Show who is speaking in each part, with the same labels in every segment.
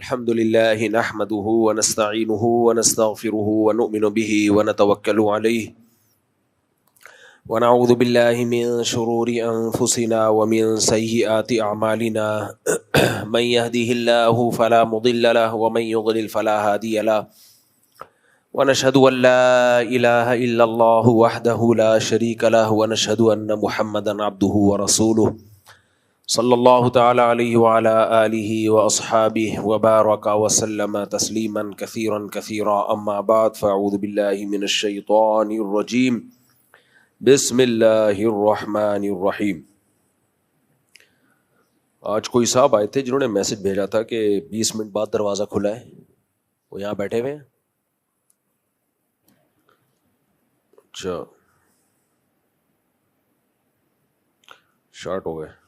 Speaker 1: الحمد لله نحمده ونستعينه ونستغفره ونؤمن به ونتوكل عليه ونعوذ بالله من شرور أنفسنا ومن سيئات أعمالنا من يهده الله فلا مضل له ومن يضلل فلا هادي له ونشهد أن لا إله إلا الله وحده لا شريك له ونشهد أن محمدا عبده ورسوله صلی اللہ تعالی علیہ وعلی آلہ واصحابہ وبارک وسلم تسلیما کثیرا کثیرا اما بعد فاعوذ باللہ من الشیطان الرجیم بسم اللہ الرحمن الرحیم۔ آج کوئی صاحب آئے تھے جنہوں نے میسج بھیجا تھا کہ 20 منٹ بعد دروازہ کھلا ہے، وہ یہاں بیٹھے ہوئے ہیں۔ اچھا شارٹ ہو گئے۔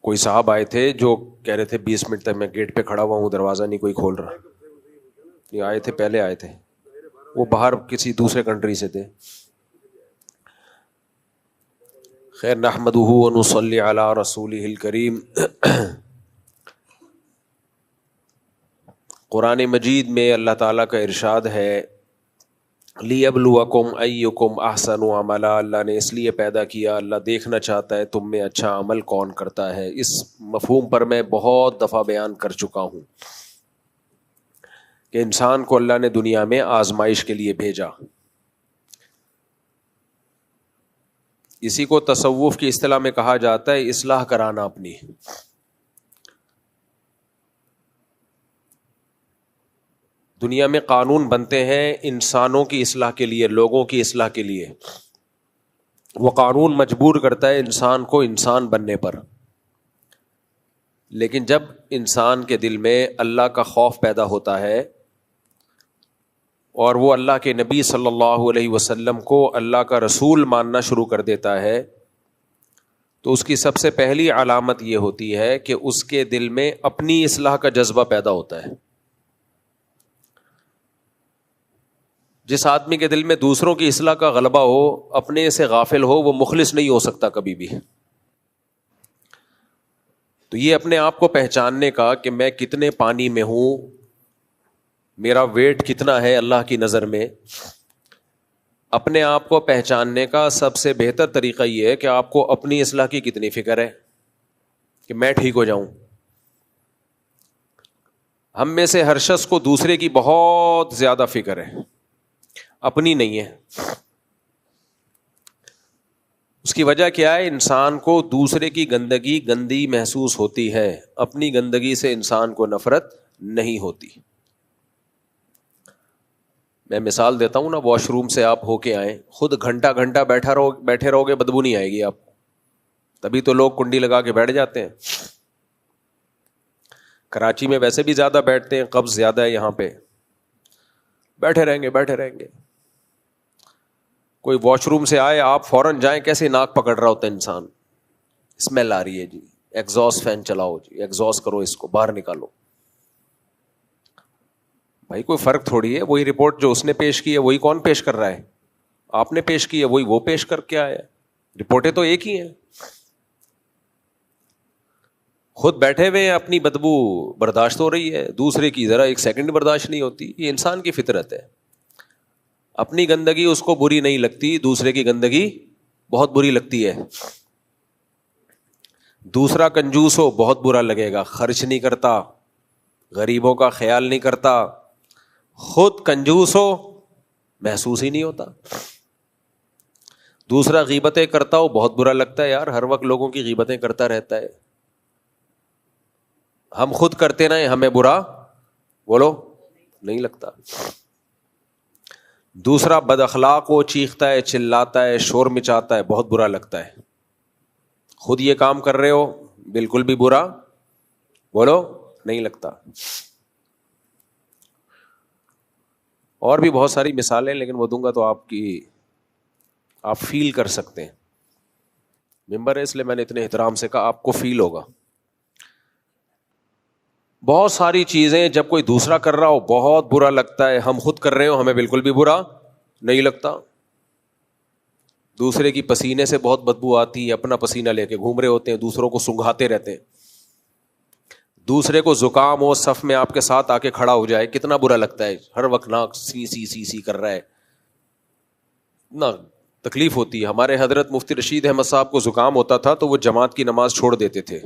Speaker 1: کوئی صاحب آئے تھے جو کہہ رہے تھے 20 منٹ تک میں گیٹ پہ کھڑا ہوا ہوں، دروازہ نہیں کوئی کھول رہا۔ یہ آئے تھے، پہلے آئے تھے، وہ باہر کسی دوسرے کنٹری سے تھے۔ خیر، نحمدہ ونصلی علی رسولہ الکریم۔ قرآن مجید میں اللہ تعالیٰ کا ارشاد ہے لِيَبْلُوَكُمْ أَيُّكُمْ أَحْسَنُ عَمَلًا، اللہ نے اس لیے پیدا کیا، اللہ دیکھنا چاہتا ہے تم میں اچھا عمل کون کرتا ہے۔ اس مفہوم پر میں بہت دفعہ بیان کر چکا ہوں کہ انسان کو اللہ نے دنیا میں آزمائش کے لیے بھیجا۔ اسی کو تصوف کی اصطلاح میں کہا جاتا ہے اصلاح کرانا اپنی۔ دنیا میں قانون بنتے ہیں انسانوں کی اصلاح کے لیے، لوگوں کی اصلاح کے لیے۔ وہ قانون مجبور کرتا ہے انسان کو انسان بننے پر، لیکن جب انسان کے دل میں اللہ کا خوف پیدا ہوتا ہے اور وہ اللہ کے نبی صلی اللہ علیہ وسلم کو اللہ کا رسول ماننا شروع کر دیتا ہے، تو اس کی سب سے پہلی علامت یہ ہوتی ہے کہ اس کے دل میں اپنی اصلاح کا جذبہ پیدا ہوتا ہے۔ جس آدمی کے دل میں دوسروں کی اصلاح کا غلبہ ہو، اپنے سے غافل ہو، وہ مخلص نہیں ہو سکتا کبھی بھی۔ تو یہ اپنے آپ کو پہچاننے کا کہ میں کتنے پانی میں ہوں، میرا ویٹ کتنا ہے اللہ کی نظر میں، اپنے آپ کو پہچاننے کا سب سے بہتر طریقہ یہ ہے کہ آپ کو اپنی اصلاح کی کتنی فکر ہے کہ میں ٹھیک ہو جاؤں۔ ہم میں سے ہر شخص کو دوسرے کی بہت زیادہ فکر ہے، اپنی نہیں ہے۔ اس کی وجہ کیا ہے؟ انسان کو دوسرے کی گندگی گندی محسوس ہوتی ہے، اپنی گندگی سے انسان کو نفرت نہیں ہوتی۔ میں مثال دیتا ہوں نا، واش روم سے آپ ہو کے آئیں، خود گھنٹہ گھنٹہ بیٹھے رہو گے، بدبو نہیں آئے گی آپ کو، تبھی تو لوگ کنڈی لگا کے بیٹھ جاتے ہیں۔ کراچی میں ویسے بھی زیادہ بیٹھتے ہیں، قبض زیادہ ہے یہاں پہ، بیٹھے رہیں گے۔ کوئی واش روم سے آئے، آپ فوراً جائیں، کیسے ناک پکڑ رہا ہوتا ہے انسان، اسمیل آ رہی ہے جی، ایگزاسٹ فین چلاؤ جی، ایگزاسٹ کرو، اس کو باہر نکالو۔ بھائی کوئی فرق تھوڑی ہے، وہی رپورٹ جو اس نے پیش کی ہے وہی کون پیش کر رہا ہے؟ آپ نے پیش کی ہے وہی وہ پیش کر کے آیا ہے، رپورٹیں تو ایک ہی ہیں۔ خود بیٹھے ہوئے ہیں، اپنی بدبو برداشت ہو رہی ہے، دوسرے کی ذرا ایک سیکنڈ برداشت نہیں ہوتی۔ یہ انسان کی فطرت ہے، اپنی گندگی اس کو بری نہیں لگتی، دوسرے کی گندگی بہت بری لگتی ہے۔ دوسرا کنجوس ہو بہت برا لگے گا، خرچ نہیں کرتا، غریبوں کا خیال نہیں کرتا۔ خود کنجوس ہو محسوس ہی نہیں ہوتا۔ دوسرا غیبتیں کرتا ہو بہت برا لگتا ہے، یار ہر وقت لوگوں کی غیبتیں کرتا رہتا ہے۔ ہم خود کرتے نہ ہمیں برا بولو نہیں لگتا۔ دوسرا بد اخلاق ہو، چیختا ہے، چلاتا ہے، شور مچاتا ہے، بہت برا لگتا ہے۔ خود یہ کام کر رہے ہو بالکل بھی برا بولو نہیں لگتا۔ اور بھی بہت ساری مثالیں، لیکن وہ دوں گا تو آپ فیل کر سکتے ہیں۔ ممبر ہے اس لیے میں نے اتنے احترام سے کہا، آپ کو فیل ہوگا۔ بہت ساری چیزیں جب کوئی دوسرا کر رہا ہو بہت برا لگتا ہے، ہم خود کر رہے ہو ہمیں بالکل بھی برا نہیں لگتا۔ دوسرے کی پسینے سے بہت بدبو آتی ہے, اپنا پسینہ لے کے گھوم رہے ہوتے ہیں, دوسروں کو سنگھاتے رہتے ہیں. دوسرے کو زکام ہو, صف میں آپ کے ساتھ آ کے کھڑا ہو جائے, کتنا برا لگتا ہے, ہر وقت ناک سی سی سی سی کر رہا ہے, اتنا تکلیف ہوتی ہے. ہمارے حضرت مفتی رشید احمد صاحب کو زکام ہوتا تھا تو وہ جماعت کی نماز چھوڑ دیتے تھے,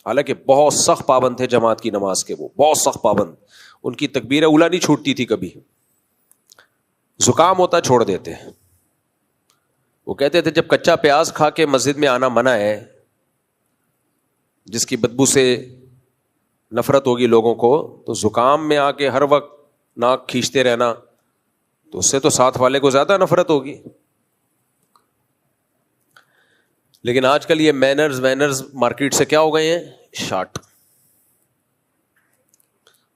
Speaker 1: حالانکہ بہت سخت پابند تھے جماعت کی نماز کے, وہ بہت سخت پابند, ان کی تکبیر اولیٰ نہیں چھوٹتی تھی کبھی. زکام ہوتا چھوڑ دیتے. وہ کہتے تھے جب کچا پیاز کھا کے مسجد میں آنا منع ہے, جس کی بدبو سے نفرت ہوگی لوگوں کو, تو زکام میں آ کے ہر وقت ناک کھینچتے رہنا, تو اس سے تو ساتھ والے کو زیادہ نفرت ہوگی. لیکن آج کل یہ مینرز مارکیٹ سے کیا ہو گئے ہیں, شارٹ.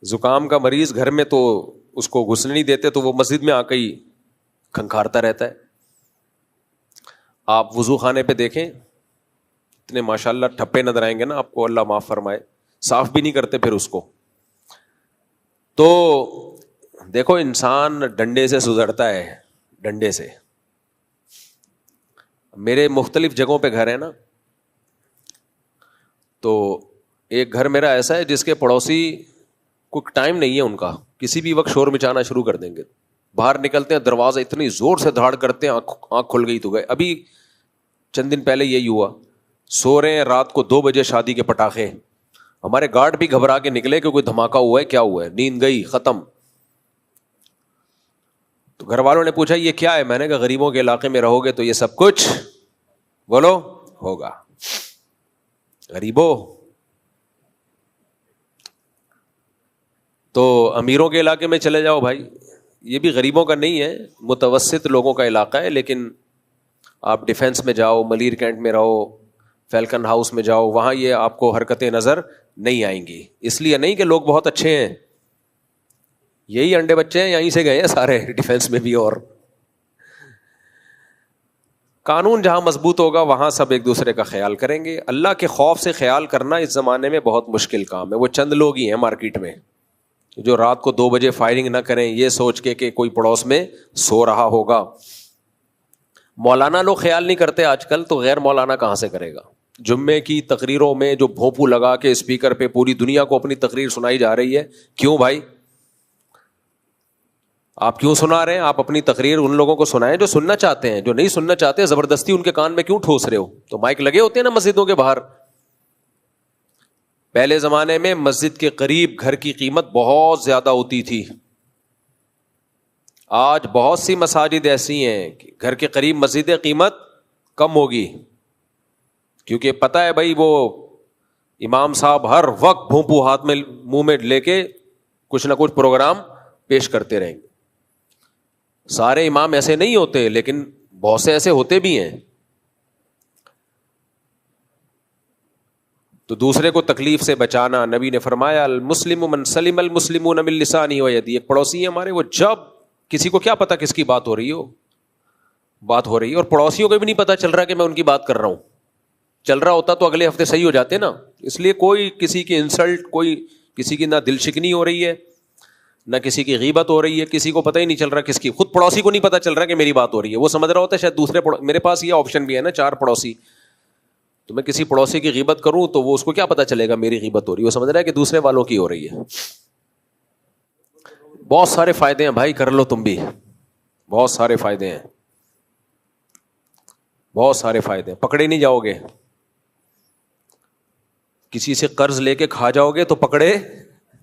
Speaker 1: زکام کا مریض گھر میں تو اس کو گھسنے نہیں دیتے, تو وہ مسجد میں آ کے ہی کھنکھارتا رہتا ہے. آپ وضو خانے پہ دیکھیں, اتنے ماشاءاللہ ٹھپے نظر آئیں گے نا آپ کو, اللہ معاف فرمائے, صاف بھی نہیں کرتے پھر اس کو. تو دیکھو انسان ڈنڈے سے سدھرتا ہے, ڈنڈے سے. میرے مختلف جگہوں پہ گھر ہے نا, تو ایک گھر میرا ایسا ہے جس کے پڑوسی کوئی ٹائم نہیں ہے ان کا, کسی بھی وقت شور مچانا شروع کر دیں گے. باہر نکلتے ہیں دروازہ اتنی زور سے دھاڑ کرتے ہیں, آنکھ کھل گئی تو گئے. ابھی چند دن پہلے یہی ہوا, سو رہے ہیں رات کو 2 بجے شادی کے پٹاخے, ہمارے گارڈ بھی گھبرا کے نکلے کہ کوئی دھماکہ ہوا ہے, کیا ہوا ہے, نیند گئی ختم. تو گھر والوں نے پوچھا یہ کیا ہے, میں نے کہا غریبوں کے علاقے میں رہو گے تو یہ سب کچھ بولو ہوگا. غریبوں تو امیروں کے علاقے میں چلے جاؤ بھائی, یہ بھی غریبوں کا نہیں ہے, متوسط لوگوں کا علاقہ ہے. لیکن آپ ڈیفینس میں جاؤ, ملیر کینٹ میں رہو, فیلکن ہاؤس میں جاؤ, وہاں یہ آپ کو حرکتیں نظر نہیں آئیں گی. اس لیے نہیں کہ لوگ بہت اچھے ہیں, یہی انڈے بچے ہیں, یہیں سے گئے ہیں سارے ڈیفینس میں بھی. اور قانون جہاں مضبوط ہوگا وہاں سب ایک دوسرے کا خیال کریں گے. اللہ کے خوف سے خیال کرنا اس زمانے میں بہت مشکل کام ہے. وہ چند لوگ ہی ہیں مارکیٹ میں جو رات کو 2 بجے فائرنگ نہ کریں یہ سوچ کے کہ کوئی پڑوس میں سو رہا ہوگا. مولانا لوگ خیال نہیں کرتے آج کل, تو غیر مولانا کہاں سے کرے گا. جمعے کی تقریروں میں جو بھونپو لگا کے اسپیکر پہ پوری دنیا کو اپنی تقریر سنائی جا رہی ہے, کیوں بھائی آپ کیوں سنا رہے ہیں؟ آپ اپنی تقریر ان لوگوں کو سنائیں جو سننا چاہتے ہیں, جو نہیں سننا چاہتے زبردستی ان کے کان میں کیوں ٹھوس رہے ہو. تو مائک لگے ہوتے ہیں نا مسجدوں کے باہر. پہلے زمانے میں مسجد کے قریب گھر کی قیمت بہت زیادہ ہوتی تھی. آج بہت سی مساجد ایسی ہیں کہ گھر کے قریب مسجد قیمت کم ہوگی, کیونکہ پتہ ہے بھائی وہ امام صاحب ہر وقت بھونپو ہاتھ میں منہ میں لے کے کچھ نہ کچھ پروگرام پیش کرتے رہیں گے. سارے امام ایسے نہیں ہوتے, لیکن بہت سے ایسے ہوتے بھی ہیں. تو دوسرے کو تکلیف سے بچانا, نبی نے فرمایا المسلم من سلم المسلمون من لسانہ و یدہ. ایک پڑوسی ہے ہمارے, وہ جب کسی کو کیا پتا کس کی بات ہو رہی ہے, اور پڑوسیوں کو بھی نہیں پتا چل رہا کہ میں ان کی بات کر رہا ہوں. چل رہا ہوتا تو اگلے ہفتے صحیح ہو جاتے نا. اس لیے کوئی کسی کی انسلٹ, کوئی کسی کی نہ دل شکنی ہو رہی ہے نہ کسی کی غیبت ہو رہی ہے, کسی کو پتہ ہی نہیں چل رہا کس کی. خود پڑوسی کو نہیں پتا چل رہا کہ میری بات ہو رہی ہے, وہ سمجھ رہا ہوتا ہے شاید دوسرے میرے پاس یہ آپشن بھی ہے نا 4 پڑوسی, تو میں کسی پڑوسی کی غیبت کروں تو وہ اس کو کیا پتا چلے گا میری غیبت ہو رہی ہے, وہ سمجھ رہا ہے کہ دوسرے والوں کی ہو رہی ہے. بہت سارے فائدے ہیں بھائی, کر لو تم بھی, بہت سارے فائدے ہیں, بہت سارے فائدے ہیں. پکڑے نہیں جاؤ گے, کسی سے قرض لے کے کھا جاؤ گے تو پکڑے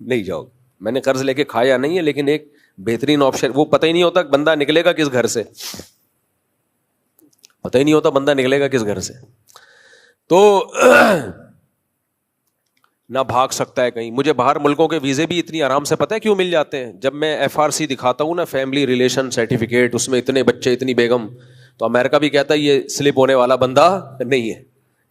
Speaker 1: نہیں جاؤ گے. میں نے قرض لے کے کھایا نہیں ہے, لیکن ایک بہترین آپشن, وہ پتہ ہی نہیں ہوتا بندہ نکلے گا کس گھر سے, پتہ ہی نہیں ہوتا بندہ نکلے گا کس گھر سے. تو نہ بھاگ سکتا ہے کہیں. مجھے باہر ملکوں کے ویزے بھی اتنی آرام سے پتہ ہے کیوں مل جاتے ہیں. جب میں FRC دکھاتا ہوں نا, فیملی ریلیشن سرٹیفکیٹ, اس میں اتنے بچے اتنی بیگم, تو امریکہ بھی کہتا ہے یہ سلپ ہونے والا بندہ نہیں ہے,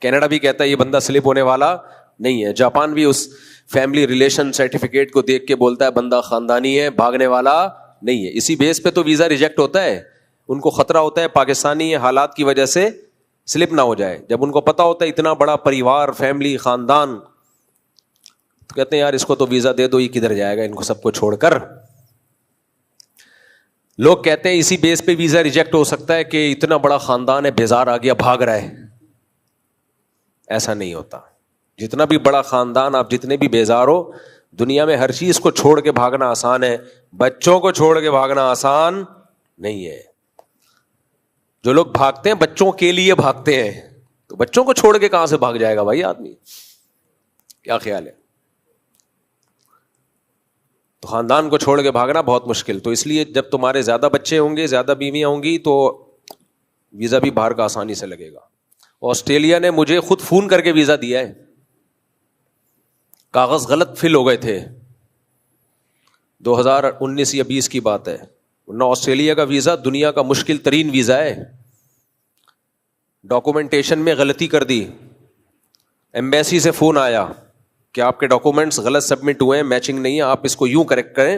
Speaker 1: کینیڈا بھی کہتا ہے یہ بندہ سلپ ہونے والا نہیں ہے, جاپان بھی اس فیملی ریلیشن سرٹیفکیٹ کو دیکھ کے بولتا ہے بندہ خاندانی ہے, بھاگنے والا نہیں ہے. اسی بیس پہ تو ویزا ریجیکٹ ہوتا ہے. ان کو خطرہ ہوتا ہے پاکستانی حالات کی وجہ سے سلپ نہ ہو جائے. جب ان کو پتا ہوتا ہے اتنا بڑا پریوار, فیملی, خاندان, تو کہتے ہیں یار اس کو تو ویزا دے دو, یہ کدھر جائے گا ان کو سب کو چھوڑ کر. لوگ کہتے ہیں اسی بیس پہ ویزا ریجیکٹ ہو سکتا ہے کہ اتنا بڑا خاندان ہے, بیزار آ گیا, بھاگ رہا ہے. ایسا نہیں ہوتا. جتنا بھی بڑا خاندان, آپ جتنے بھی بیزار ہو, دنیا میں ہر چیز کو چھوڑ کے بھاگنا آسان ہے, بچوں کو چھوڑ کے بھاگنا آسان نہیں ہے. جو لوگ بھاگتے ہیں بچوں کے لیے بھاگتے ہیں, تو بچوں کو چھوڑ کے کہاں سے بھاگ جائے گا بھائی آدمی؟ کیا خیال ہے؟ تو خاندان کو چھوڑ کے بھاگنا بہت مشکل. تو اس لیے جب تمہارے زیادہ بچے ہوں گے, زیادہ بیویاں ہوں گی, تو ویزا بھی باہر کا آسانی سے لگے گا. آسٹریلیا نے مجھے خود فون کر کے ویزا دیا ہے, کاغذ غلط فل ہو گئے تھے, 2019 یا 20 کی بات ہے. ورنہ آسٹریلیا کا ویزا دنیا کا مشکل ترین ویزا ہے. ڈاکومنٹیشن میں غلطی کر دی, ایمبیسی سے فون آیا کہ آپ کے ڈاکومنٹس غلط سبمٹ ہوئے ہیں, میچنگ نہیں ہے, آپ اس کو یوں کریکٹ کریں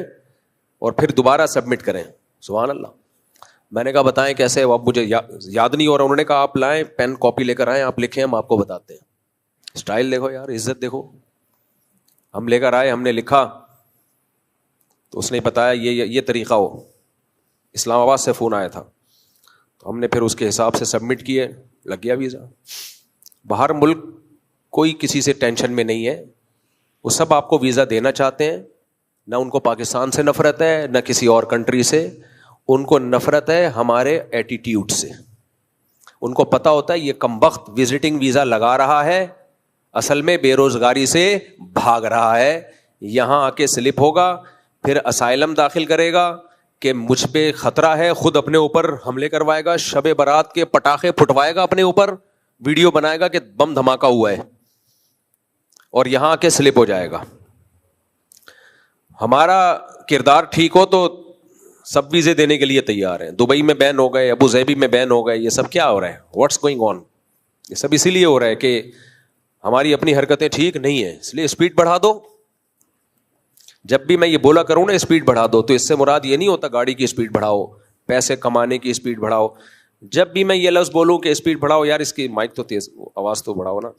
Speaker 1: اور پھر دوبارہ سبمٹ کریں. سبحان اللہ. میں نے کہا بتائیں کیسے؟ اب مجھے یاد نہیں ہو رہا. انہوں نے کہا آپ لائیں پین کاپی لے کر آئیں, آپ لکھیں, ہم آپ کو بتاتے ہیں. اسٹائل دیکھو یار, عزت دیکھو. ہم لے کر آئے, ہم نے لکھا, تو اس نے بتایا یہ طریقہ ہو. اسلام آباد سے فون آیا تھا, تو ہم نے پھر اس کے حساب سے سبمٹ کیے, لگ گیا ویزا. باہر ملک کوئی کسی سے ٹینشن میں نہیں ہے, وہ سب آپ کو ویزا دینا چاہتے ہیں. نہ ان کو پاکستان سے نفرت ہے, نہ کسی اور کنٹری سے. ان کو نفرت ہے ہمارے ایٹیٹیوڈ سے. ان کو پتا ہوتا ہے یہ کمبخت وزٹنگ ویزا لگا رہا ہے, اصل میں بے روزگاری سے بھاگ رہا ہے. یہاں آ کے سلپ ہوگا, پھر اسائلم داخل کرے گا کہ مجھ پہ خطرہ ہے, خود اپنے اوپر حملے کروائے گا, شب برات کے پٹاخے پھٹوائے گا اپنے اوپر, ویڈیو بنائے گا کہ بم دھماکہ ہوا ہے, اور یہاں آ کے سلپ ہو جائے گا. ہمارا کردار ٹھیک ہو تو سب ویزے دینے کے لیے تیار ہیں. دبئی میں بین ہو گئے, ابو ظہبی میں بین ہو گئے, یہ سب کیا ہو رہا ہے؟ What's going on? یہ سب اسی لیے ہو رہا ہے کہ ہماری اپنی حرکتیں ٹھیک نہیں ہیں, اس لیے اسپیڈ بڑھا دو. جب بھی میں یہ بولا کروں نا اسپیڈ بڑھا دو, تو اس سے مراد یہ نہیں ہوتا گاڑی کی اسپیڈ بڑھاؤ, پیسے کمانے کی اسپیڈ بڑھاؤ. جب بھی میں یہ لفظ بولوں کہ اسپیڈ بڑھاؤ, یار اس کی مائک تو تیز, آواز تو بڑھاؤ نا.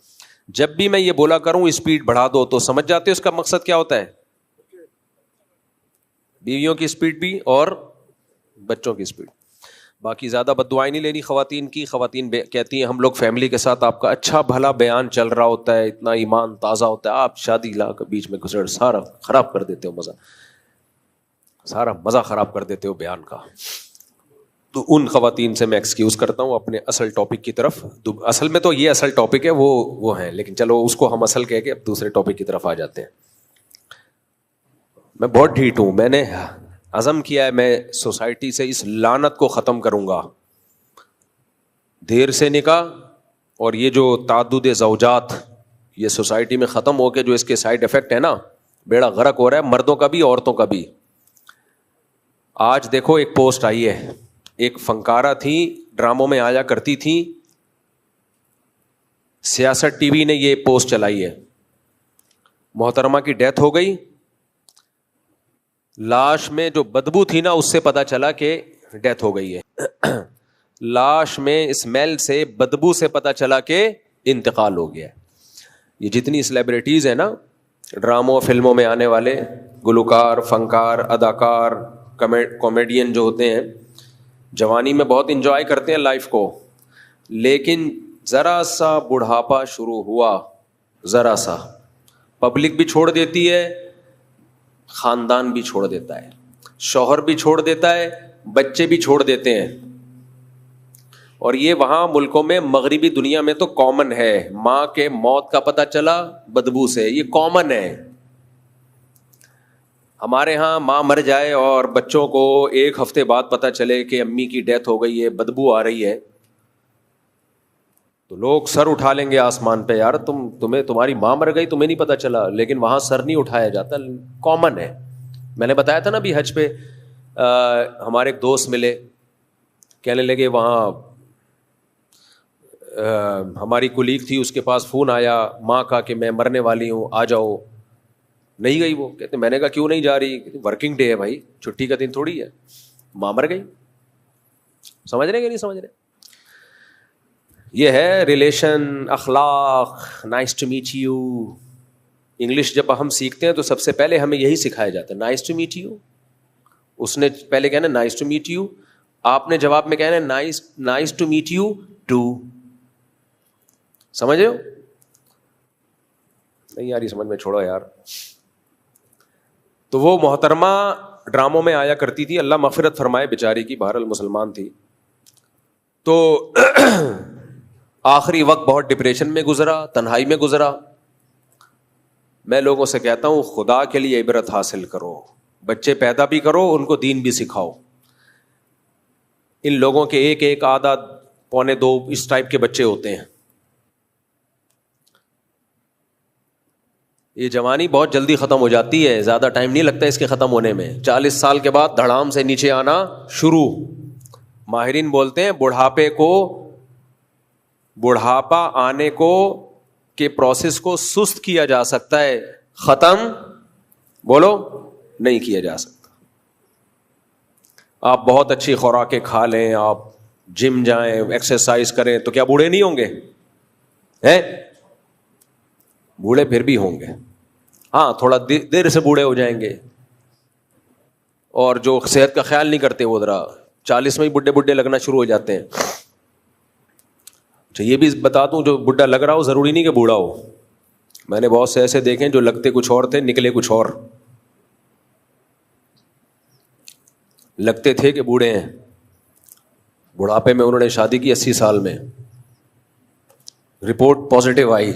Speaker 1: جب بھی میں یہ بولا کروں اسپیڈ بڑھا دو, تو سمجھ جاتے اس کا مقصد کیا ہوتا ہے؟ بیویوں کی اسپیڈ بھی اور بچوں کی اسپیڈ. باقی زیادہ بد دعائیں نہیں لینی خواتین کی. خواتین کہتی ہیں ہم لوگ فیملی کے ساتھ, آپ کا اچھا بھلا بیان چل رہا ہوتا ہے, اتنا ایمان تازہ ہوتا ہے, آپ شادی لا کے بیچ میں گزر سارا خراب کر دیتے ہو, مزہ سارا مزہ خراب کر دیتے ہو بیان کا. تو ان خواتین سے میں ایکسکیوز کرتا ہوں اپنے اصل ٹاپک کی طرف. اصل میں تو یہ اصل ٹاپک ہے, وہ ہیں, لیکن چلو اس کو ہم اصل کہہ کے اب دوسرے ٹاپک کی طرف آ جاتے ہیں. میں بہت ڈھیٹ ہوں, میں نے عزم کیا ہے میں سوسائٹی سے اس لعنت کو ختم کروں گا. دیر سے نکاح اور یہ جو تعدد زوجات, یہ سوسائٹی میں ختم ہو کے جو اس کے سائیڈ افیکٹ ہے نا, بیڑا غرق ہو رہا ہے, مردوں کا بھی عورتوں کا بھی. آج دیکھو ایک پوسٹ آئی ہے, ایک فنکارہ تھی, ڈراموں میں آیا کرتی تھی, سیاست ٹی وی نے یہ پوسٹ چلائی ہے. محترمہ کی ڈیتھ ہو گئی, لاش میں جو بدبو تھی نا اس سے پتا چلا کہ ڈیتھ ہو گئی ہے. لاش میں اسمیل سے, بدبو سے پتا چلا کہ انتقال ہو گیا ہے. یہ جتنی سیلیبریٹیز ہیں نا, ڈراموں فلموں میں آنے والے گلوکار, فنکار, اداکار, کامیڈین جو ہوتے ہیں, جوانی میں بہت انجوائے کرتے ہیں لائف کو, لیکن ذرا سا بڑھاپا شروع ہوا, ذرا سا, پبلک بھی چھوڑ دیتی ہے, خاندان بھی چھوڑ دیتا ہے, شوہر بھی چھوڑ دیتا ہے, بچے بھی چھوڑ دیتے ہیں. اور یہ وہاں ملکوں میں, مغربی دنیا میں تو کامن ہے. ماں کے موت کا پتہ چلا بدبو سے, یہ کامن ہے. ہمارے ہاں ماں مر جائے اور بچوں کو ایک ہفتے بعد پتہ چلے کہ امی کی ڈیتھ ہو گئی ہے, بدبو آ رہی ہے, تو لوگ سر اٹھا لیں گے آسمان پہ, یار تمہیں تمہاری ماں مر گئی, تمہیں نہیں پتا چلا. لیکن وہاں سر نہیں اٹھایا جاتا, کامن ہے. میں نے بتایا تھا نا ابھی حج پہ ہمارے ایک دوست ملے, کہنے لگے وہاں ہماری کولیگ تھی, اس کے پاس فون آیا ماں کا کہ میں مرنے والی ہوں, آ جاؤ. نہیں گئی وہ. کہتے میں نے کہا کیوں نہیں جا رہی؟ ورکنگ ڈے ہے بھائی, چھٹی کا دن تھوڑی ہے. ماں مر گئی. سمجھ رہے کہ نہیں سمجھ رہے؟ یہ ہے ریلیشن, اخلاق. Nice to meet you. English جب ہم سیکھتے ہیں تو سب سے پہلے ہمیں یہی سکھایا جاتا ہے, نائس ٹو میٹ یو. اس نے پہلے کہنا نائس ٹو میٹ یو, آپ نے جواب میں کہنا nice to meet you too. سمجھ رہے ہو؟ نہیں یار یہ سمجھ میں, چھوڑو یار. تو وہ محترمہ ڈراموں میں آیا کرتی تھی, اللہ مغفرت فرمائے بیچاری کی, بہرحال مسلمان تھی. تو آخری وقت بہت ڈپریشن میں گزرا, تنہائی میں گزرا. میں لوگوں سے کہتا ہوں خدا کے لیے عبرت حاصل کرو, بچے پیدا بھی کرو, ان کو دین بھی سکھاؤ. ان لوگوں کے ایک آدھا پونے دو اس ٹائپ کے بچے ہوتے ہیں. یہ جوانی بہت جلدی ختم ہو جاتی ہے, زیادہ ٹائم نہیں لگتا اس کے ختم ہونے میں. 40 سال کے بعد دھڑام سے نیچے آنا شروع. ماہرین بولتے ہیں بڑھاپا آنے کو کے پروسیس کو سست کیا جا سکتا ہے, ختم بولو نہیں کیا جا سکتا. آپ بہت اچھی خوراکیں کھا لیں, آپ جم جائیں, ایکسرسائز کریں, تو کیا بوڑھے نہیں ہوں گے؟ بوڑھے پھر بھی ہوں گے, ہاں تھوڑا دیر سے بوڑھے ہو جائیں گے. اور جو صحت کا خیال نہیں کرتے وہ ذرا 40 میں ہی بڈھے لگنا شروع ہو جاتے ہیں. اچھا یہ بھی بتا دوں, جو بڈھا لگ رہا ہو ضروری نہیں کہ بوڑھا ہو. میں نے بہت سے ایسے دیکھے جو لگتے کچھ اور تھے, نکلے کچھ اور. لگتے تھے کہ بوڑھے ہیں, بڑھاپے میں انہوں نے شادی کی 80 سال میں, رپورٹ پازیٹیو آئی,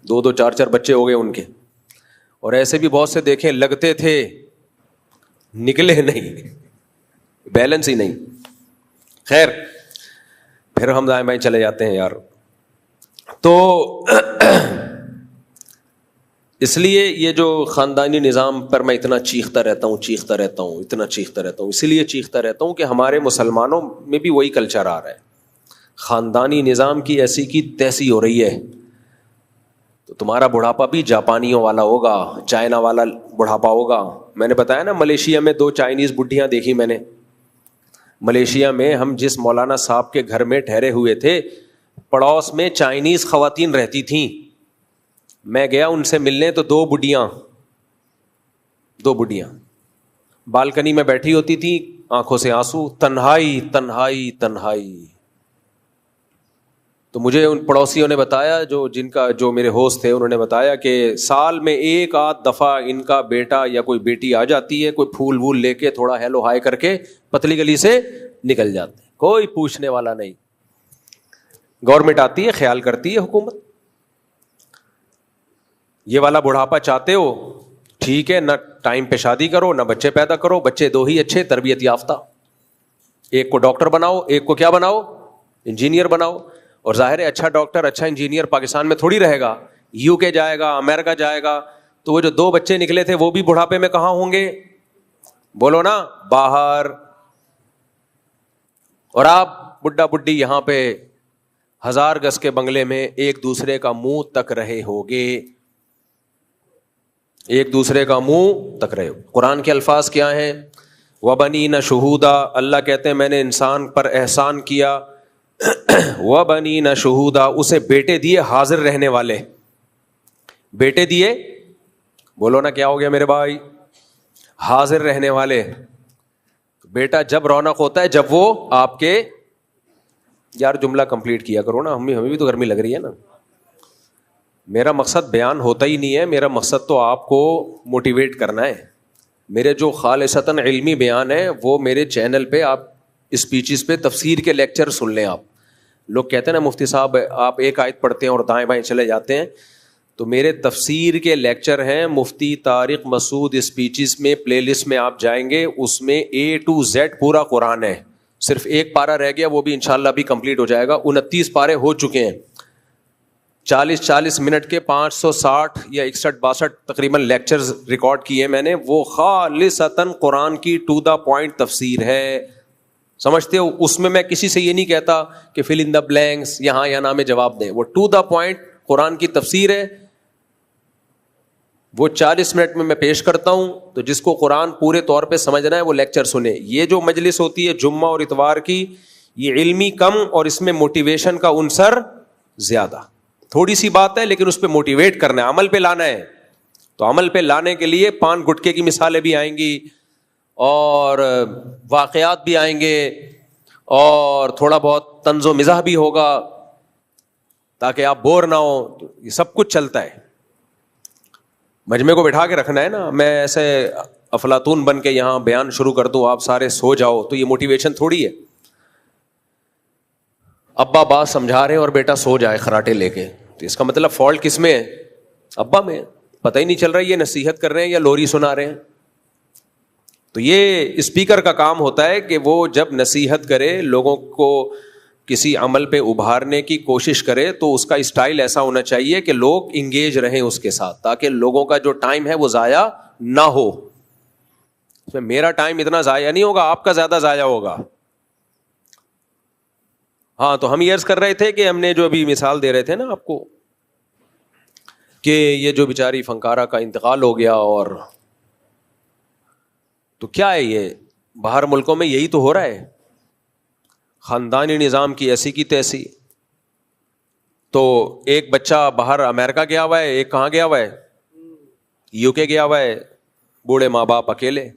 Speaker 1: 2 4 بچے ہو گئے ان کے. اور ایسے بھی بہت سے دیکھیں لگتے تھے نکلے نہیں, بیلنس ہی نہیں. خیر پھر ہم دائیں بائیں چلے جاتے ہیں یار. تو اس لیے یہ جو خاندانی نظام پر میں اتنا چیختا رہتا ہوں, اسی لیے چیختا رہتا ہوں کہ ہمارے مسلمانوں میں بھی وہی کلچر آ رہا ہے. خاندانی نظام کی ایسی کی تیسی ہو رہی ہے. تو تمہارا بڑھاپا بھی جاپانیوں والا ہوگا, چائنا والا بڑھاپا ہوگا. میں نے بتایا نا ملیشیا میں 2 چائنیز بڈھیاں دیکھی میں نے. ملیشیا میں ہم جس مولانا صاحب کے گھر میں ٹھہرے ہوئے تھے, پڑوس میں چائنیز خواتین رہتی تھیں. میں گیا ان سے ملنے تو 2 بڈھیاں بالکنی میں بیٹھی ہوتی تھی, آنکھوں سے آنسو, تنہائی تنہائی تنہائی. تو مجھے ان پڑوسیوں نے بتایا, جو میرے ہوسٹ تھے, انہوں نے بتایا کہ سال میں 1 آدھ دفعہ ان کا بیٹا یا کوئی بیٹی آ جاتی ہے, کوئی پھول وول لے کے تھوڑا ہیلو ہائی کر کے پتلی گلی سے نکل جاتے ہیں, کوئی پوچھنے والا نہیں. گورنمنٹ آتی ہے, خیال کرتی ہے حکومت. یہ والا بڑھاپا چاہتے ہو ٹھیک ہے, نہ ٹائم پہ شادی کرو, نہ بچے پیدا کرو, بچے 2 ہی اچھے تربیت یافتہ, ایک کو ڈاکٹر بناؤ, ایک کو کیا بناؤ, انجینئر بناؤ. اور ظاہر ہے اچھا ڈاکٹر اچھا انجینئر پاکستان میں تھوڑی رہے گا, UK جائے گا, امریکہ جائے گا. تو وہ جو 2 بچے نکلے تھے وہ بھی بڑھاپے میں کہاں ہوں گے؟ بولو نا, باہر. اور آپ بڈھا بڈھی یہاں پہ 1000 گز کے بنگلے میں ایک دوسرے کا منہ تک رہے ہوگے, ایک دوسرے کا منہ تک رہے. قرآن کے الفاظ کیا ہیں؟ وَبَنِينَ شُهُودًا, اللہ کہتے ہیں میں نے انسان پر احسان کیا. وَبَنِينَ شُهُودًا, اسے بیٹے دیے حاضر رہنے والے. بیٹے دیے, بولو نا کیا ہو گیا میرے بھائی, حاضر رہنے والے. بیٹا جب رونق ہوتا ہے جب وہ آپ کے, یار جملہ کمپلیٹ کیا کرو نا, ہمیں بھی تو گرمی لگ رہی ہے نا. میرا مقصد بیان ہوتا ہی نہیں ہے, میرا مقصد تو آپ کو موٹیویٹ کرنا ہے. میرے جو خالصتاً علمی بیان ہے وہ میرے چینل پہ آپ اسپیچز پہ تفسیر کے لیکچر سن لیں. آپ لوگ کہتے ہیں نا مفتی صاحب آپ ایک آیت پڑھتے ہیں اور دائیں بائیں چلے جاتے ہیں, تو میرے تفسیر کے لیکچر ہیں مفتی طارق مسعود اسپیچز میں, پلے لسٹ میں آپ جائیں گے, اس میں A to Z پورا قرآن ہے. صرف 1 پارہ رہ گیا, وہ بھی انشاءاللہ بھی کمپلیٹ ہو جائے گا. 29 پارے ہو چکے ہیں. 40 منٹ کے 560 یا 61-62 تقریباً لیکچرز ریکارڈ کیے میں نے. وہ خالصتاً قرآن کی ٹو دا پوائنٹ تفسیر ہے, سمجھتے ہو. اس میں کسی سے یہ نہیں کہتا کہ فل ان دا بلینکس یہاں یا نہ میں جواب دیں, وہ ٹو دا پوائنٹ قرآن کی تفسیر ہے. وہ 40 منٹ میں پیش کرتا ہوں, تو جس کو قرآن پورے طور پہ سمجھنا ہے وہ لیکچر سنے. یہ جو مجلس ہوتی ہے جمعہ اور اتوار کی, یہ علمی کم اور اس میں موٹیویشن کا عنصر زیادہ. تھوڑی سی بات ہے لیکن اس پہ موٹیویٹ کرنا ہے, عمل پہ لانا ہے. تو عمل پہ لانے کے لیے 5 گٹکے کی مثالیں بھی آئیں گی, اور واقعات بھی آئیں گے اور تھوڑا بہت طنز و مزاح بھی ہوگا تاکہ آپ بور نہ ہو. تو یہ سب کچھ چلتا ہے. مجمع کو بٹھا کے رکھنا ہے نا. میں ایسے افلاطون بن کے یہاں بیان شروع کر دوں آپ سارے سو جاؤ تو یہ موٹیویشن تھوڑی ہے. ابا بات سمجھا رہے ہیں اور بیٹا سو جائے خراٹے لے کے, تو اس کا مطلب فالٹ کس میں ہے؟ ابا میں. پتہ ہی نہیں چل رہا یہ نصیحت کر رہے ہیں یا لوری سنا رہے ہیں. تو یہ اسپیکر کا کام ہوتا ہے کہ وہ جب نصیحت کرے, لوگوں کو کسی عمل پہ ابھارنے کی کوشش کرے, تو اس کا اسٹائل ایسا ہونا چاہیے کہ لوگ انگیج رہیں اس کے ساتھ, تاکہ لوگوں کا جو ٹائم ہے وہ ضائع نہ ہو. اس میں میرا ٹائم اتنا ضائع نہیں ہوگا, آپ کا زیادہ ضائع ہوگا. ہاں, تو ہم یہ عرض کر رہے تھے کہ ہم نے جو ابھی مثال دے رہے تھے نا آپ کو کہ یہ جو بیچاری فنکارہ کا انتقال ہو گیا, اور تو کیا ہے یہ باہر ملکوں میں یہی تو ہو رہا ہے, خاندانی نظام کی ایسی کی تیسی. تو ایک بچہ باہر امریکہ گیا ہوا ہے, ایک کہاں گیا ہوا ہے, یو کے گیا ہوا ہے, بوڑھے ماں باپ اکیلے.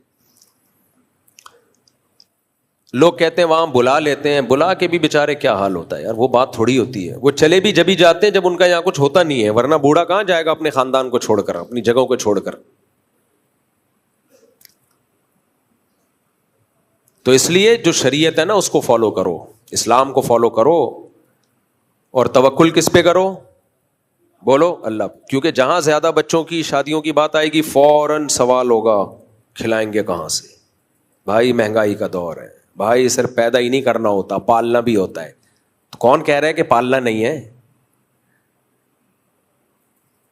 Speaker 1: لوگ کہتے ہیں وہاں بلا لیتے ہیں, بلا کے بھی بیچارے کیا حال ہوتا ہے یار, وہ بات تھوڑی ہوتی ہے. وہ چلے بھی جبھی جاتے ہیں جب ان کا یہاں کچھ ہوتا نہیں ہے, ورنہ بوڑھا کہاں جائے گا اپنے خاندان کو چھوڑ کر, اپنی جگہوں کو چھوڑ کر. تو اس لیے جو شریعت ہے نا اس کو فالو کرو, اسلام کو فالو کرو, اور توکل کس پہ کرو؟ بولو اللہ. کیونکہ جہاں زیادہ بچوں کی شادیوں کی بات آئے گی فوراً سوال ہوگا کھلائیں گے کہاں سے. بھائی مہنگائی کا دور ہے بھائی, صرف پیدا ہی نہیں کرنا ہوتا, پالنا بھی ہوتا ہے. تو کون کہہ رہا ہے کہ پالنا نہیں ہے؟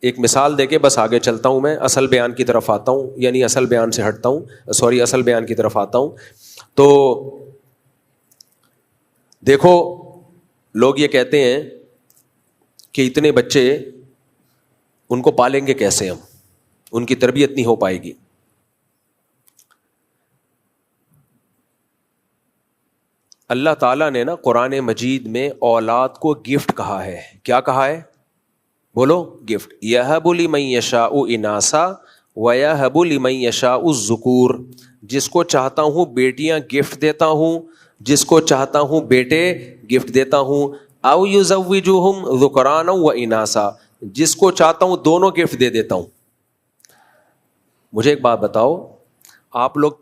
Speaker 1: ایک مثال دے کے بس آگے چلتا ہوں, میں اصل بیان کی طرف آتا ہوں, یعنی اصل بیان سے ہٹتا ہوں, اصل بیان کی طرف آتا ہوں. تو دیکھو لوگ یہ کہتے ہیں کہ اتنے بچے ان کو پالیں گے کیسے ہم, ان کی تربیت نہیں ہو پائے گی. اللہ تعالیٰ نے نا قرآن مجید میں اولاد کو گفٹ کہا ہے. کیا کہا ہے؟ بولو گفٹ. یہب لمن یشاء اناسا ویہب لمن یشاء الذکور. جس کو چاہتا ہوں بیٹیاں گفٹ دیتا ہوں, جس کو چاہتا ہوں بیٹے گفٹ دیتا ہوں. او یزوجہم ذکرانا و اناسا. جس کو چاہتا ہوں دونوں گفٹ دے دیتا ہوں. مجھے ایک بات بتاؤ, آپ لوگ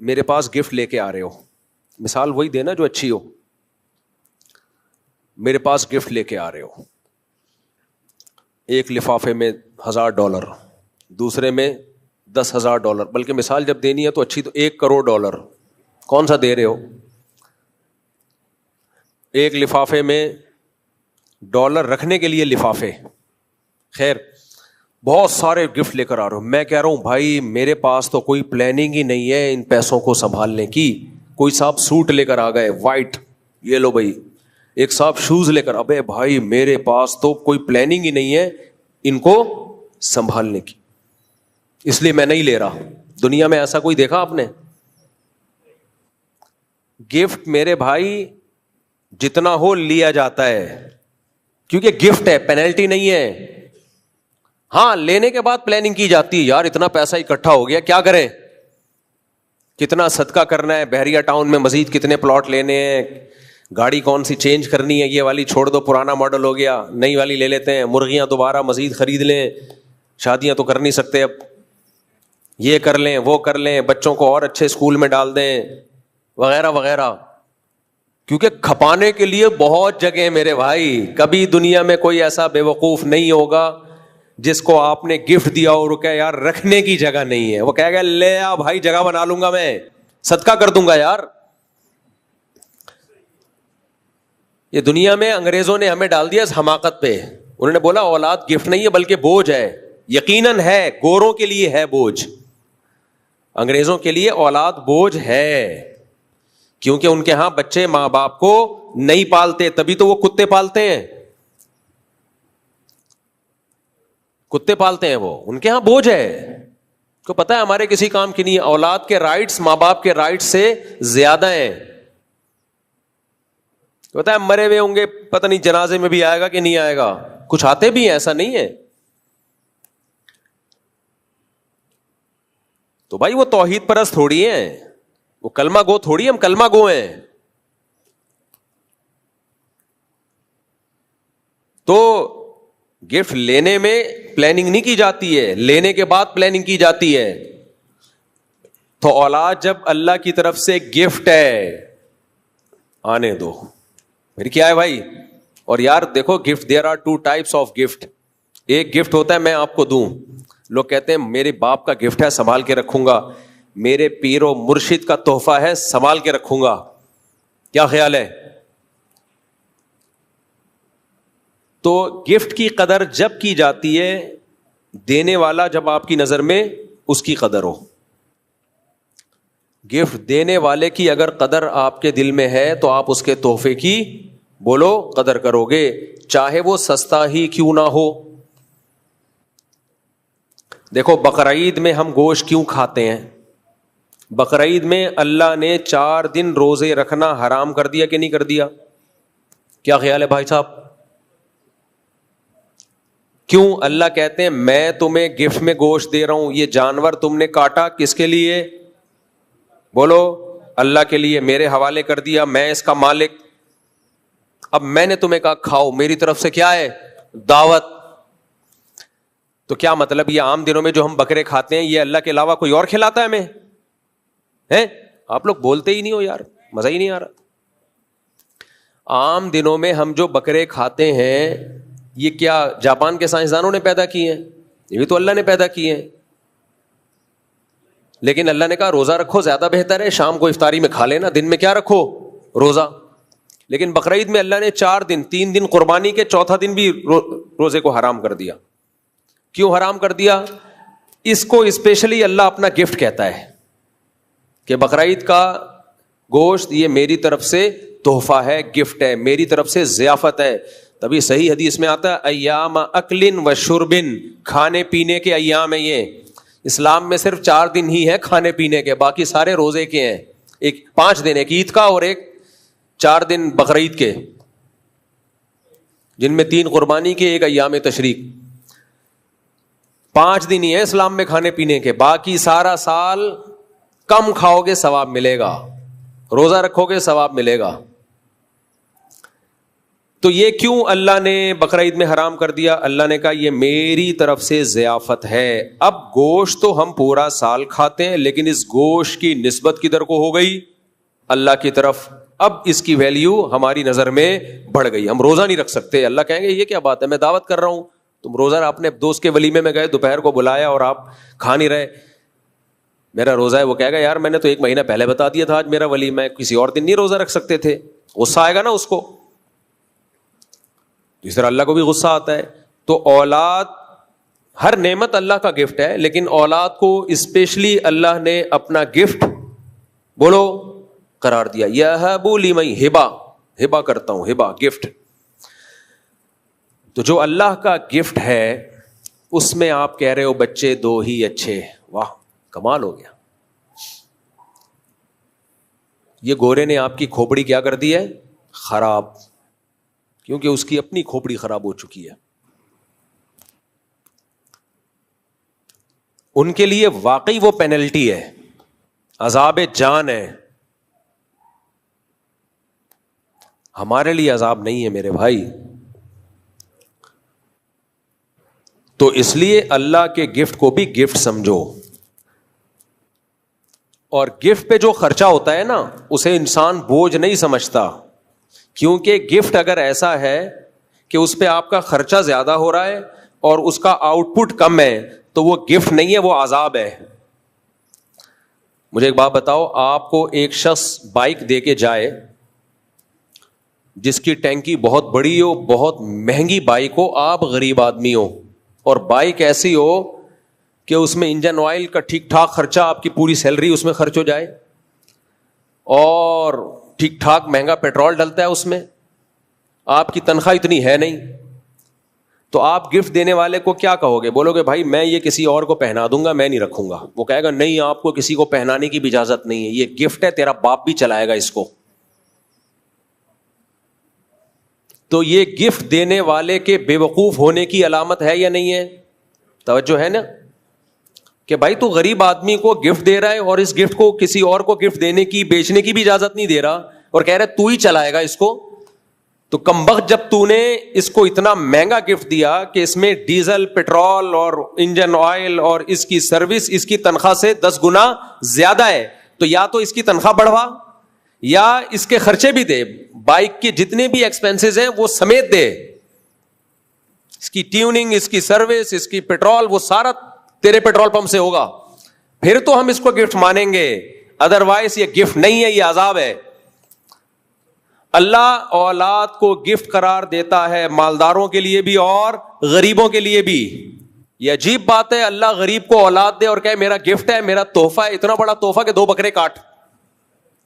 Speaker 1: میرے پاس گفٹ لے کے آ رہے ہو, مثال وہی دینا جو اچھی ہو. میرے پاس گفٹ لے کے آ رہے ہو, ایک لفافے میں $1000, دوسرے میں $10,000, بلکہ مثال جب دینی ہے تو اچھی تو $1 کروڑ. کون سا دے رہے ہو؟ ایک لفافے میں ڈالر رکھنے کے لیے لفافے. خیر بہت سارے گفٹ لے کر آ رہے ہو. میں کہہ رہا ہوں بھائی میرے پاس تو کوئی پلاننگ ہی نہیں ہے ان پیسوں کو سنبھالنے کی. کوئی صاحب سوٹ لے کر آ گئے وائٹ, یہ لو بھائی. ایک صاحب شوز لے کر, ابے بھائی میرے پاس تو کوئی پلاننگ ہی نہیں ہے ان کو سنبھالنے کی, اس لیے میں نہیں لے رہا. دنیا میں ایسا کوئی دیکھا آپ نے؟ گفٹ میرے بھائی جتنا ہو لیا جاتا ہے, کیونکہ گفٹ ہے, پینلٹی نہیں ہے. ہاں لینے کے بعد پلاننگ کی جاتی ہے, یار اتنا پیسہ اکٹھا ہو گیا کیا کریں, کتنا صدقہ کرنا ہے, بحریہ ٹاؤن میں مزید کتنے پلاٹ لینے ہیں, گاڑی کون سی چینج کرنی ہے, یہ والی چھوڑ دو پرانا ماڈل ہو گیا نئی والی لے لیتے ہیں, مرغیاں دوبارہ مزید خرید لیں, شادیاں تو کر نہیں سکتے اب, یہ کر لیں وہ کر لیں, بچوں کو اور اچھے اسکول میں ڈال دیں وغیرہ وغیرہ. کیونکہ کھپانے کے لیے بہت جگہ ہے میرے بھائی. کبھی دنیا میں کوئی ایسا بے وقوف نہیں ہوگا جس کو آپ نے گفٹ دیا اور کہ یار رکھنے کی جگہ نہیں ہے, وہ کہے گا لے آ بھائی جگہ بنا لوں گا, میں صدقہ کر دوں گا یار. یہ دنیا میں انگریزوں نے ہمیں ڈال دیا اس حماقت پہ. انہوں نے بولا اولاد گفٹ نہیں ہے بلکہ بوجھ ہے. یقیناً ہے, گوروں کے لیے ہے بوجھ, انگریزوں کے لیے اولاد بوجھ ہے, کیونکہ ان کے ہاں بچے ماں باپ کو نہیں پالتے, تبھی تو وہ کتے پالتے ہیں. کتے پالتے ہیں وہ, ان کے ہاں بوجھ ہے. کو پتا ہے ہمارے کسی کام کی نہیں ہے. اولاد کے رائٹس ماں باپ کے رائٹس سے زیادہ ہیں. پتا ہے مرے ہوئے ہوں گے, پتہ نہیں جنازے میں بھی آئے گا کہ نہیں آئے گا, کچھ آتے بھی ہیں, ایسا نہیں ہے. تو بھائی وہ توحید پرست تھوڑی ہیں, وہ کلمہ گو تھوڑی، ہم کلمہ گو ہیں. تو گفٹ لینے میں پلاننگ نہیں کی جاتی ہے، لینے کے بعد پلاننگ کی جاتی ہے. تو اولاد جب اللہ کی طرف سے گفٹ ہے، آنے دو. پھر کیا ہے بھائی؟ اور یار دیکھو gift, there are 2 types of gift. ایک گفٹ ہوتا ہے میں آپ کو دوں، لوگ کہتے ہیں میرے باپ کا گفٹ ہے سنبھال کے رکھوں گا، میرے پیر و مرشد کا تحفہ ہے سنبھال کے رکھوں گا. کیا خیال ہے؟ تو گفٹ کی قدر جب کی جاتی ہے دینے والا جب آپ کی نظر میں اس کی قدر ہو. گفٹ دینے والے کی اگر قدر آپ کے دل میں ہے تو آپ اس کے تحفے کی بولو قدر کرو گے، چاہے وہ سستا ہی کیوں نہ ہو. دیکھو بقرعید میں ہم گوشت کیوں کھاتے ہیں؟ بقرعید میں اللہ نے 4 دن روزے رکھنا حرام کر دیا کہ نہیں کر دیا؟ کیا خیال ہے بھائی صاحب؟ کیوں؟ اللہ کہتے ہیں میں تمہیں گفٹ میں گوشت دے رہا ہوں، یہ جانور تم نے کاٹا کس کے لیے؟ بولو اللہ کے لیے، میرے حوالے کر دیا، میں اس کا مالک. اب میں نے تمہیں کہا کھاؤ، میری طرف سے کیا ہے؟ دعوت. تو کیا مطلب یہ عام دنوں میں جو ہم بکرے کھاتے ہیں یہ اللہ کے علاوہ کوئی اور کھلاتا ہے ہمیں؟ ہیں آپ لوگ بولتے ہی نہیں ہو یار، مزہ ہی نہیں آ رہا. عام دنوں میں ہم جو بکرے کھاتے ہیں یہ کیا جاپان کے سائنسدانوں نے پیدا کیے ہیں؟ یہ بھی تو اللہ نے پیدا کیے ہیں. لیکن اللہ نے کہا روزہ رکھو زیادہ بہتر ہے، شام کو افطاری میں کھا لینا، دن میں کیا رکھو؟ روزہ. لیکن بقرعید میں اللہ نے 4 دن 3 دن قربانی کے، چوتھا دن بھی روزے کو حرام کر دیا. کیوں حرام کر دیا؟ اس کو اسپیشلی اللہ اپنا گفٹ کہتا ہے کہ بقرعید کا گوشت یہ میری طرف سے تحفہ ہے، گفٹ ہے، میری طرف سے ضیافت ہے. تبھی صحیح حدیث میں آتا ہے ایام اکل و شربن، کھانے پینے کے ایام ہے. یہ اسلام میں صرف 4 دن ہی ہے کھانے پینے کے، باقی سارے روزے کے ہیں. ایک 5 دن، ایک عید کا اور ایک 4 دن بقرعید کے، جن میں 3 قربانی کے، ایک ایام تشریق. 5 دن ہی ہے اسلام میں کھانے پینے کے، باقی سارا سال کم کھاؤ گے ثواب ملے گا، روزہ رکھو گے ثواب ملے گا. تو یہ کیوں اللہ نے بقرعید میں حرام کر دیا؟ اللہ نے کہا یہ میری طرف سے ضیافت ہے. اب گوشت تو ہم پورا سال کھاتے ہیں، لیکن اس گوشت کی نسبت کدھر کو ہو گئی؟ اللہ کی طرف. اب اس کی ویلیو ہماری نظر میں بڑھ گئی. ہم روزہ نہیں رکھ سکتے. اللہ کہیں گے یہ کیا بات ہے، میں دعوت کر رہا ہوں، تم روزہ اپنے دوست کے ولیمے میں گئے، دوپہر کو بلایا اور آپ کھا نہیں رہے، میرا روزہ ہے. وہ کہے گا یار میں نے تو 1 مہینہ پہلے بتا دیا تھا آج میرا ولیمہ ہے، کسی اور دن نہیں روزہ رکھ سکتے تھے. غصہ آئے گا نا اس کو. اس طرح اللہ کو بھی غصہ آتا ہے. تو اولاد، ہر نعمت اللہ کا گفٹ ہے، لیکن اولاد کو اسپیشلی اللہ نے اپنا گفٹ بولو قرار دیا. یہب لمن، ہبا کرتا ہوں، ہبا گفٹ. تو جو اللہ کا گفٹ ہے اس میں آپ کہہ رہے ہو بچے 2 ہی اچھے، واہ کمال ہو گیا. یہ گورے نے آپ کی کھوپڑی کیا کر دی ہے؟ خراب، کیونکہ اس کی اپنی کھوپڑی خراب ہو چکی ہے. ان کے لیے واقعی وہ پینلٹی ہے، عذاب جان ہے. ہمارے لیے عذاب نہیں ہے میرے بھائی. تو اس لیے اللہ کے گفٹ کو بھی گفٹ سمجھو. اور گفٹ پہ جو خرچہ ہوتا ہے نا اسے انسان بوجھ نہیں سمجھتا، کیونکہ گفٹ اگر ایسا ہے کہ اس پہ آپ کا خرچہ زیادہ ہو رہا ہے اور اس کا آؤٹ پٹ کم ہے تو وہ گفٹ نہیں ہے، وہ عذاب ہے. مجھے ایک بات بتاؤ، آپ کو ایک شخص بائک دے کے جائے جس کی ٹینکی بہت بڑی ہو، بہت مہنگی بائک ہو، آپ غریب آدمی ہو، اور بائک ایسی ہو کہ اس میں انجن آئل کا ٹھیک ٹھاک خرچہ، آپ کی پوری سیلری اس میں خرچ ہو جائے، اور ٹھیک ٹھاک مہنگا پیٹرول ڈلتا ہے اس میں، آپ کی تنخواہ اتنی ہے نہیں، تو آپ گفٹ دینے والے کو کیا کہو گے؟ بولو گے بھائی میں یہ کسی اور کو پہنا دوں گا، میں نہیں رکھوں گا. وہ کہے گا نہیں، آپ کو کسی کو پہنانے کی بھی اجازت نہیں ہے، یہ گفٹ ہے، تیرا باپ بھی چلائے گا اس کو. تو یہ گفٹ دینے والے کے بے وقوف ہونے کی علامت ہے یا نہیں ہے؟ توجہ ہے نا. کہ بھائی تو غریب آدمی کو گفٹ دے رہا ہے اور اس گفٹ کو کسی اور کو گفٹ دینے کی بیچنے کی بھی اجازت نہیں دے رہا اور کہہ رہا ہے تو ہی چلائے گا اس کو. تو کمبخت جب تو نے اس کو اتنا مہنگا گفٹ دیا کہ اس میں ڈیزل پیٹرول اور انجن آئل اور اس کی سروس اس کی تنخواہ سے 10 گنا زیادہ ہے, تو یا تو اس کی تنخواہ بڑھوا یا اس کے خرچے بھی دے, بائک کے جتنے بھی ایکسپینسز ہیں وہ سمیت دے, اس کی ٹیوننگ, اس کی سروس, اس کی پیٹرول, وہ سارا تیرے پیٹرول پمپ سے ہوگا, پھر تو ہم اس کو گفٹ مانیں گے, ادروائز یہ گفٹ نہیں ہے, یہ عذاب ہے. اللہ اولاد کو گفٹ قرار دیتا ہے, مالداروں کے لیے بھی اور غریبوں کے لیے بھی. یہ عجیب بات ہے, اللہ غریب کو اولاد دے اور کہے میرا گفٹ ہے, میرا تحفہ ہے, اتنا بڑا تحفہ کہ 2 بکرے کاٹ,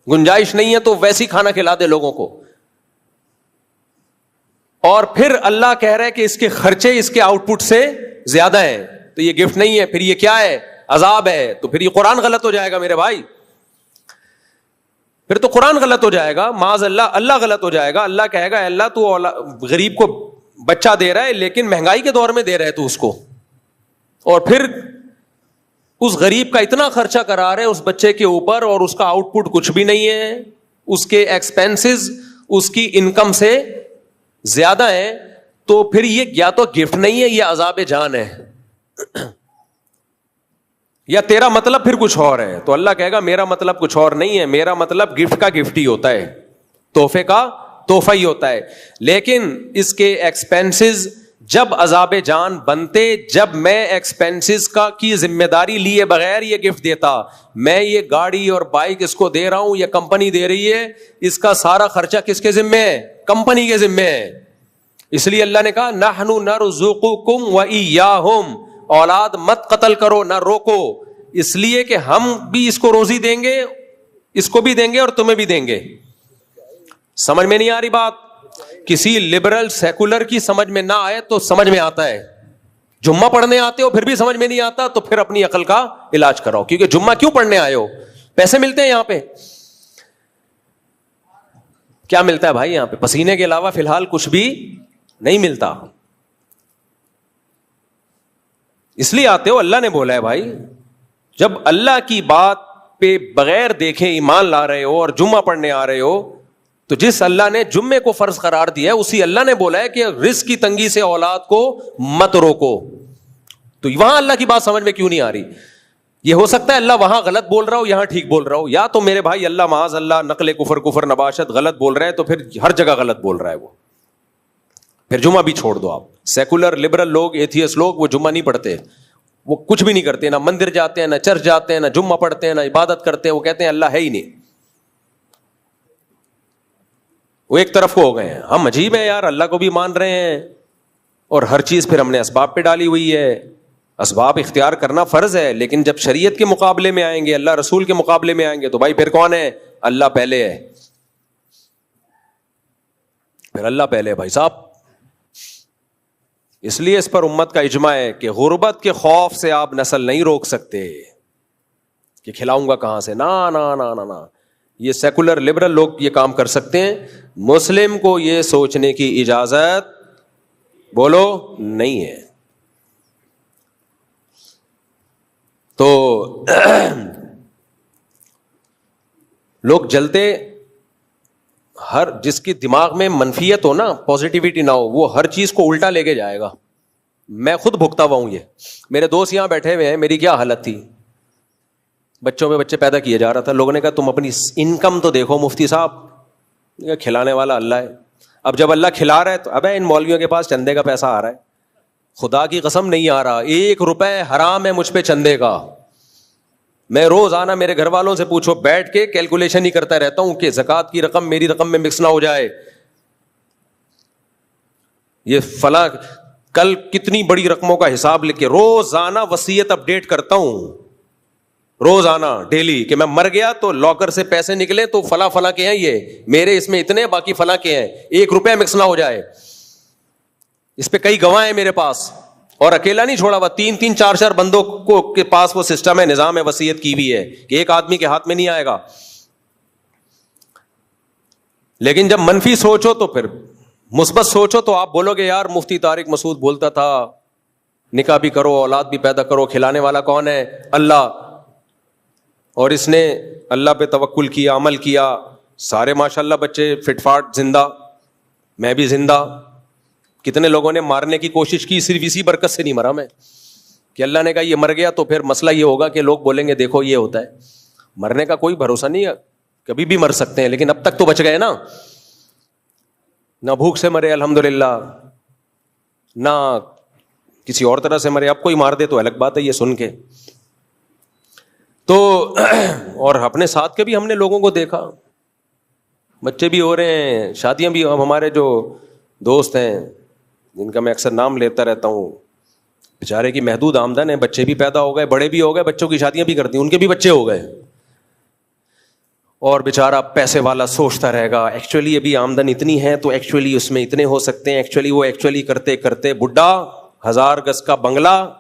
Speaker 1: گنجائش نہیں ہے تو ویسی کھانا کھلا دے لوگوں کو. اور پھر اللہ کہہ رہا ہے کہ اس کے خرچے اس کے آؤٹ پٹ سے زیادہ ہیں, تو یہ گفٹ نہیں ہے, پھر یہ کیا ہے؟ عذاب ہے. تو پھر یہ قرآن غلط ہو جائے گا میرے بھائی, پھر تو قرآن غلط ہو جائے گا, معاذ اللہ, اللہ غلط ہو جائے گا. اللہ کہے گا اللہ تو غریب کو بچہ دے رہا ہے لیکن مہنگائی کے دور میں دے رہا ہے تو اس کو, اور پھر اس غریب کا اتنا خرچہ کرا رہے اس بچے کے اوپر اور اس کا آؤٹ پٹ کچھ بھی نہیں ہے, اس کے ایکسپینسز اس کی انکم سے زیادہ ہیں, تو پھر یہ یا تو گفٹ نہیں ہے, یہ عذاب جان ہے, یا تیرا مطلب پھر کچھ اور ہے. تو اللہ کہے گا میرا مطلب کچھ اور نہیں ہے, میرا مطلب گفٹ کا گفٹ ہی ہوتا ہے, تحفے کا تحفہ ہی ہوتا ہے. لیکن اس کے ایکسپینسز جب عذاب جان بنتے, جب میں ایکسپینسز کی ذمہ داری لیے بغیر یہ گفٹ دیتا, میں یہ گاڑی اور بائک اس کو دے رہا ہوں, یہ کمپنی دے رہی ہے, اس کا سارا خرچہ کس کے ذمہ ہے؟ کمپنی کے ذمہ ہے. اس لیے اللہ نے کہا نحن نرزقکم وإیاہم, اولاد مت قتل کرو, نہ روکو, اس لیے کہ ہم بھی اس کو روزی دیں گے, اس کو بھی دیں گے اور تمہیں بھی دیں گے. سمجھ میں نہیں آ رہی بات؟ کسی لبرل سیکولر کی سمجھ میں نہ آئے تو سمجھ میں آتا ہے, جمعہ پڑھنے آتے ہو پھر بھی سمجھ میں نہیں آتا تو پھر اپنی عقل کا علاج کراؤ, کیونکہ جمعہ کیوں پڑھنے آئے ہو؟ پیسے ملتے ہیں یہاں پہ, کیا ملتا ہے بھائی یہاں پہ؟ پسینے کے علاوہ فی الحال کچھ بھی نہیں ملتا. اس لیے آتے ہو, اللہ نے بولا ہے بھائی, جب اللہ کی بات پہ بغیر دیکھے ایمان لا رہے ہو اور جمعہ پڑھنے آ رہے ہو, تو جس اللہ نے جمعے کو فرض قرار دیا ہے اسی اللہ نے بولا ہے کہ رزق کی تنگی سے اولاد کو مت روکو. تو وہاں اللہ کی بات سمجھ میں کیوں نہیں آ رہی؟ یہ ہو سکتا ہے اللہ وہاں غلط بول رہا ہو, یہاں ٹھیک بول رہا ہو, یا تو میرے بھائی اللہ معاذ اللہ نقل کفر نباشت غلط بول رہا ہے, تو پھر ہر جگہ غلط بول رہا ہے وہ, پھر جمعہ بھی چھوڑ دو آپ. سیکولر لبرل لوگ, ایتھیسٹ لوگ, وہ جمعہ نہیں پڑھتے, وہ کچھ بھی نہیں کرتے, نہ مندر جاتے ہیں, نہ چرچ جاتے ہیں, نہ جمعہ پڑھتے ہیں, نہ عبادت کرتے ہیں, وہ کہتے ہیں اللہ ہے ہی نہیں. وہ ایک طرف کو ہو گئے ہیں. ہم عجیب ہیں یار, اللہ کو بھی مان رہے ہیں اور ہر چیز پھر ہم نے اسباب پہ ڈالی ہوئی ہے. اسباب اختیار کرنا فرض ہے, لیکن جب شریعت کے مقابلے میں آئیں گے, اللہ رسول کے مقابلے میں آئیں گے, تو بھائی پھر کون ہے؟ اللہ پہلے ہے, پھر اللہ پہلے ہے بھائی صاحب. اس لیے اس پر امت کا اجماع ہے کہ غربت کے خوف سے آپ نسل نہیں روک سکتے کہ کھلاؤں گا کہاں سے, نا نا نا نا نا. یہ سیکولر لبرل لوگ یہ کام کر سکتے ہیں, مسلم کو یہ سوچنے کی اجازت بولو نہیں ہے. تو لوگ جلتے, ہر جس کی دماغ میں منفیت ہو نا, پازیٹیوٹی نہ ہو, وہ ہر چیز کو الٹا لے کے جائے گا. میں خود بھگتا ہوا ہوں. یہ میرے دوست یہاں بیٹھے ہوئے ہیں, میری کیا حالت تھی, بچوں میں بچے پیدا کیے جا رہا تھا, لوگوں نے کہا تم اپنی انکم تو دیکھو مفتی صاحب, کھلانے والا اللہ ہے. اب جب اللہ کھلا رہا ہے تو ابے ان مولویوں کے پاس چندے کا پیسہ آ رہا ہے, خدا کی قسم نہیں آ رہا, 1 روپے حرام ہے مجھ پہ چندے کا. میں روزانہ میرے گھر والوں سے پوچھو, بیٹھ کے کیلکولیشن ہی کرتا رہتا ہوں کہ زکوٰۃ کی رقم میری رقم میں مکس نہ ہو جائے, یہ فلاں کل کتنی بڑی رقموں کا حساب لکھ کے روزانہ وصیت اپڈیٹ کرتا ہوں, روزانہ ڈیلی, کہ میں مر گیا تو لاکر سے پیسے نکلے تو فلاں فلاں کے ہیں, یہ میرے اس میں اتنے, باقی فلاں کے ہیں, 1 روپے مکس نہ ہو جائے. اس پہ کئی گواہ ہیں میرے پاس, اور اکیلا نہیں چھوڑا ہوا, 3 4 بندوں کو کے پاس وہ سسٹم ہے, نظام ہے, وصیت کی بھی ہے کہ ایک آدمی کے ہاتھ میں نہیں آئے گا. لیکن جب منفی سوچو تو پھر مثبت سوچو تو آپ بولو گے یار مفتی طارق مسعود بولتا تھا نکاح بھی کرو, اولاد بھی پیدا کرو, کھلانے والا کون ہے؟ اللہ. اور اس نے اللہ پہ توکل کیا, عمل کیا, سارے ماشاءاللہ بچے فٹ فاٹ زندہ, میں بھی زندہ. کتنے لوگوں نے مارنے کی کوشش کی, صرف اسی برکت سے نہیں مرا میں, کہ اللہ نے کہا یہ مر گیا تو پھر مسئلہ یہ ہوگا کہ لوگ بولیں گے دیکھو یہ ہوتا ہے. مرنے کا کوئی بھروسہ نہیں ہے, کبھی بھی مر سکتے ہیں, لیکن اب تک تو بچ گئے نا. نہ بھوک سے مرے الحمدللہ, نہ کسی اور طرح سے مرے. اب کوئی مار دے تو الگ بات ہے یہ سن کے. تو اور اپنے ساتھ کے بھی ہم نے لوگوں کو دیکھا, بچے بھی ہو رہے ہیں, شادیاں بھی. اب ہمارے جو دوست ہیں جن کا میں اکثر نام لیتا رہتا ہوں, بیچارے کی محدود آمدن ہے, بچے بھی پیدا ہو گئے, بڑے بھی ہو گئے, بچوں کی شادیاں بھی کرتی ہیں, ان کے بھی بچے ہو گئے, اور بیچارہ پیسے والا سوچتا رہے گا ایکچولی ابھی آمدن اتنی ہے تو ایکچولی اس میں اتنے ہو سکتے ہیں, ایکچولی وہ ایکچولی کرتے کرتے بڈھا 1000 گز کا بنگلہ,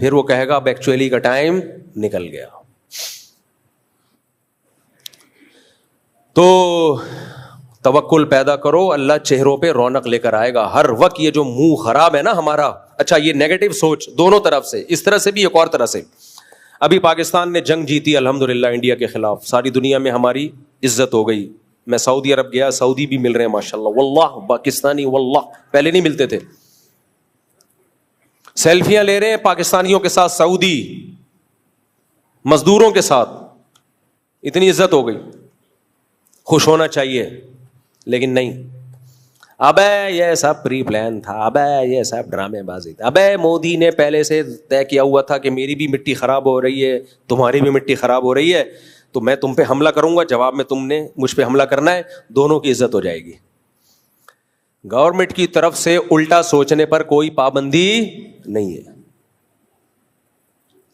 Speaker 1: پھر وہ کہے گا اب ایکچولی کا ٹائم نکل گیا. تو توکل پیدا کرو, اللہ چہروں پہ رونق لے کر آئے گا. ہر وقت یہ جو منہ خراب ہے نا ہمارا, اچھا یہ نیگیٹو سوچ دونوں طرف سے, اس طرح سے بھی ایک اور طرح سے. ابھی پاکستان نے جنگ جیتی الحمدللہ انڈیا کے خلاف, ساری دنیا میں ہماری عزت ہو گئی. میں سعودی عرب گیا, سعودی بھی مل رہے ہیں ماشاءاللہ, واللہ پاکستانی, واللہ پہلے نہیں ملتے تھے. سیلفیاں لے رہے ہیں پاکستانیوں کے ساتھ, سعودی مزدوروں کے ساتھ, اتنی عزت ہو گئی. خوش ہونا چاہیے لیکن نہیں. ابے یہ سب پری پلان تھا, ابے یہ سب ڈرامے بازی تھا, ابے مودی نے پہلے سے طے کیا ہوا تھا کہ میری بھی مٹی خراب ہو رہی ہے, تمہاری بھی مٹی خراب ہو رہی ہے, تو میں تم پہ حملہ کروں گا, جواب میں تم نے مجھ پہ حملہ کرنا ہے, دونوں کی عزت ہو جائے گی. گورنمنٹ کی طرف سے الٹا سوچنے پر کوئی پابندی نہیں ہے,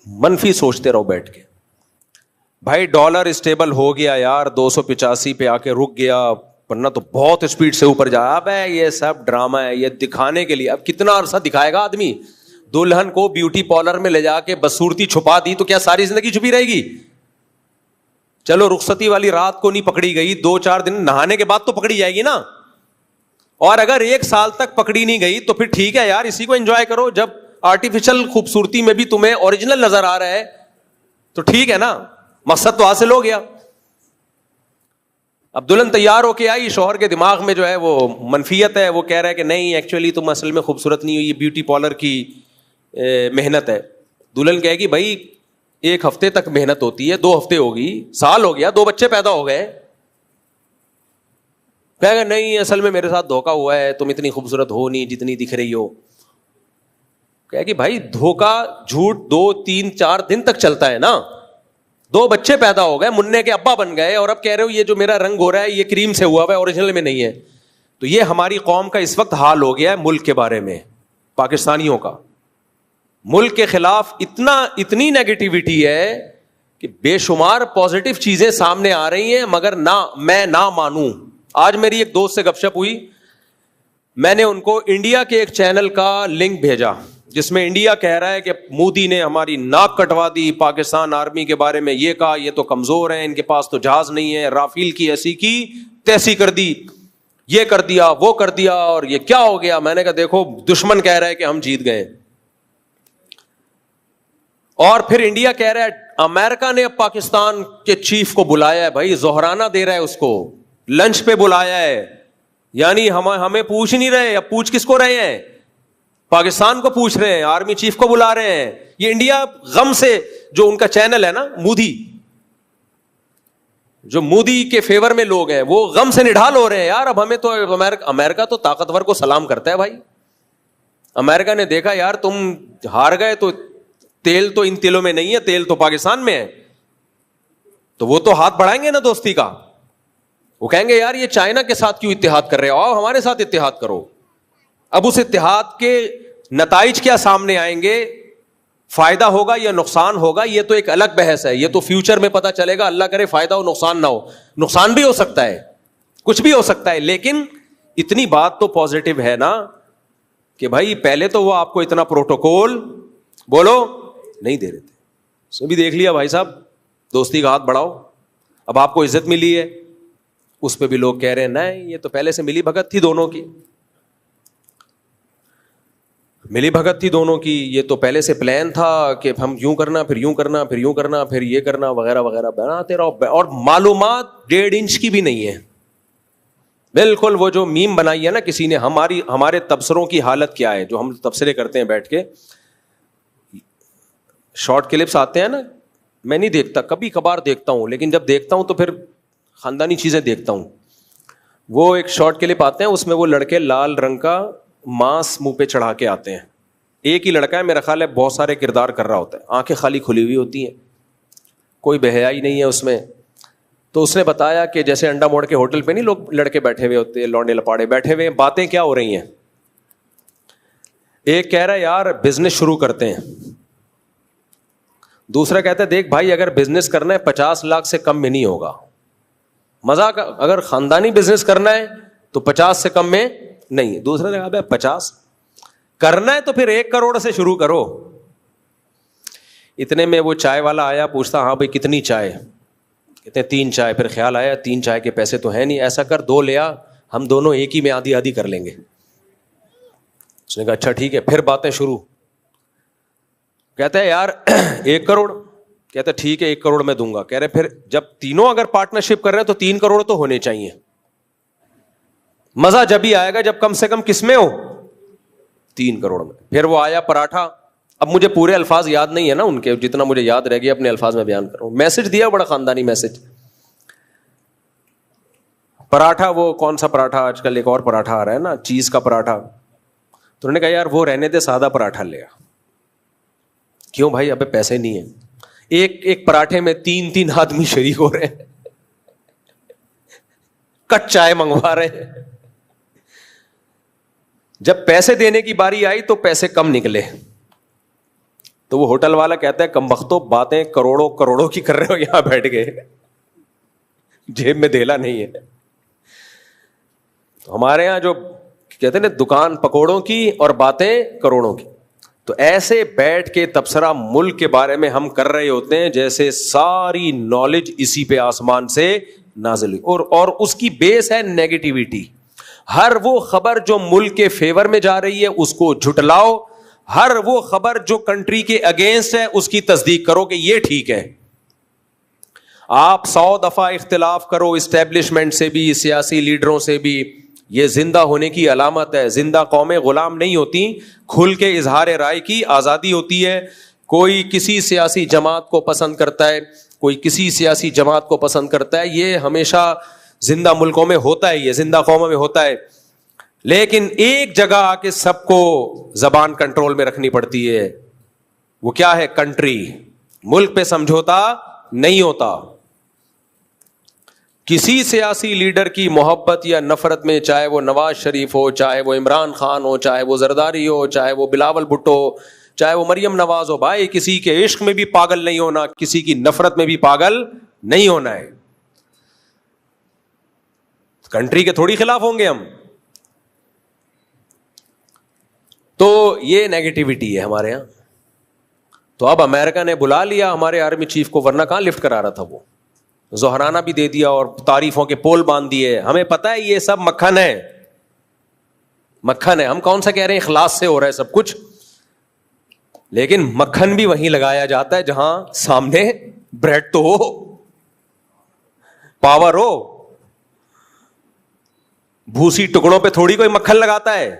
Speaker 1: منفی سوچتے رہو بیٹھ کے. بھائی ڈالر اسٹیبل ہو گیا یار, 285 پہ آ کے رک گیا, ورنہ تو بہت اسپیڈ سے اوپر جا. اب ہے یہ سب ڈرامہ ہے, یہ دکھانے کے لیے. اب کتنا عرصہ دکھائے گا آدمی؟ دلہن کو بیوٹی پارلر میں لے جا کے بدصورتی چھپا دی تو کیا ساری زندگی چھپی رہے گی؟ چلو رخصتی والی رات کو نہیں پکڑی گئی, 2-4 دن نہانے کے بعد تو پکڑی جائے گی نا. اور اگر 1 سال تک پکڑی نہیں گئی تو پھر ٹھیک ہے یار, اسی کو انجوائے کرو. جب آرٹیفیشل خوبصورتی میں بھی تمہیں اوریجنل نظر آ رہا ہے تو ٹھیک ہے نا, مقصد تو حاصل ہو گیا. اب دلہن تیار ہو کے آئی, شوہر کے دماغ میں جو ہے وہ منفیت ہے, وہ کہہ رہا ہے کہ نہیں ایکچولی تم اصل میں خوبصورت نہیں ہوئی, یہ بیوٹی پارلر کی محنت ہے. دلہن کہے گی بھائی 1 ہفتے تک محنت ہوتی ہے, 2 ہفتے ہوگی, سال ہو گیا, 2 بچے پیدا ہو گئے. کہے گا نہیں اصل میں میرے ساتھ دھوکا ہوا ہے, تم اتنی خوبصورت ہو نہیں جتنی دکھ رہی ہو. کہے گی بھائی دھوکا جھوٹ 2-3-4 دن تک چلتا ہے نا, 2 بچے پیدا ہو گئے, مننے کے ابا بن گئے, اور اب کہہ رہے ہو یہ جو میرا رنگ ہو رہا ہے یہ کریم سے ہوا ہے, اوریجنل میں نہیں ہے. تو یہ ہماری قوم کا اس وقت حال ہو گیا ہے ملک کے بارے میں, پاکستانیوں کا. ملک کے خلاف اتنی نیگیٹیوٹی ہے کہ بے شمار پازیٹیو چیزیں سامنے آ رہی ہیں, مگر میں نہ مانوں. آج میری ایک دوست سے گپ شپ ہوئی, میں نے ان کو انڈیا کے ایک چینل کا لنک بھیجا جس میں انڈیا کہہ رہا ہے کہ مودی نے ہماری ناک کٹوا دی, پاکستان آرمی کے بارے میں یہ کہا, یہ تو کمزور ہیں, ان کے پاس تو جہاز نہیں ہے, رافیل کی ایسی کی تیسی کر دی, یہ کر دیا وہ کر دیا, اور یہ کیا ہو گیا. میں نے کہا دیکھو دشمن کہہ رہا ہے کہ ہم جیت گئے, اور پھر انڈیا کہہ رہا ہے امریکہ نے اب پاکستان کے چیف کو بلایا ہے, بھائی زہرانہ دے رہا ہے اس کو, لنچ پہ بلایا ہے. یعنی ہمیں پوچھ نہیں رہے, اب پوچھ کس کو رہے ہیں؟ پاکستان کو پوچھ رہے ہیں, آرمی چیف کو بلا رہے ہیں. یہ انڈیا غم سے, جو ان کا چینل ہے نا مودی, جو مودی کے فیور میں لوگ ہیں, وہ غم سے نڈھال ہو رہے ہیں یار. اب ہمیں تو امریکہ تو طاقتور کو سلام کرتا ہے بھائی. امریکہ نے دیکھا یار تم ہار گئے تو تیل تو ان تیلوں میں نہیں ہے, تیل تو پاکستان میں ہے, تو وہ تو ہاتھ بڑھائیں گے نا دوستی کا. وہ کہیں گے یار یہ چائنا کے ساتھ کیوں اتحاد کر رہے ہو, آؤ ہمارے ساتھ اتحاد کرو. اب اس اتحاد کے نتائج کیا سامنے آئیں گے, فائدہ ہوگا یا نقصان ہوگا, یہ تو ایک الگ بحث ہے, یہ تو فیوچر میں پتا چلے گا. اللہ کرے فائدہ ہو نقصان نہ ہو, نقصان بھی ہو سکتا ہے, کچھ بھی ہو سکتا ہے, لیکن اتنی بات تو پازیٹیو ہے نا کہ بھائی پہلے تو وہ آپ کو اتنا پروٹوکول بولو نہیں دے رہے تھے, اس بھی دیکھ لیا بھائی صاحب دوستی کا ہاتھ بڑھاؤ, اب آپ کو عزت ملی ہے, اس پہ بھی لوگ کہہ رہے ہیں نہیں یہ تو پہلے سے ملی بھگت تھی دونوں کی. ملی بھگت تھی دونوں کی. یہ تو پہلے سے پلان تھا کہ ہم یوں کرنا پھر یوں کرنا پھر یوں کرنا پھر یہ کرنا وغیرہ وغیرہ بناتے رہو, اور معلومات 1.5 انچ کی بھی نہیں ہے بالکل. وہ جو میم بنائی ہے نا کسی نے, ہمارے تبصروں کی حالت کیا ہے, جو ہم تبصرے کرتے ہیں بیٹھ کے, شارٹ کلپس آتے ہیں نا, میں نہیں دیکھتا, کبھی کبھار دیکھتا ہوں, لیکن جب دیکھتا ہوں تو پھر خاندانی چیزیں دیکھتا ہوں. وہ ایک شارٹ کلپ آتے ہیں, اس میں وہ لڑکے لال رنگ کا ماس منہ پہ چڑھا کے آتے ہیں. ایک ہی لڑکا ہے میرا خیال ہے, بہت سارے کردار کر رہا ہوتا ہے, آنکھیں خالی کھلی ہوئی ہوتی ہیں, کوئی بے حیائی نہیں ہے اس میں. تو اس نے بتایا کہ جیسے انڈا موڑ کے ہوٹل پہ نہیں لوگ لڑکے بیٹھے ہوئے ہوتے ہیں, لونڈے لپاڑے بیٹھے ہوئے ہیں, باتیں کیا ہو رہی ہیں. ایک کہہ رہا ہے یار بزنس شروع کرتے ہیں, دوسرا کہتا ہے دیکھ بھائی اگر بزنس کرنا ہے 50 لاکھ سے کم میں نہیں ہوگا. مذاق, اگر خاندانی بزنس کرنا ہے تو 50 سے کم میں نہیں. دوسرا نے کہا 50 کرنا ہے تو پھر 1 کروڑ سے شروع کرو. اتنے میں وہ چائے والا آیا, پوچھتا ہاں بھائی کتنی چائے, کہتے ہیں 3 چائے. پھر خیال آیا 3 چائے کے پیسے تو ہیں نہیں, ایسا کر 2 لیا, ہم دونوں ایک ہی میں آدھی آدھی کر لیں گے. اس نے کہا اچھا ٹھیک ہے. پھر باتیں شروع, کہتا ہے یار 1 کروڑ, کہتا ہے ٹھیک ہے 1 کروڑ میں دوں گا. کہہ رہے پھر جب تینوں اگر پارٹنرشپ کر رہے ہیں تو 3 کروڑ تو ہونے چاہیے. مزہ جب ہی آئے گا جب کم سے کم کس میں ہو, 3 کروڑ میں. پھر وہ آیا پراٹھا, اب مجھے پورے الفاظ یاد نہیں ہے نا ان کے, جتنا مجھے یاد رہ گیا اپنے الفاظ میں بیان کروں. میسج دیا بڑا خاندانی میسج. پراٹھا, وہ کون سا پراٹھا, آج کل ایک اور پراٹھا آ رہا ہے نا چیز کا پراٹھا. تو انہوں نے کہا یار وہ رہنے دے, سادہ پراٹھا لے آ. کیوں بھائی, ابے پیسے نہیں ہیں. ایک پراٹھے میں 3 آدمی شریک ہو رہے ہیں, کٹ چائے منگوا رہے ہیں. جب پیسے دینے کی باری آئی تو پیسے کم نکلے. تو وہ ہوٹل والا کہتا ہے کم بختو, باتیں کروڑوں کروڑوں کی کر رہے ہو یہاں بیٹھ کے, جیب میں دھیلا نہیں ہے. ہمارے یہاں جو کہتے ہیں نا دکان پکوڑوں کی اور باتیں کروڑوں کی, تو ایسے بیٹھ کے تبصرہ ملک کے بارے میں ہم کر رہے ہوتے ہیں جیسے ساری نالج اسی پہ آسمان سے نازل ہوئی. اور اس کی بیس ہے نیگیٹیوٹی. ہر وہ خبر جو ملک کے فیور میں جا رہی ہے اس کو جھٹلاؤ, ہر وہ خبر جو کنٹری کے اگینسٹ ہے اس کی تصدیق کرو کہ یہ ٹھیک ہے. آپ 100 دفعہ اختلاف کرو اسٹیبلشمنٹ سے بھی, سیاسی لیڈروں سے بھی, یہ زندہ ہونے کی علامت ہے. زندہ قومیں غلام نہیں ہوتی, کھل کے اظہار رائے کی آزادی ہوتی ہے. کوئی کسی سیاسی جماعت کو پسند کرتا ہے, کوئی کسی سیاسی جماعت کو پسند کرتا ہے, یہ ہمیشہ زندہ ملکوں میں ہوتا ہے, یہ زندہ قوموں میں ہوتا ہے. لیکن ایک جگہ آ کے سب کو زبان کنٹرول میں رکھنی پڑتی ہے, وہ کیا ہے, کنٹری. ملک پہ سمجھوتا نہیں ہوتا. کسی سیاسی لیڈر کی محبت یا نفرت میں, چاہے وہ نواز شریف ہو, چاہے وہ عمران خان ہو, چاہے وہ زرداری ہو, چاہے وہ بلاول بھٹو, چاہے وہ مریم نواز ہو, بھائی کسی کے عشق میں بھی پاگل نہیں ہونا, کسی کی نفرت میں بھی پاگل نہیں ہونا ہے. کنٹری کے تھوڑی خلاف ہوں گے ہم. تو یہ نیگیٹیوٹی ہے ہمارے یہاں. تو اب امریکہ نے بلا لیا ہمارے آرمی چیف کو, ورنہ کہاں لفٹ کرا رہا تھا وہ, زہرانہ بھی دے دیا اور تعریفوں کے پول باندھ دیے. ہمیں پتہ ہے یہ سب مکھن ہے, مکھن ہے. ہم کون سا کہہ رہے ہیں اخلاص سے ہو رہا ہے سب کچھ, لیکن مکھن بھی وہیں لگایا جاتا ہے جہاں سامنے بریڈ تو ہو, پاور ہو. بھوسی ٹکڑوں پہ تھوڑی کوئی مکھن لگاتا ہے.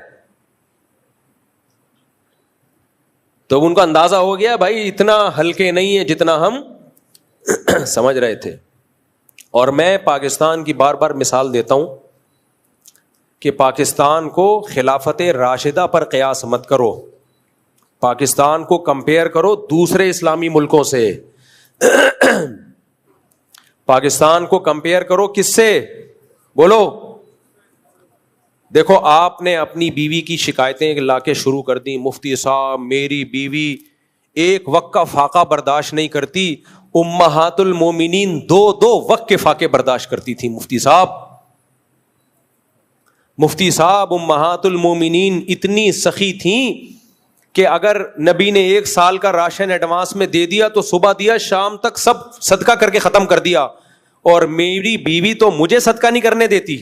Speaker 1: تو ان کو اندازہ ہو گیا بھائی اتنا ہلکے نہیں ہے جتنا ہم سمجھ رہے تھے. اور میں پاکستان کی بار بار مثال دیتا ہوں کہ پاکستان کو خلافت راشدہ پر قیاس مت کرو, پاکستان کو کمپیئر کرو دوسرے اسلامی ملکوں سے. پاکستان کو کمپیئر کرو کس سے, بولو. دیکھو آپ نے اپنی بیوی کی شکایتیں لا کے شروع کر دی, مفتی صاحب میری بیوی ایک وقت کا فاقہ برداشت نہیں کرتی. امہات المومنین 2 وقت کے فاقے برداشت کرتی تھی. مفتی صاحب امہات المومنین اتنی سخی تھیں کہ اگر نبی نے 1 سال کا راشن ایڈوانس میں دے دیا تو صبح دیا شام تک سب صدقہ کر کے ختم کر دیا, اور میری بیوی تو مجھے صدقہ نہیں کرنے دیتی.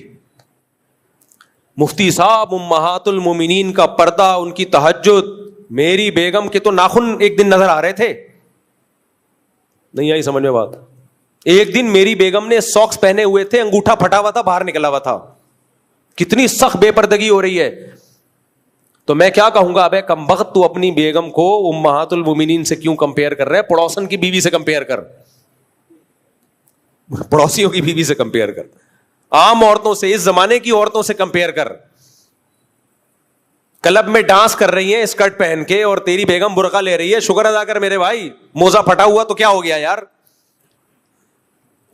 Speaker 1: مفتی صاحب امہات المومنین کا پردہ, ان کی تہجد, میری بیگم کے تو ناخن ایک دن نظر آ رہے تھے. نہیں آئی سمجھ میں بات؟ ایک دن میری بیگم نے ساکس پہنے ہوئے تھے, انگوٹھا پھٹا ہوا تھا, باہر نکلا ہوا تھا. کتنی سخت بے پردگی ہو رہی ہے. تو میں کیا کہوں گا, ابے کمبخت تو اپنی بیگم کو امہات المومنین سے کیوں کمپیئر کر رہے, پڑوسن کی بیوی سے کمپیئر کر, پڑوسیوں کی بیوی سے کمپیئر کر, عام عورتوں سے, اس زمانے کی عورتوں سے کمپیئر کر. کلب میں ڈانس کر رہی ہیں اسکرٹ پہن کے اور تیری بیگم برقع لے رہی ہے, شکر ادا کر میرے بھائی. موزہ پھٹا ہوا تو کیا ہو گیا یار,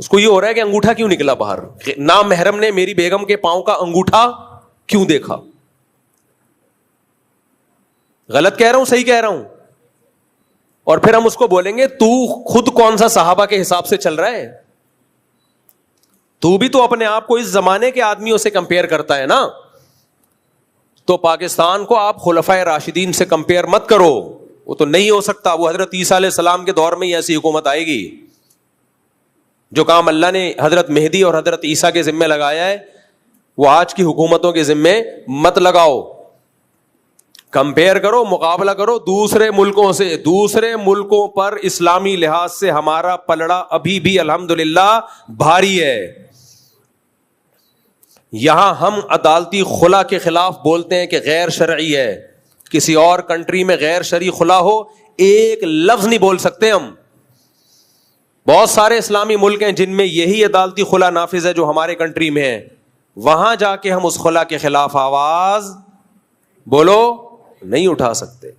Speaker 1: اس کو یہ ہو رہا ہے کہ انگوٹھا کیوں نکلا باہر, نامحرم نے میری بیگم کے پاؤں کا انگوٹھا کیوں دیکھا. غلط کہہ رہا ہوں صحیح کہہ رہا ہوں؟ اور پھر ہم اس کو بولیں گے تو خود کون سا صحابہ کے حساب سے چل رہا ہے, تو بھی تو اپنے آپ کو اس زمانے کے آدمیوں سے کمپیئر کرتا ہے نا. تو پاکستان کو آپ خلفائے راشدین سے کمپیئر مت کرو, وہ تو نہیں ہو سکتا. وہ حضرت عیسیٰ علیہ السلام کے دور میں ہی ایسی حکومت آئے گی. جو کام اللہ نے حضرت مہدی اور حضرت عیسیٰ کے ذمے لگایا ہے وہ آج کی حکومتوں کے ذمے مت لگاؤ. کمپیئر کرو, مقابلہ کرو دوسرے ملکوں سے. دوسرے ملکوں پر اسلامی لحاظ سے ہمارا پلڑا ابھی بھی الحمدللہ بھاری ہے. یہاں ہم عدالتی خلا کے خلاف بولتے ہیں کہ غیر شرعی ہے. کسی اور کنٹری میں غیر شرعی خلا ہو, ایک لفظ نہیں بول سکتے ہم. بہت سارے اسلامی ملک ہیں جن میں یہی عدالتی خلا نافذ ہے جو ہمارے کنٹری میں ہے. وہاں جا کے ہم اس خلا کے خلاف آواز بولو نہیں اٹھا سکتے.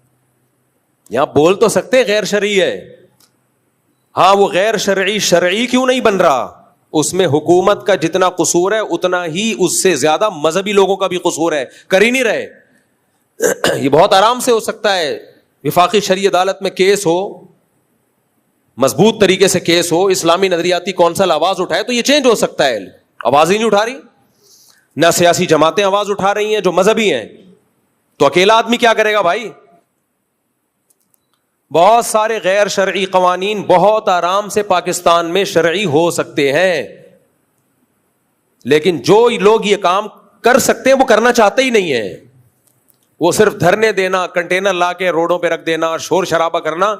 Speaker 1: یہاں بول تو سکتے غیر شرعی ہے, ہاں وہ غیر شرعی شرعی کیوں نہیں بن رہا؟ اس میں حکومت کا جتنا قصور ہے اتنا ہی اس سے زیادہ مذہبی لوگوں کا بھی قصور ہے, کر ہی نہیں رہے. یہ بہت آرام سے ہو سکتا ہے, وفاقی شرعی عدالت میں کیس ہو, مضبوط طریقے سے کیس ہو, اسلامی نظریاتی کونسل آواز اٹھائے تو یہ چینج ہو سکتا ہے. آواز ہی نہیں اٹھا رہی, نہ سیاسی جماعتیں آواز اٹھا رہی ہیں جو مذہبی ہیں, تو اکیلا آدمی کیا کرے گا بھائی؟ بہت سارے غیر شرعی قوانین بہت آرام سے پاکستان میں شرعی ہو سکتے ہیں, لیکن جو لوگ یہ کام کر سکتے ہیں وہ کرنا چاہتے ہی نہیں ہیں. وہ صرف دھرنے دینا, کنٹینر لا کے روڈوں پہ رکھ دینا, شور شرابہ کرنا,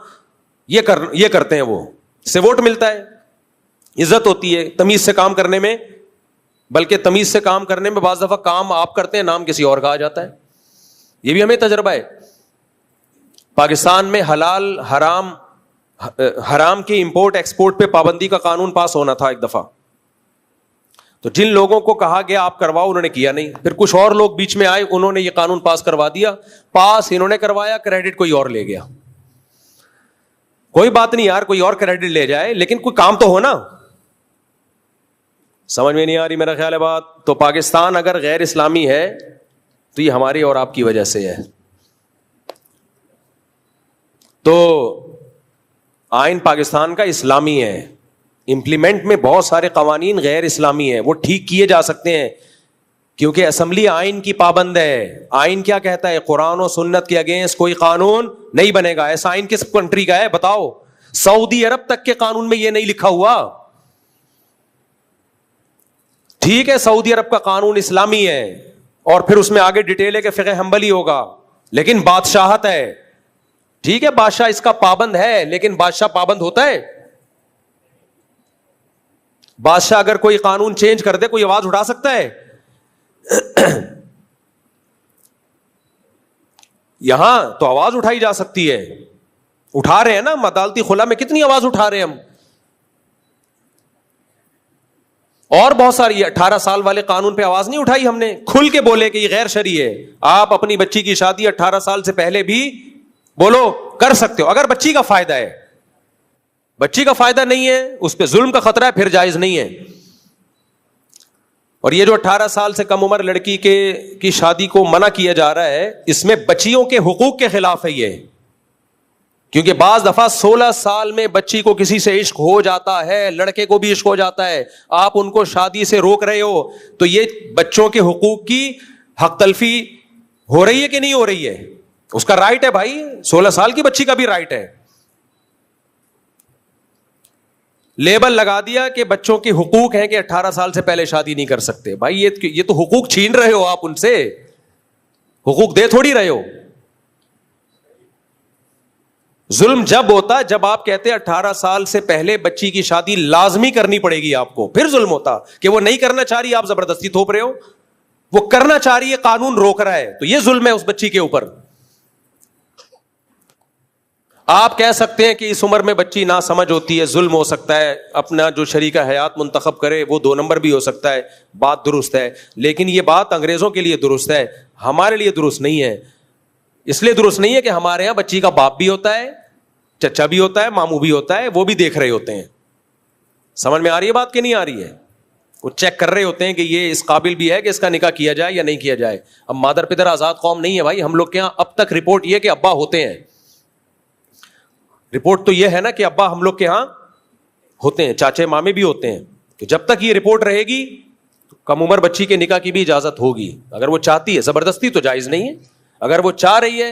Speaker 1: یہ کرتے ہیں. وہ سے ووٹ ملتا ہے, عزت ہوتی ہے تمیز سے کام کرنے میں, بلکہ تمیز سے کام کرنے میں بعض دفعہ کام آپ کرتے ہیں, نام کسی اور کا آ جاتا ہے. یہ بھی ہمیں تجربہ ہے. پاکستان میں حلال حرام کی امپورٹ ایکسپورٹ پہ پابندی کا قانون پاس ہونا تھا ایک دفعہ, تو جن لوگوں کو کہا گیا آپ کرواؤ انہوں نے کیا نہیں. پھر کچھ اور لوگ بیچ میں آئے, انہوں نے یہ قانون پاس کروا دیا. پاس انہوں نے کروایا, کریڈٹ کوئی اور لے گیا. کوئی بات نہیں یار, کوئی اور کریڈٹ لے جائے, لیکن کوئی کام تو ہو نا. سمجھ میں نہیں آ رہی میرا خیال ہے بات. تو پاکستان اگر غیر اسلامی ہے تو یہ ہماری اور آپ کی وجہ سے ہے. تو آئین پاکستان کا اسلامی ہے, امپلیمنٹ میں بہت سارے قوانین غیر اسلامی ہیں, وہ ٹھیک کیے جا سکتے ہیں کیونکہ اسمبلی آئین کی پابند ہے. آئین کیا کہتا ہے؟ قرآن و سنت کے اگینسٹ کوئی قانون نہیں بنے گا. ایسا آئین کس کنٹری کا ہے بتاؤ؟ سعودی عرب تک کے قانون میں یہ نہیں لکھا ہوا. ٹھیک ہے سعودی عرب کا قانون اسلامی ہے اور پھر اس میں آگے ڈیٹیل ہے کہ فقہ حنبلی ہوگا, لیکن بادشاہت ہے. ٹھیک ہے بادشاہ اس کا پابند ہے, لیکن بادشاہ پابند ہوتا ہے؟ بادشاہ اگر کوئی قانون چینج کر دے کوئی آواز اٹھا سکتا ہے؟ یہاں تو آواز اٹھائی جا سکتی ہے, اٹھا رہے ہیں نا. عدالتی خلا میں کتنی آواز اٹھا رہے ہیں ہم. اور بہت ساری 18 سال والے قانون پہ آواز نہیں اٹھائی ہم نے, کھل کے بولے کہ یہ غیر شرعی ہے. آپ اپنی بچی کی شادی 18 سال سے پہلے بھی بولو کر سکتے ہو, اگر بچی کا فائدہ ہے. بچی کا فائدہ نہیں ہے, اس پہ ظلم کا خطرہ ہے, پھر جائز نہیں ہے. اور یہ جو 18 سال سے کم عمر لڑکی کی شادی کو منع کیا جا رہا ہے, اس میں بچیوں کے حقوق کے خلاف ہے یہ. کیونکہ بعض دفعہ 16 سال میں بچی کو کسی سے عشق ہو جاتا ہے, لڑکے کو بھی عشق ہو جاتا ہے, آپ ان کو شادی سے روک رہے ہو, تو یہ بچوں کے حقوق کی حق تلفی ہو رہی ہے کہ نہیں ہو رہی ہے؟ اس کا رائٹ ہے بھائی, 16 سال کی بچی کا بھی رائٹ ہے. لیبل لگا دیا کہ بچوں کے حقوق ہیں کہ 18 سال سے پہلے شادی نہیں کر سکتے. بھائی یہ تو حقوق چھین رہے ہو آپ ان سے, حقوق دے تھوڑی رہے ہو. ظلم جب ہوتا جب آپ کہتے 18 سال سے پہلے بچی کی شادی لازمی کرنی پڑے گی آپ کو, پھر ظلم ہوتا. کہ وہ نہیں کرنا چاہ رہی, آپ زبردستی تھوپ رہے ہو. وہ کرنا چاہ رہی ہے, قانون روک رہا ہے, تو یہ ظلم ہے اس بچی کے اوپر. آپ کہہ سکتے ہیں کہ اس عمر میں بچی نہ سمجھ ہوتی ہے, ظلم ہو سکتا ہے, اپنا جو شریک حیات منتخب کرے وہ 2 نمبر بھی ہو سکتا ہے, بات درست ہے. لیکن یہ بات انگریزوں کے لیے درست ہے, ہمارے لیے درست نہیں ہے. اس لیے درست نہیں ہے کہ ہمارے یہاں بچی کا باپ بھی ہوتا ہے, چچا بھی ہوتا ہے, ماموں بھی ہوتا ہے, وہ بھی دیکھ رہے ہوتے ہیں. سمجھ میں آ رہی ہے بات کہ نہیں آ رہی ہے؟ وہ چیک کر رہے ہوتے ہیں کہ یہ اس قابل بھی ہے کہ اس کا نکاح کیا جائے یا نہیں کیا جائے. اب مادر پدر آزاد قوم نہیں ہے بھائی, ہم لوگ کے یہاں اب تک رپورٹ یہ کہ ابا ہوتے ہیں. رپورٹ تو یہ ہے نا کہ ابا ہم لوگ کے ہاں ہوتے ہیں, چاچے مامے بھی ہوتے ہیں. تو جب تک یہ رپورٹ رہے گی کم عمر بچی کے نکاح کی بھی اجازت ہوگی, اگر وہ چاہتی ہے. زبردستی تو جائز نہیں ہے. اگر وہ چاہ رہی ہے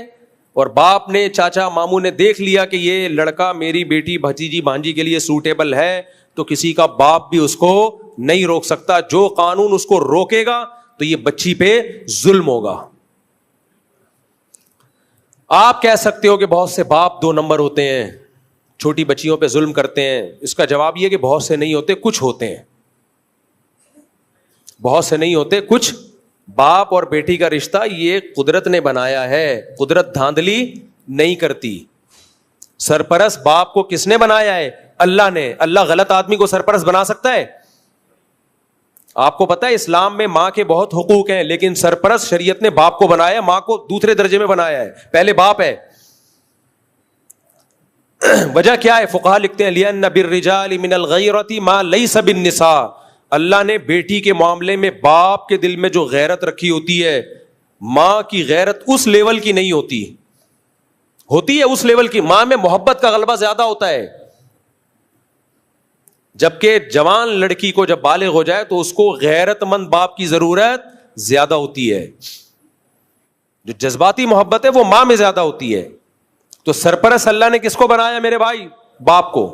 Speaker 1: اور باپ نے, چاچا ماموں نے دیکھ لیا کہ یہ لڑکا میری بیٹی بھتیجی بھانجی کے لیے سوٹیبل ہے, تو کسی کا باپ بھی اس کو نہیں روک سکتا. جو قانون اس کو روکے گا تو یہ بچی پہ ظلم ہوگا. آپ کہہ سکتے ہو کہ بہت سے باپ 2 نمبر ہوتے ہیں, چھوٹی بچیوں پہ ظلم کرتے ہیں. اس کا جواب یہ کہ بہت سے نہیں ہوتے, کچھ ہوتے ہیں. بہت سے نہیں ہوتے, کچھ. باپ اور بیٹی کا رشتہ یہ قدرت نے بنایا ہے, قدرت دھاندلی نہیں کرتی. سرپرست باپ کو کس نے بنایا ہے؟ اللہ نے. اللہ غلط آدمی کو سرپرست بنا سکتا ہے؟ آپ کو پتا ہے اسلام میں ماں کے بہت حقوق ہیں, لیکن سرپرست شریعت نے باپ کو بنایا, ماں کو دوسرے درجے میں بنایا ہے, پہلے باپ ہے. وجہ کیا ہے؟ فقہا لکھتے ہیں لِأَنَّ بِالرِّجَالِ مِنَ الْغَيْرَةِ مَا لَيْسَ بِالنِّسَاءِ. اللہ نے بیٹی کے معاملے میں باپ کے دل میں جو غیرت رکھی ہوتی ہے, ماں کی غیرت اس لیول کی نہیں ہوتی. ہوتی ہے اس لیول کی, ماں میں محبت کا غلبہ زیادہ ہوتا ہے. جبکہ جوان لڑکی کو جب بالغ ہو جائے تو اس کو غیرت مند باپ کی ضرورت زیادہ ہوتی ہے. جو جذباتی محبت ہے وہ ماں میں زیادہ ہوتی ہے. تو سرپرست اللہ نے کس کو بنایا میرے بھائی؟ باپ کو.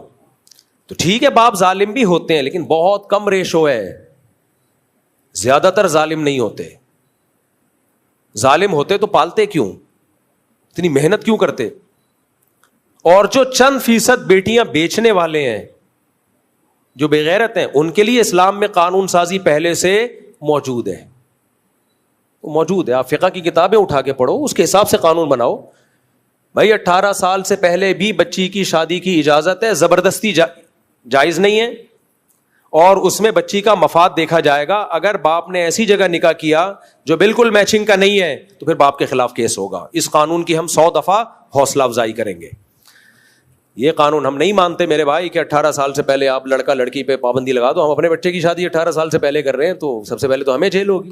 Speaker 1: تو ٹھیک ہے باپ ظالم بھی ہوتے ہیں, لیکن بہت کم ریشو ہے, زیادہ تر ظالم نہیں ہوتے. ظالم ہوتے تو پالتے کیوں, اتنی محنت کیوں کرتے؟ اور جو چند فیصد بیٹیاں بیچنے والے ہیں, جو بغیرت ہیں, ان کے لیے اسلام میں قانون سازی پہلے سے موجود ہے. موجود ہے, آپ فقہ کی کتابیں اٹھا کے پڑھو, اس کے حساب سے قانون بناؤ. بھائی 18 سال سے پہلے بھی بچی کی شادی کی اجازت ہے, زبردستی جائز نہیں ہے, اور اس میں بچی کا مفاد دیکھا جائے گا. اگر باپ نے ایسی جگہ نکاح کیا جو بالکل میچنگ کا نہیں ہے تو پھر باپ کے خلاف کیس ہوگا. اس قانون کی ہم 100 دفعہ حوصلہ افزائی کریں گے. یہ قانون ہم نہیں مانتے میرے بھائی کہ 18 سال سے پہلے آپ لڑکا لڑکی پہ پابندی لگا دو. ہم اپنے بچے کی شادی 18 سال سے پہلے کر رہے ہیں, تو سب سے پہلے تو ہمیں جیل ہوگی.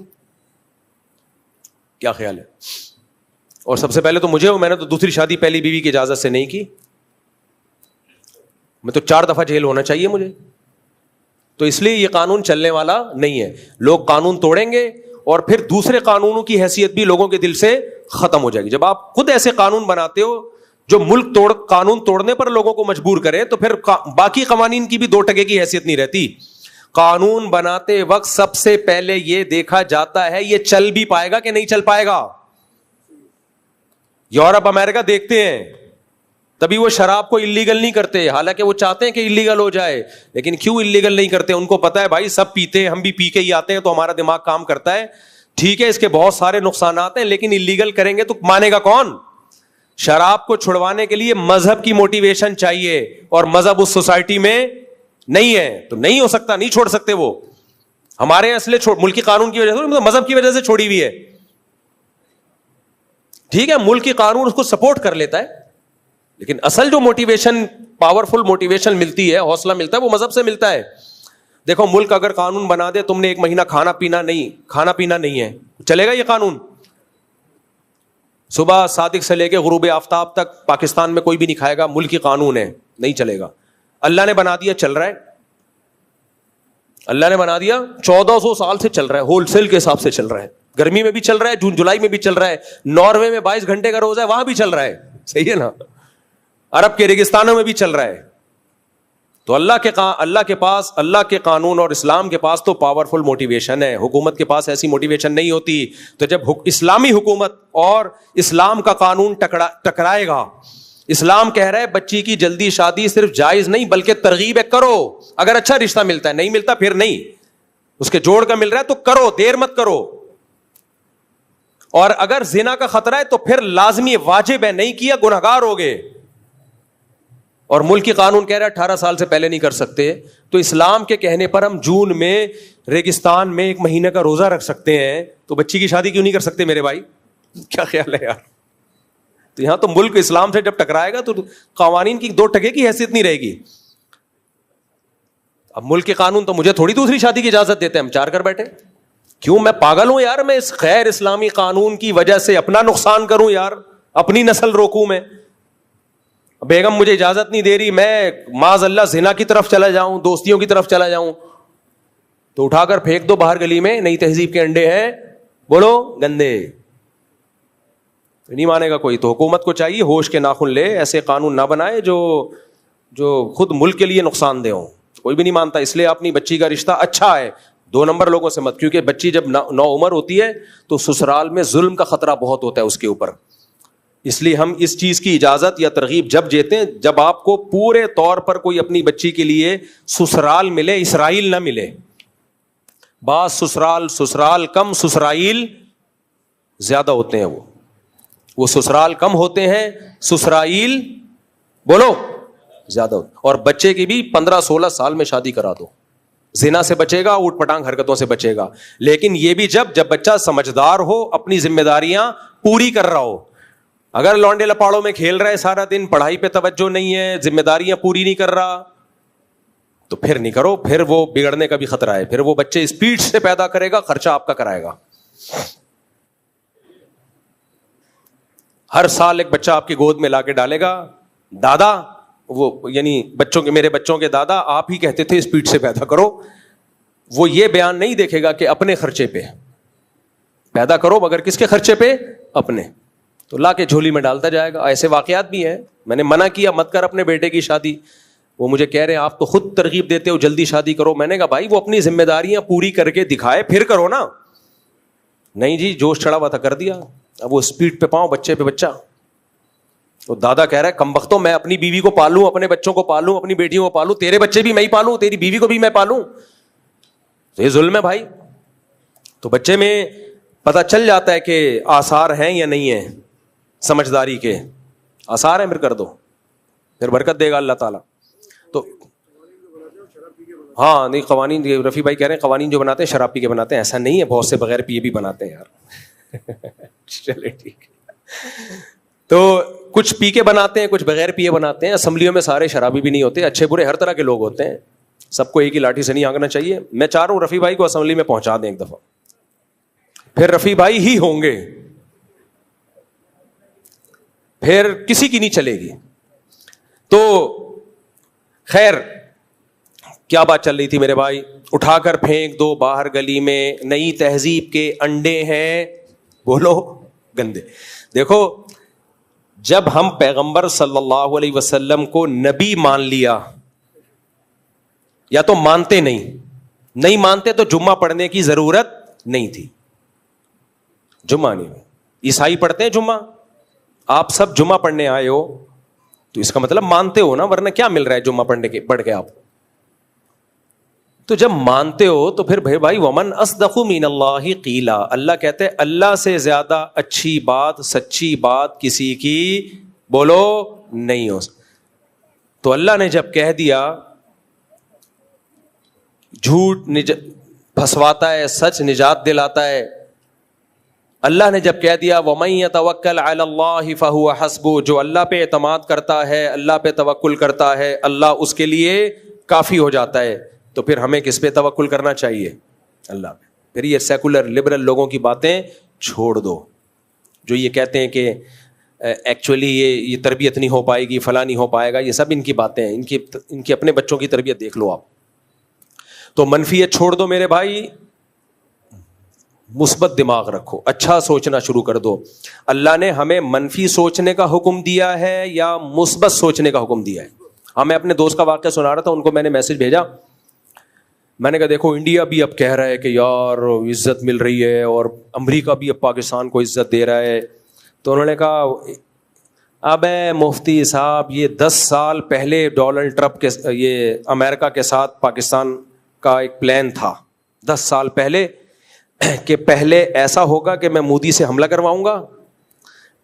Speaker 1: کیا خیال ہے؟ اور سب سے پہلے تو مجھے, میں نے تو دوسری شادی پہلی بیوی کی اجازت سے نہیں کی, میں تو 4 دفعہ جیل ہونا چاہیے مجھے. تو اس لیے یہ قانون چلنے والا نہیں ہے. لوگ قانون توڑیں گے اور پھر دوسرے قانونوں کی حیثیت بھی لوگوں کے دل سے ختم ہو جائے گی. جب آپ خود ایسے قانون بناتے ہو جو ملک قانون توڑنے پر لوگوں کو مجبور کرے, تو پھر باقی قوانین کی بھی 2 ٹکے کی حیثیت نہیں رہتی. قانون بناتے وقت سب سے پہلے یہ دیکھا جاتا ہے یہ چل بھی پائے گا کہ نہیں چل پائے گا. یورپ امریکہ دیکھتے ہیں, تبھی وہ شراب کو اللیگل نہیں کرتے, حالانکہ وہ چاہتے ہیں کہ اللیگل ہو جائے. لیکن کیوں اللیگل نہیں کرتے؟ ان کو پتا ہے بھائی سب پیتے ہیں, ہم بھی پی کے ہی آتے ہیں, تو ہمارا دماغ کام کرتا ہے. ٹھیک ہے اس کے بہت سارے نقصانات ہیں, لیکن اللیگل کریں گے تو مانے گا کون؟ شراب کو چھڑوانے کے لیے مذہب کی موٹیویشن چاہیے, اور مذہب اس سوسائٹی میں نہیں ہے, تو نہیں ہو سکتا, نہیں چھوڑ سکتے وہ. ہمارے یہاں اس لیے ملکی قانون کی وجہ سے, مذہب کی وجہ سے چھوڑی ہوئی ہے. ٹھیک ہے ملک کی قانون اس کو سپورٹ کر لیتا ہے, لیکن اصل جو موٹیویشن, پاورفل موٹیویشن ملتی ہے, حوصلہ ملتا ہے, وہ مذہب سے ملتا ہے. دیکھو ملک اگر قانون بنا دے تم نے 1 مہینہ کھانا پینا نہیں ہے, چلے گا یہ قانون؟ صبح صادق سے لے کے غروب آفتاب تک پاکستان میں کوئی بھی نہیں کھائے گا, ملک کی قانون ہے, نہیں چلے گا. اللہ نے بنا دیا, چل رہا ہے. اللہ نے بنا دیا, 1400 سال سے چل رہا ہے, ہول سیل کے حساب سے چل رہا ہے. گرمی میں بھی چل رہا ہے, جون جولائی میں بھی چل رہا ہے. ناروے میں 22 گھنٹے کا روزہ ہے, وہاں بھی چل رہا ہے. صحیح ہے نا؟ عرب کے ریگستانوں میں بھی چل رہا ہے. تو اللہ کے قانون اور اسلام کے پاس تو پاورفل موٹیویشن ہے. حکومت کے پاس ایسی موٹیویشن نہیں ہوتی. تو جب اسلامی حکومت اور اسلام کا قانون ٹکرائے گا, اسلام کہہ رہا ہے بچی کی جلدی شادی صرف جائز نہیں بلکہ ترغیب ہے, کرو. اگر اچھا رشتہ ملتا ہے, نہیں ملتا پھر نہیں, اس کے جوڑ کا مل رہا ہے تو کرو, دیر مت کرو. اور اگر زنا کا خطرہ ہے تو پھر لازمی واجب ہے, نہیں کیا گنہگار ہو گئے. اور ملکی قانون کہہ رہا ہے 18 سال سے پہلے نہیں کر سکتے. تو اسلام کے کہنے پر ہم جون میں ریگستان میں 1 مہینے کا روزہ رکھ سکتے ہیں, تو بچی کی شادی کیوں نہیں کر سکتے میرے بھائی؟ کیا خیال ہے یار؟ تو یہاں تو ملک اسلام سے جب ٹکرائے گا تو قوانین کی 2 ٹکے کی حیثیت نہیں رہے گی. اب ملک کے قانون تو مجھے تھوڑی دوسری شادی کی اجازت دیتے ہیں, ہم 4 کر بیٹھے. کیوں میں پاگل ہوں یار؟ میں اس غیر اسلامی قانون کی وجہ سے اپنا نقصان کروں یار, اپنی نسل روکوں میں؟ بیگم مجھے اجازت نہیں دے رہی, میں معاذ اللہ زنا کی طرف چلا جاؤں, دوستیوں کی طرف چلا جاؤں, تو اٹھا کر پھینک دو باہر گلی میں. نئی تہذیب کے انڈے ہیں, بولو گندے. نہیں مانے گا کوئی. تو حکومت کو چاہیے ہوش کے ناخن لے, ایسے قانون نہ بنائے جو خود ملک کے لیے نقصان دہ ہوں. کوئی بھی نہیں مانتا. اس لیے اپنی بچی کا رشتہ اچھا ہے, 2 نمبر لوگوں سے مت, کیونکہ بچی جب نو عمر ہوتی ہے تو سسرال میں ظلم کا خطرہ بہت ہوتا ہے اس کے اوپر. اس لیے ہم اس چیز کی اجازت یا ترغیب جب دیتے ہیں جب آپ کو پورے طور پر کوئی اپنی بچی کے لیے سسرال ملے, اسرائیل نہ ملے. بعض سسرال کم, سسرائیل زیادہ ہوتے ہیں. وہ سسرال کم ہوتے ہیں, سسرائیل بولو زیادہ ہوتے. اور بچے کی بھی 15-16 سال میں شادی کرا دو, زنا سے بچے گا, اوٹ پٹانگ حرکتوں سے بچے گا. لیکن یہ بھی جب بچہ سمجھدار ہو, اپنی ذمہ داریاں پوری کر رہا ہو. اگر لونڈے لپاڑوں میں کھیل رہا ہے سارا دن, پڑھائی پہ توجہ نہیں ہے, ذمہ داریاں پوری نہیں کر رہا, تو پھر نہیں کرو. پھر وہ بگڑنے کا بھی خطرہ ہے. پھر وہ بچے اسپیڈ سے پیدا کرے گا, خرچہ آپ کا کرائے گا. ہر سال ایک بچہ آپ کی گود میں لا کے ڈالے گا. دادا, وہ یعنی میرے بچوں کے دادا آپ ہی کہتے تھے اسپیڈ سے پیدا کرو. وہ یہ بیان نہیں دیکھے گا کہ اپنے خرچے پہ پیدا کرو, مگر کس کے خرچے پہ؟ اپنے. تو لا کے جھولی میں ڈالتا جائے گا. ایسے واقعات بھی ہیں. میں نے منع کیا مت کر اپنے بیٹے کی شادی. وہ مجھے کہہ رہے ہیں آپ تو خود ترغیب دیتے ہو جلدی شادی کرو. میں نے کہا بھائی وہ اپنی ذمہ داریاں پوری کر کے دکھائے پھر کرو نا. نہیں جی جوش چڑھا ہوا تھا کر دیا. اب وہ اسپیڈ پہ پاؤں, بچے پہ بچہ. تو دادا کہہ رہا ہے کم بختوں, میں اپنی بیوی کو پالوں, اپنے بچوں کو پالوں, اپنی بیٹیوں کو پالوں, تیرے بچے بھی میں ہی پالوں, تیری بیوی کو بھی میں پالوں. تو یہ ظلم ہے بھائی. تو بچے میں پتہ چل جاتا ہے کہ آثار ہیں یا نہیں ہیں, سمجھداری کے آثار ہیں, پھر کر دو, پھر برکت دے گا اللہ تعالیٰ. تو ہاں نہیں, قوانین رفیع بھائی کہہ رہے ہیں قوانین جو بناتے ہیں شراب پی کے بناتے ہیں. ایسا نہیں ہے, بہت سے بغیر پیے بھی بناتے ہیں یار. چلے ٹھیک ہے. تو کچھ پی کے بناتے ہیں, کچھ بغیر پیے بناتے ہیں. اسمبلیوں میں سارے شرابی بھی نہیں ہوتے, اچھے برے ہر طرح کے لوگ ہوتے ہیں. سب کو ایک ہی لاٹھی سے نہیں آنکنا چاہیے. میں چاہ رہا ہوں رفیع بھائی کو اسمبلی میں پہنچا دیں ایک دفعہ, پھر رفیع بھائی ہی ہوں گے, پھر کسی کی نہیں چلے گی. تو خیر کیا بات چل رہی تھی میرے بھائی؟ اٹھا کر پھینک دو باہر گلی میں, نئی تہذیب کے انڈے ہیں, بولو گندے. دیکھو جب ہم پیغمبر صلی اللہ علیہ وسلم کو نبی مان لیا, یا تو مانتے نہیں مانتے تو جمعہ پڑھنے کی ضرورت نہیں تھی. جمعہ نہیں, عیسائی پڑھتے ہیں جمعہ, آپ سب جمعہ پڑھنے آئے ہو تو اس کا مطلب مانتے ہو نا, ورنہ کیا مل رہا ہے جمعہ پڑھ کے آپ. تو جب مانتے ہو تو پھر بھائی ومن اصدق من اللہ قیلا, اللہ کہتے ہیں اللہ سے زیادہ اچھی بات, سچی بات کسی کی بولو نہیں ہو. تو اللہ نے جب کہہ دیا جھوٹ پھنسواتا ہے, سچ نجات دلاتا ہے. اللہ نے جب کہہ دیا وَمَن يَتَوَكَّلْ عَلَى اللَّهِ فَهُوَ حَسْبُهُ, جو اللہ پہ اعتماد کرتا ہے, اللہ پہ توکل کرتا ہے, اللہ اس کے لیے کافی ہو جاتا ہے. تو پھر ہمیں کس پہ توکل کرنا چاہیے؟ اللہ پہ. پھر یہ سیکولر لبرل لوگوں کی باتیں چھوڑ دو, جو یہ کہتے ہیں کہ ایکچولی یہ تربیت نہیں ہو پائے گی, فلاں نہیں ہو پائے گا. یہ سب ان کی باتیں ہیں, ان کی اپنے بچوں کی تربیت دیکھ لو آپ. تو منفیت چھوڑ دو میرے بھائی, مثبت دماغ رکھو, اچھا سوچنا شروع کر دو. اللہ نے ہمیں منفی سوچنے کا حکم دیا ہے یا مثبت سوچنے کا حکم دیا ہے؟ ہاں میں اپنے دوست کا واقعہ سنا رہا تھا, ان کو میں نے میسج بھیجا, میں نے کہا دیکھو انڈیا بھی اب کہہ رہا ہے کہ یار عزت مل رہی ہے اور امریکہ بھی اب پاکستان کو عزت دے رہا ہے. تو انہوں نے کہا اب مفتی صاحب یہ 10 سال پہلے ڈونلڈ ٹرمپ کے یہ امریکہ کے ساتھ پاکستان کا ایک پلان تھا 10 سال پہلے کہ پہلے ایسا ہوگا کہ میں مودی سے حملہ کرواؤں گا,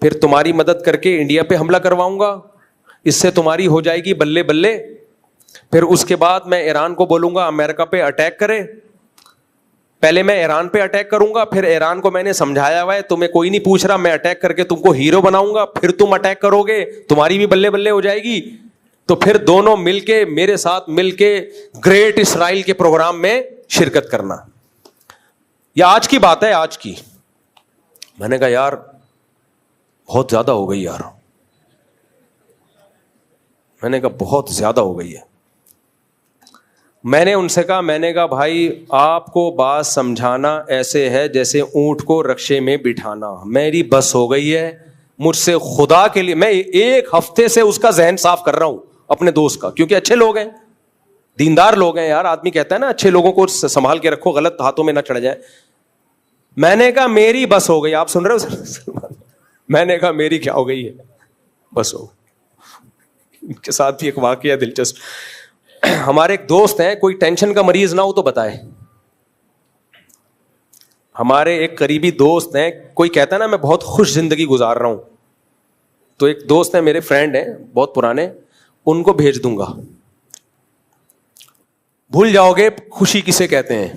Speaker 1: پھر تمہاری مدد کر کے انڈیا پہ حملہ کرواؤں گا, اس سے تمہاری ہو جائے گی بلے بلے, پھر اس کے بعد میں ایران کو بولوں گا امریکہ پہ اٹیک کرے. پہلے میں ایران پہ اٹیک کروں گا, پھر ایران کو میں نے سمجھایا ہوا ہے تمہیں کوئی نہیں پوچھ رہا, میں اٹیک کر کے تم کو ہیرو بناؤں گا, پھر تم اٹیک کرو گے تمہاری بھی بلے بلے ہو جائے گی, تو پھر دونوں مل کے میرے ساتھ مل کے گریٹ اسرائیل کے پروگرام میں شرکت کرنا. یہ آج کی بات ہے, آج کی. میں نے کہا یار بہت زیادہ ہو گئی یار, میں نے کہا بہت زیادہ ہو گئی ہے. میں نے ان سے کہا, میں نے کہا بھائی آپ کو بات سمجھانا ایسے ہے جیسے اونٹ کو رکشے میں بٹھانا, میری بس ہو گئی ہے مجھ سے, خدا کے لیے. میں 1 ہفتے سے اس کا ذہن صاف کر رہا ہوں اپنے دوست کا, کیونکہ اچھے لوگ ہیں, دیندار لوگ ہیں یار. آدمی کہتا ہے نا اچھے لوگوں کو سنبھال کے رکھو, غلط ہاتھوں میں نہ چڑھ جائے. میں نے کہا میری بس ہو گئی. آپ سن رہے ہو؟ میں نے کہا میری کیا ہو گئی ہے, بس ہو. ان کے ساتھ بھی ایک واقعہ دلچسپ. ہمارے ایک دوست ہیں, کوئی ٹینشن کا مریض نہ ہو تو بتائے. ہمارے ایک قریبی دوست ہیں, کوئی کہتا ہے نا میں بہت خوش زندگی گزار رہا ہوں, تو ایک دوست ہیں میرے فرینڈ ہیں بہت پرانے, ان کو بھیج دوں گا. بھول جاؤ گے خوشی کسے کہتے ہیں,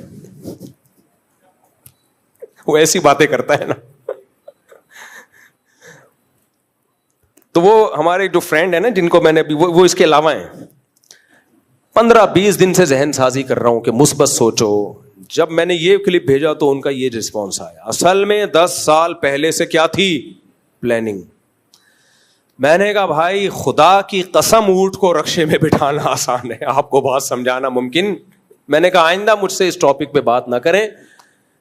Speaker 1: وہ ایسی باتیں کرتا ہے نا. تو وہ ہمارے جو فرینڈ ہیں نا جن کو میں نے ابھی, وہ اس کے علاوہ ہیں, 15-20 دن سے ذہن سازی کر رہا ہوں کہ مثبت سوچو. جب میں نے یہ کلپ بھیجا تو ان کا یہ رسپانس آیا. اصل میں 10 سال پہلے سے کیا تھی پلاننگ. میں نے کہا بھائی خدا کی قسم اونٹ کو رکشے میں بٹھانا آسان ہے, آپ کو بات سمجھانا ممکن. میں نے کہا آئندہ مجھ سے اس ٹاپک پہ بات نہ کریں,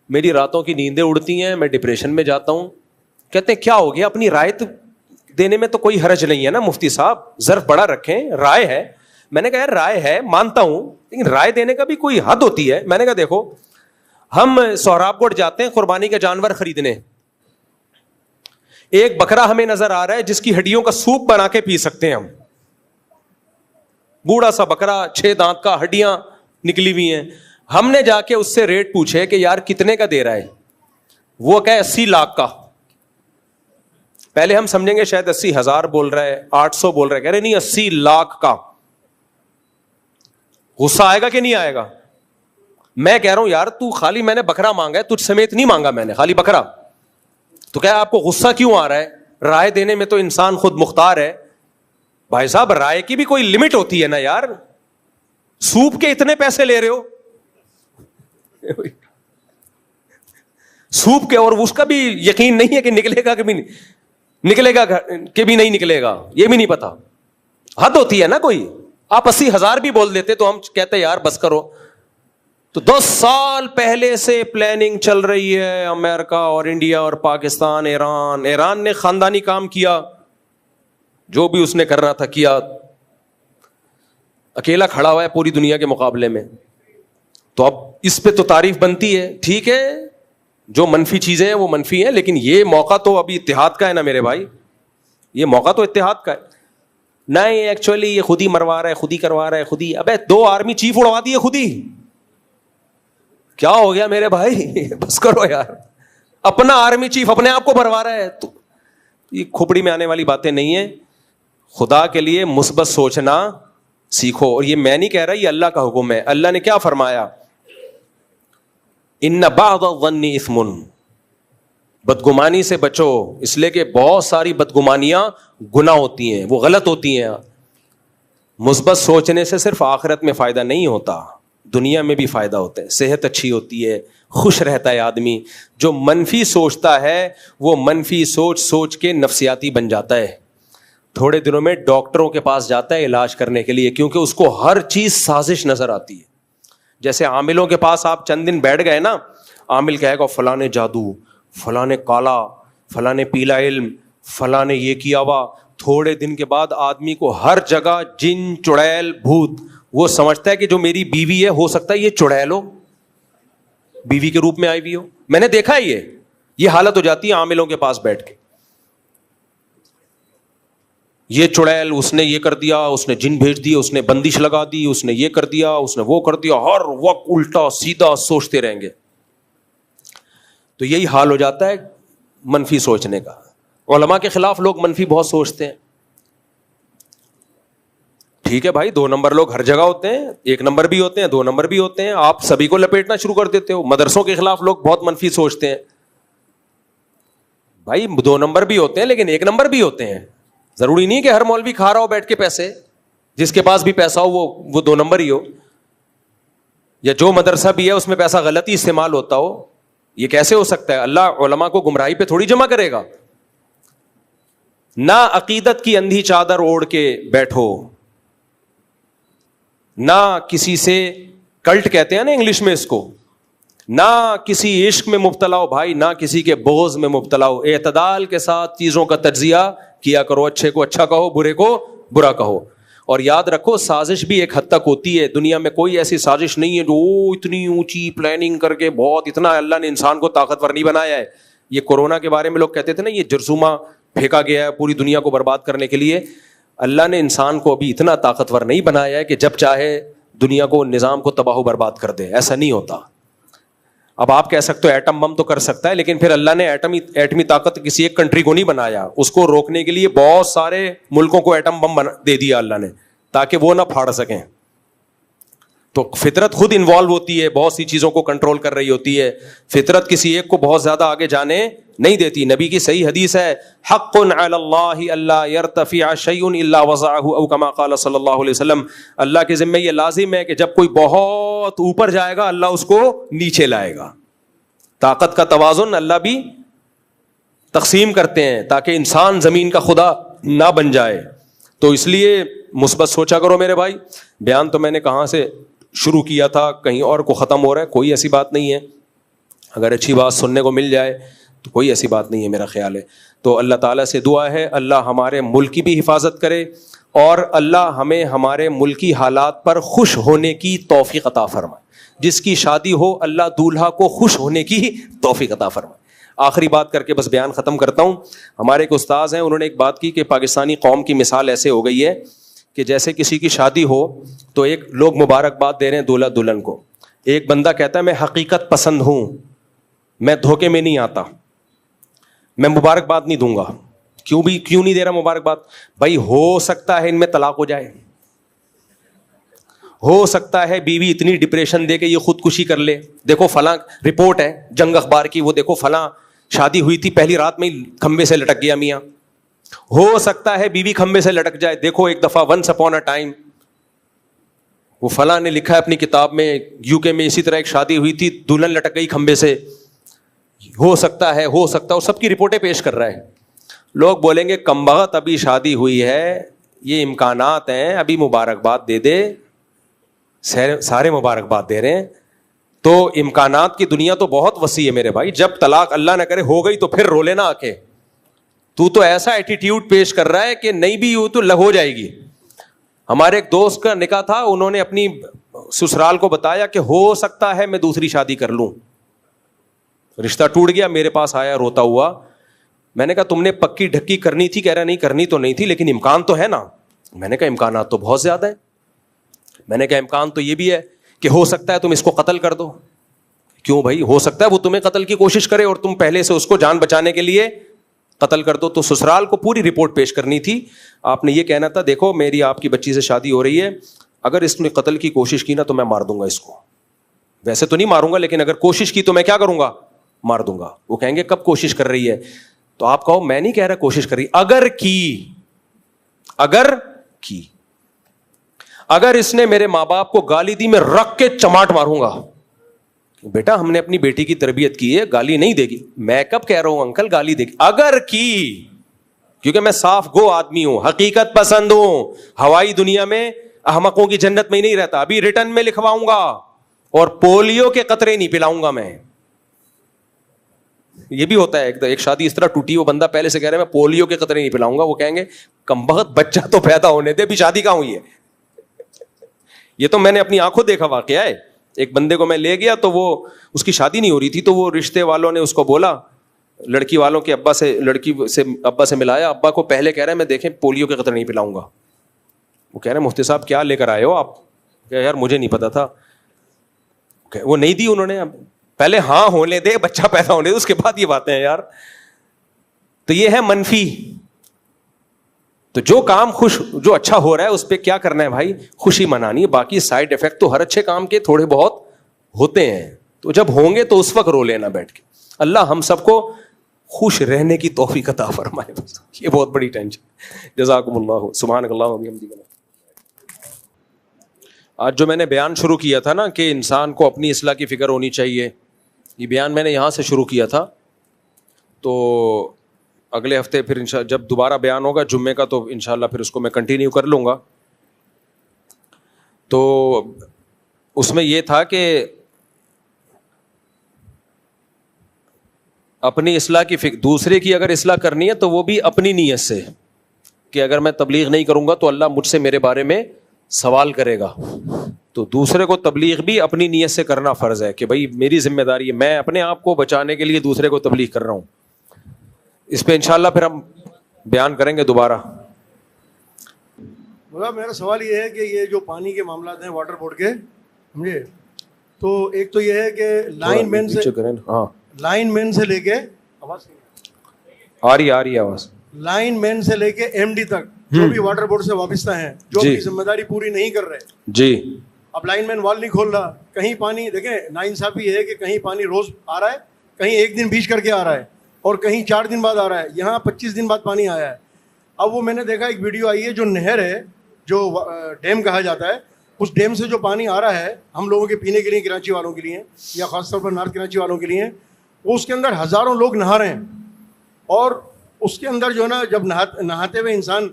Speaker 1: میری راتوں کی نیندیں اڑتی ہیں, میں ڈپریشن میں جاتا ہوں. کہتے ہیں کیا ہو گیا, اپنی رائے دینے میں تو کوئی حرج نہیں ہے نا مفتی صاحب, ظرف بڑا رکھیں, رائے ہے. میں نے کہا یار رائے ہے مانتا ہوں, لیکن رائے دینے کا بھی کوئی حد ہوتی ہے. میں نے کہا دیکھو ہم سہراب گڑھ جاتے ہیں قربانی کا جانور خریدنے, ایک بکرا ہمیں نظر آ رہا ہے جس کی ہڈیوں کا سوپ بنا کے پی سکتے ہیں ہم. بوڑھا سا بکرا, 6 دانت کا, ہڈیاں نکلی ہوئی ہیں. ہم نے جا کے اس سے ریٹ پوچھے کہ یار کتنے کا دے رہا ہے, وہ کہے 80 لاکھ کا. پہلے ہم سمجھیں گے شاید 80,000 بول رہا ہے, 800 بول رہا ہے, کہہ رہے نہیں 80 لاکھ کا. غصہ آئے گا کہ نہیں آئے گا؟ میں کہہ رہا ہوں یار تو خالی میں نے بکرا مانگا ہے, تجھ سمیت نہیں مانگا میں نے, خالی بکرا. تو کیا آپ کو غصہ کیوں آ رہا ہے؟ رائے دینے میں تو انسان خود مختار ہے. بھائی صاحب رائے کی بھی کوئی لمٹ ہوتی ہے نا یار, سوپ کے اتنے پیسے لے رہے ہو سوپ کے, اور اس کا بھی یقین نہیں ہے کہ نکلے گا کہ بھی نکلے گا کہ بھی نہیں نکلے گا, یہ بھی نہیں پتا. حد ہوتی ہے نا کوئی. آپ 80,000 بھی بول دیتے تو ہم کہتے یار بس کرو. تو 10 سال پہلے سے پلاننگ چل رہی ہے, امریکہ اور انڈیا اور پاکستان, ایران نے خاندانی کام کیا, جو بھی اس نے کرنا تھا کیا, اکیلا کھڑا ہوا ہے پوری دنیا کے مقابلے میں. تو اب اس پہ تو تعریف بنتی ہے. ٹھیک ہے جو منفی چیزیں ہیں وہ منفی ہیں, لیکن یہ موقع تو ابھی اتحاد کا ہے نا میرے بھائی, یہ موقع تو اتحاد کا ہے. نہیں ایکچولی یہ خود ہی مروا رہا ہے, خود ہی کروا رہا ہے, خود ہی. ابے 2 آرمی چیف اڑوا دیے خود ہی, کیا ہو گیا میرے بھائی, بس کرو یار. اپنا آرمی چیف اپنے آپ کو مروا رہا ہے. تو یہ کھوپڑی میں آنے والی باتیں نہیں ہیں. خدا کے لیے مثبت سوچنا سیکھو. اور یہ میں نہیں کہہ رہا, یہ اللہ کا حکم ہے. اللہ نے کیا فرمایا, ان بعض الظن اثم, بدگمانی سے بچو, اس لیے کہ بہت ساری بدگمانیاں گناہ ہوتی ہیں, وہ غلط ہوتی ہیں. مثبت سوچنے سے صرف آخرت میں فائدہ نہیں ہوتا, دنیا میں بھی فائدہ ہوتا ہے, صحت اچھی ہوتی ہے, خوش رہتا ہے آدمی. جو منفی سوچتا ہے وہ منفی سوچ کے نفسیاتی بن جاتا ہے. تھوڑے دنوں میں ڈاکٹروں کے پاس جاتا ہے علاج کرنے کے لیے, کیونکہ اس کو ہر چیز سازش نظر آتی ہے. جیسے عاملوں کے پاس آپ چند دن بیٹھ گئے نا, عامل کہے گا فلاں نے جادو, فلاں نے کالا, فلاں نے پیلا علم, فلاں نے یہ کیا ہوا, تھوڑے دن کے بعد آدمی کو ہر جگہ جن چڑیل بھوت, وہ سمجھتا ہے کہ جو میری بیوی ہے ہو سکتا ہے یہ چڑیل ہو, بیوی کے روپ میں آئی ہوئی ہو. میں نے دیکھا ہے یہ حالت ہو جاتی ہے عاملوں کے پاس بیٹھ کے. یہ چڑیل, اس نے یہ کر دیا, اس نے جن بھیج دی, اس نے بندش لگا دی, اس نے یہ کر دیا, اس نے وہ کر دیا, ہر وقت الٹا سیدھا سوچتے رہیں گے. تو یہی حال ہو جاتا ہے منفی سوچنے کا. علماء کے خلاف لوگ منفی بہت سوچتے ہیں. ٹھیک ہے بھائی, 2 نمبر لوگ ہر جگہ ہوتے ہیں, 1 نمبر بھی ہوتے ہیں, 2 نمبر بھی ہوتے ہیں, آپ سبھی کو لپیٹنا شروع کر دیتے ہو. مدرسوں کے خلاف لوگ بہت منفی سوچتے ہیں. بھائی 2 نمبر بھی ہوتے ہیں لیکن 1 نمبر بھی ہوتے ہیں. ضروری نہیں کہ ہر مولوی کھا رہا ہو بیٹھ کے پیسے, جس کے پاس بھی پیسہ ہو وہ 2 نمبر ہی ہو, یا جو مدرسہ بھی ہے اس میں پیسہ غلط ہی استعمال ہوتا ہو. یہ کیسے ہو سکتا ہے؟ اللہ علماء کو گمراہی پہ تھوڑی جمع کرے گا. نہ عقیدت کی اندھی چادر اوڑھ کے بیٹھو, نہ کسی سے کلٹ کہتے ہیں نا انگلش میں اس کو, نہ کسی عشق میں مبتلا ہو بھائی, نہ کسی کے بغض میں مبتلا ہو. اعتدال کے ساتھ چیزوں کا تجزیہ کیا کرو, اچھے کو اچھا کہو, برے کو برا کہو. اور یاد رکھو سازش بھی ایک حد تک ہوتی ہے. دنیا میں کوئی ایسی سازش نہیں ہے جو اتنی اونچی پلاننگ کر کے بہت اتنا, اللہ نے انسان کو طاقتور نہیں بنایا ہے. یہ کورونا کے بارے میں لوگ کہتے تھے نا یہ جرثومہ پھینکا گیا ہے پوری دنیا کو برباد کرنے کے لیے. اللہ نے انسان کو ابھی اتنا طاقتور نہیں بنایا ہے کہ جب چاہے دنیا کو, نظام کو تباہ و برباد کر دے. ایسا نہیں ہوتا. اب آپ کہہ سکتے ہو ایٹم بم تو کر سکتا ہے, لیکن پھر اللہ نے ایٹمی طاقت کسی ایک کنٹری کو نہیں بنایا. اس کو روکنے کے لیے بہت سارے ملکوں کو ایٹم بم دے دیا اللہ نے تاکہ وہ نہ پھاڑ سکیں. تو فطرت خود انوالو ہوتی ہے, بہت سی چیزوں کو کنٹرول کر رہی ہوتی ہے. فطرت کسی ایک کو بہت زیادہ آگے جانے نہیں دیتی. نبی کی صحیح حدیث ہے, حق علی اللہ الا یرتفع شیء الا وضعہ او کما قال صلی اللہ علیہ وسلم. اللہ کے ذمہ یہ لازم ہے کہ جب کوئی بہت اوپر جائے گا اللہ اس کو نیچے لائے گا. طاقت کا توازن اللہ بھی تقسیم کرتے ہیں تاکہ انسان زمین کا خدا نہ بن جائے. تو اس لیے مثبت سوچا کرو میرے بھائی. بیان تو میں نے کہاں سے شروع کیا تھا, کہیں اور کو ختم ہو رہا ہے. کوئی ایسی بات نہیں ہے, اگر اچھی بات سننے کو مل جائے تو کوئی ایسی بات نہیں ہے میرا خیال ہے. تو اللہ تعالیٰ سے دعا ہے اللہ ہمارے ملک کی بھی حفاظت کرے, اور اللہ ہمیں ہمارے ملکی حالات پر خوش ہونے کی توفیق عطا فرمائے. جس کی شادی ہو اللہ دولہا کو خوش ہونے کی توفیق عطا فرمائے. آخری بات کر کے بس بیان ختم کرتا ہوں. ہمارے ایک استاذ ہیں, انہوں نے ایک بات کی کہ پاکستانی قوم کی مثال ایسے ہو گئی ہے کہ جیسے کسی کی شادی ہو تو ایک لوگ مبارکباد دے رہے ہیں دولہا دلہن کو. ایک بندہ کہتا ہے میں حقیقت پسند ہوں, میں دھوکے میں نہیں آتا, میں مبارکباد نہیں دوں گا. کیوں نہیں دے رہا مبارکباد؟ بھائی ہو سکتا ہے ان میں طلاق ہو جائے, ہو سکتا ہے بیوی اتنی ڈپریشن دے کے یہ خودکشی کر لے. دیکھو فلاں رپورٹ ہے جنگ اخبار کی, وہ دیکھو فلاں شادی ہوئی تھی پہلی رات میں ہی کھمبے سے لٹک گیا میاں. ہو سکتا ہے بیوی کھمبے سے لٹک جائے. دیکھو ایک دفعہ ونس اپون اے ٹائم, وہ فلاں نے لکھا ہے اپنی کتاب میں, UK میں اسی طرح ایک شادی ہوئی تھی, دلہن لٹک گئی کھمبے سے. ہو سکتا ہے وہ سب کی رپورٹیں پیش کر رہا ہے. لوگ بولیں گے کمبخت ابھی شادی ہوئی ہے, یہ امکانات ہیں, ابھی مبارکباد دے دے. سارے مبارکباد دے رہے ہیں. تو امکانات کی دنیا تو بہت وسیع ہے میرے بھائی. جب طلاق اللہ نہ کرے ہو گئی تو پھر رو لینا آ کے. تو ایسا ایٹیٹیوڈ پیش کر رہا ہے کہ نہیں بھی ہو تو ہو جائے گی. ہمارے ایک دوست کا نکاح تھا, انہوں نے اپنی سسرال کو بتایا کہ ہو سکتا ہے میں دوسری شادی کر لوں. رشتہ ٹوٹ گیا, میرے پاس آیا روتا ہوا. میں نے کہا تم نے پکی ڈھکی کرنی تھی؟ کہہ رہا نہیں کرنی تو نہیں تھی لیکن امکان تو ہے نا. میں نے کہا امکانات تو بہت زیادہ ہیں. میں نے کہا امکان تو یہ بھی ہے کہ ہو سکتا ہے تم اس کو قتل کر دو. کیوں بھائی؟ ہو سکتا ہے وہ تمہیں قتل کی کوشش کرے اور تم پہلے سے اس کو جان بچانے کے لیے قتل کر دو. تو سسرال کو پوری رپورٹ پیش کرنی تھی. آپ نے یہ کہنا تھا دیکھو میری آپ کی بچی سے شادی ہو رہی ہے, اگر اس نے قتل کی کوشش کی نا تو میں مار دوں گا اس کو. ویسے تو نہیں ماروں گا لیکن اگر کوشش کی تو میں کیا کروں گا؟ مار دوں گا. وہ کہیں گے کب کوشش کر رہی ہے؟ تو آپ کہو میں نہیں کہہ رہا کوشش کر رہی, اگر اس نے میرے ماں باپ کو گالی دی میں رکھ کے چماٹ ماروں گا. بیٹا ہم نے اپنی بیٹی کی تربیت کی ہے, گالی نہیں دے گی. میں کب کہہ رہا ہوں انکل گالی دے گی؟ اگر کی, کیونکہ میں صاف گو آدمی ہوں, حقیقت پسند ہوں. ہوائی دنیا میں احمقوں کی جنت میں ہی نہیں رہتا. ابھی ریٹرن میں لکھواؤں گا, اور پولیو کے قطرے نہیں پلاؤں گا میں. یہ بھی ہوتا ہے. ایک شادی اس طرح ٹوٹی, وہ بندہ پہلے سے کہہ رہا ہے میں پولیو کے قطرے نہیں پلاؤں گا. وہ کہیں گے کمبخت بچہ تو پیدا ہونے دے, ابھی شادی کہاں ہوئی ہے. یہ تو میں نے اپنی آنکھوں دیکھا واقعہ ہے. ایک بندے کو میں لے گیا تو وہ اس کی شادی نہیں ہو رہی تھی, تو وہ رشتے والوں نے اس کو بولا, لڑکی والوں کے ابا سے, لڑکی سے ابا سے ملایا. ابا کو پہلے کہہ رہے ہیں میں دیکھیں پولیو کے قطرے نہیں پلاؤں گا. وہ کہہ رہے ہیں مفتی صاحب کیا لے کر آئے ہو آپ؟ کہ یار مجھے نہیں پتا تھا. وہ نہیں دی انہوں نے. پہلے ہاں ہونے دے, بچہ پیدا ہونے دے, اس کے بعد یہ باتیں ہیں یار. تو یہ ہے منفی. تو جو کام جو اچھا ہو رہا ہے اس پہ کیا کرنا ہے بھائی, خوشی منانی ہے. باقی سائڈ افیکٹ تو ہر اچھے کام کے تھوڑے بہت ہوتے ہیں, تو جب ہوں گے تو اس وقت رو لینا بیٹھ کے. اللہ ہم سب کو خوش رہنے کی توفیق عطا فرمائے, یہ بہت بڑی ٹینشن. جزاکم اللہ, سبحانک اللہم و بحمدک. آج جو میں نے بیان شروع کیا تھا نا کہ انسان کو اپنی اصلاح کی فکر ہونی چاہیے, یہ بیان میں نے یہاں سے شروع کیا تھا. تو اگلے ہفتے پھر جب دوبارہ بیان ہوگا جمعے کا, تو انشاءاللہ پھر اس کو میں کنٹینیو کر لوں گا. تو اس میں یہ تھا کہ اپنی اصلاح کی فکر, دوسرے کی اگر اصلاح کرنی ہے تو وہ بھی اپنی نیت سے, کہ اگر میں تبلیغ نہیں کروں گا تو اللہ مجھ سے میرے بارے میں سوال کرے گا. تو دوسرے کو تبلیغ بھی اپنی نیت سے کرنا فرض ہے, کہ بھائی میری ذمہ داری ہے, میں اپنے آپ کو بچانے کے لیے دوسرے کو تبلیغ کر رہا ہوں. اس پہ انشاءاللہ پھر ہم بیان کریں گے دوبارہ.
Speaker 2: میرا سوال یہ ہے کہ یہ جو پانی کے معاملات ہیں واٹر بورڈ کے, سمجھے, تو ایک تو یہ ہے کہ لائن مین سے لے کے آواز
Speaker 1: آ رہی ہے آواز,
Speaker 2: لائن مین سے لے کے ایم ڈی تک جو بھی واٹر بورڈ سے وابستہ ہیں, جو اپنی ذمہ داری پوری نہیں کر رہے.
Speaker 1: جی.
Speaker 2: اب لائن مین وال نہیں کھول رہا, کہیں پانی دیکھیں ناانصافی یہ ہے کہ کہیں پانی روز آ رہا ہے, کہیں ایک دن بیچ کر کے آ رہا ہے, اور کہیں 4 دن بعد آ رہا ہے. یہاں 25 دن بعد پانی آیا ہے. اب وہ میں نے دیکھا ایک ویڈیو آئی ہے, جو نہر ہے, جو ڈیم کہا جاتا ہے, اس ڈیم سے جو پانی آ رہا ہے ہم لوگوں کے پینے کے لیے, کراچی والوں کے لیے, یا خاص طور پر نارتھ کراچی والوں کے لیے, وہ اس کے اندر ہزاروں لوگ نہا رہے ہیں. اور اس کے اندر جو ہے نا, جب نہاتے ہوئے انسان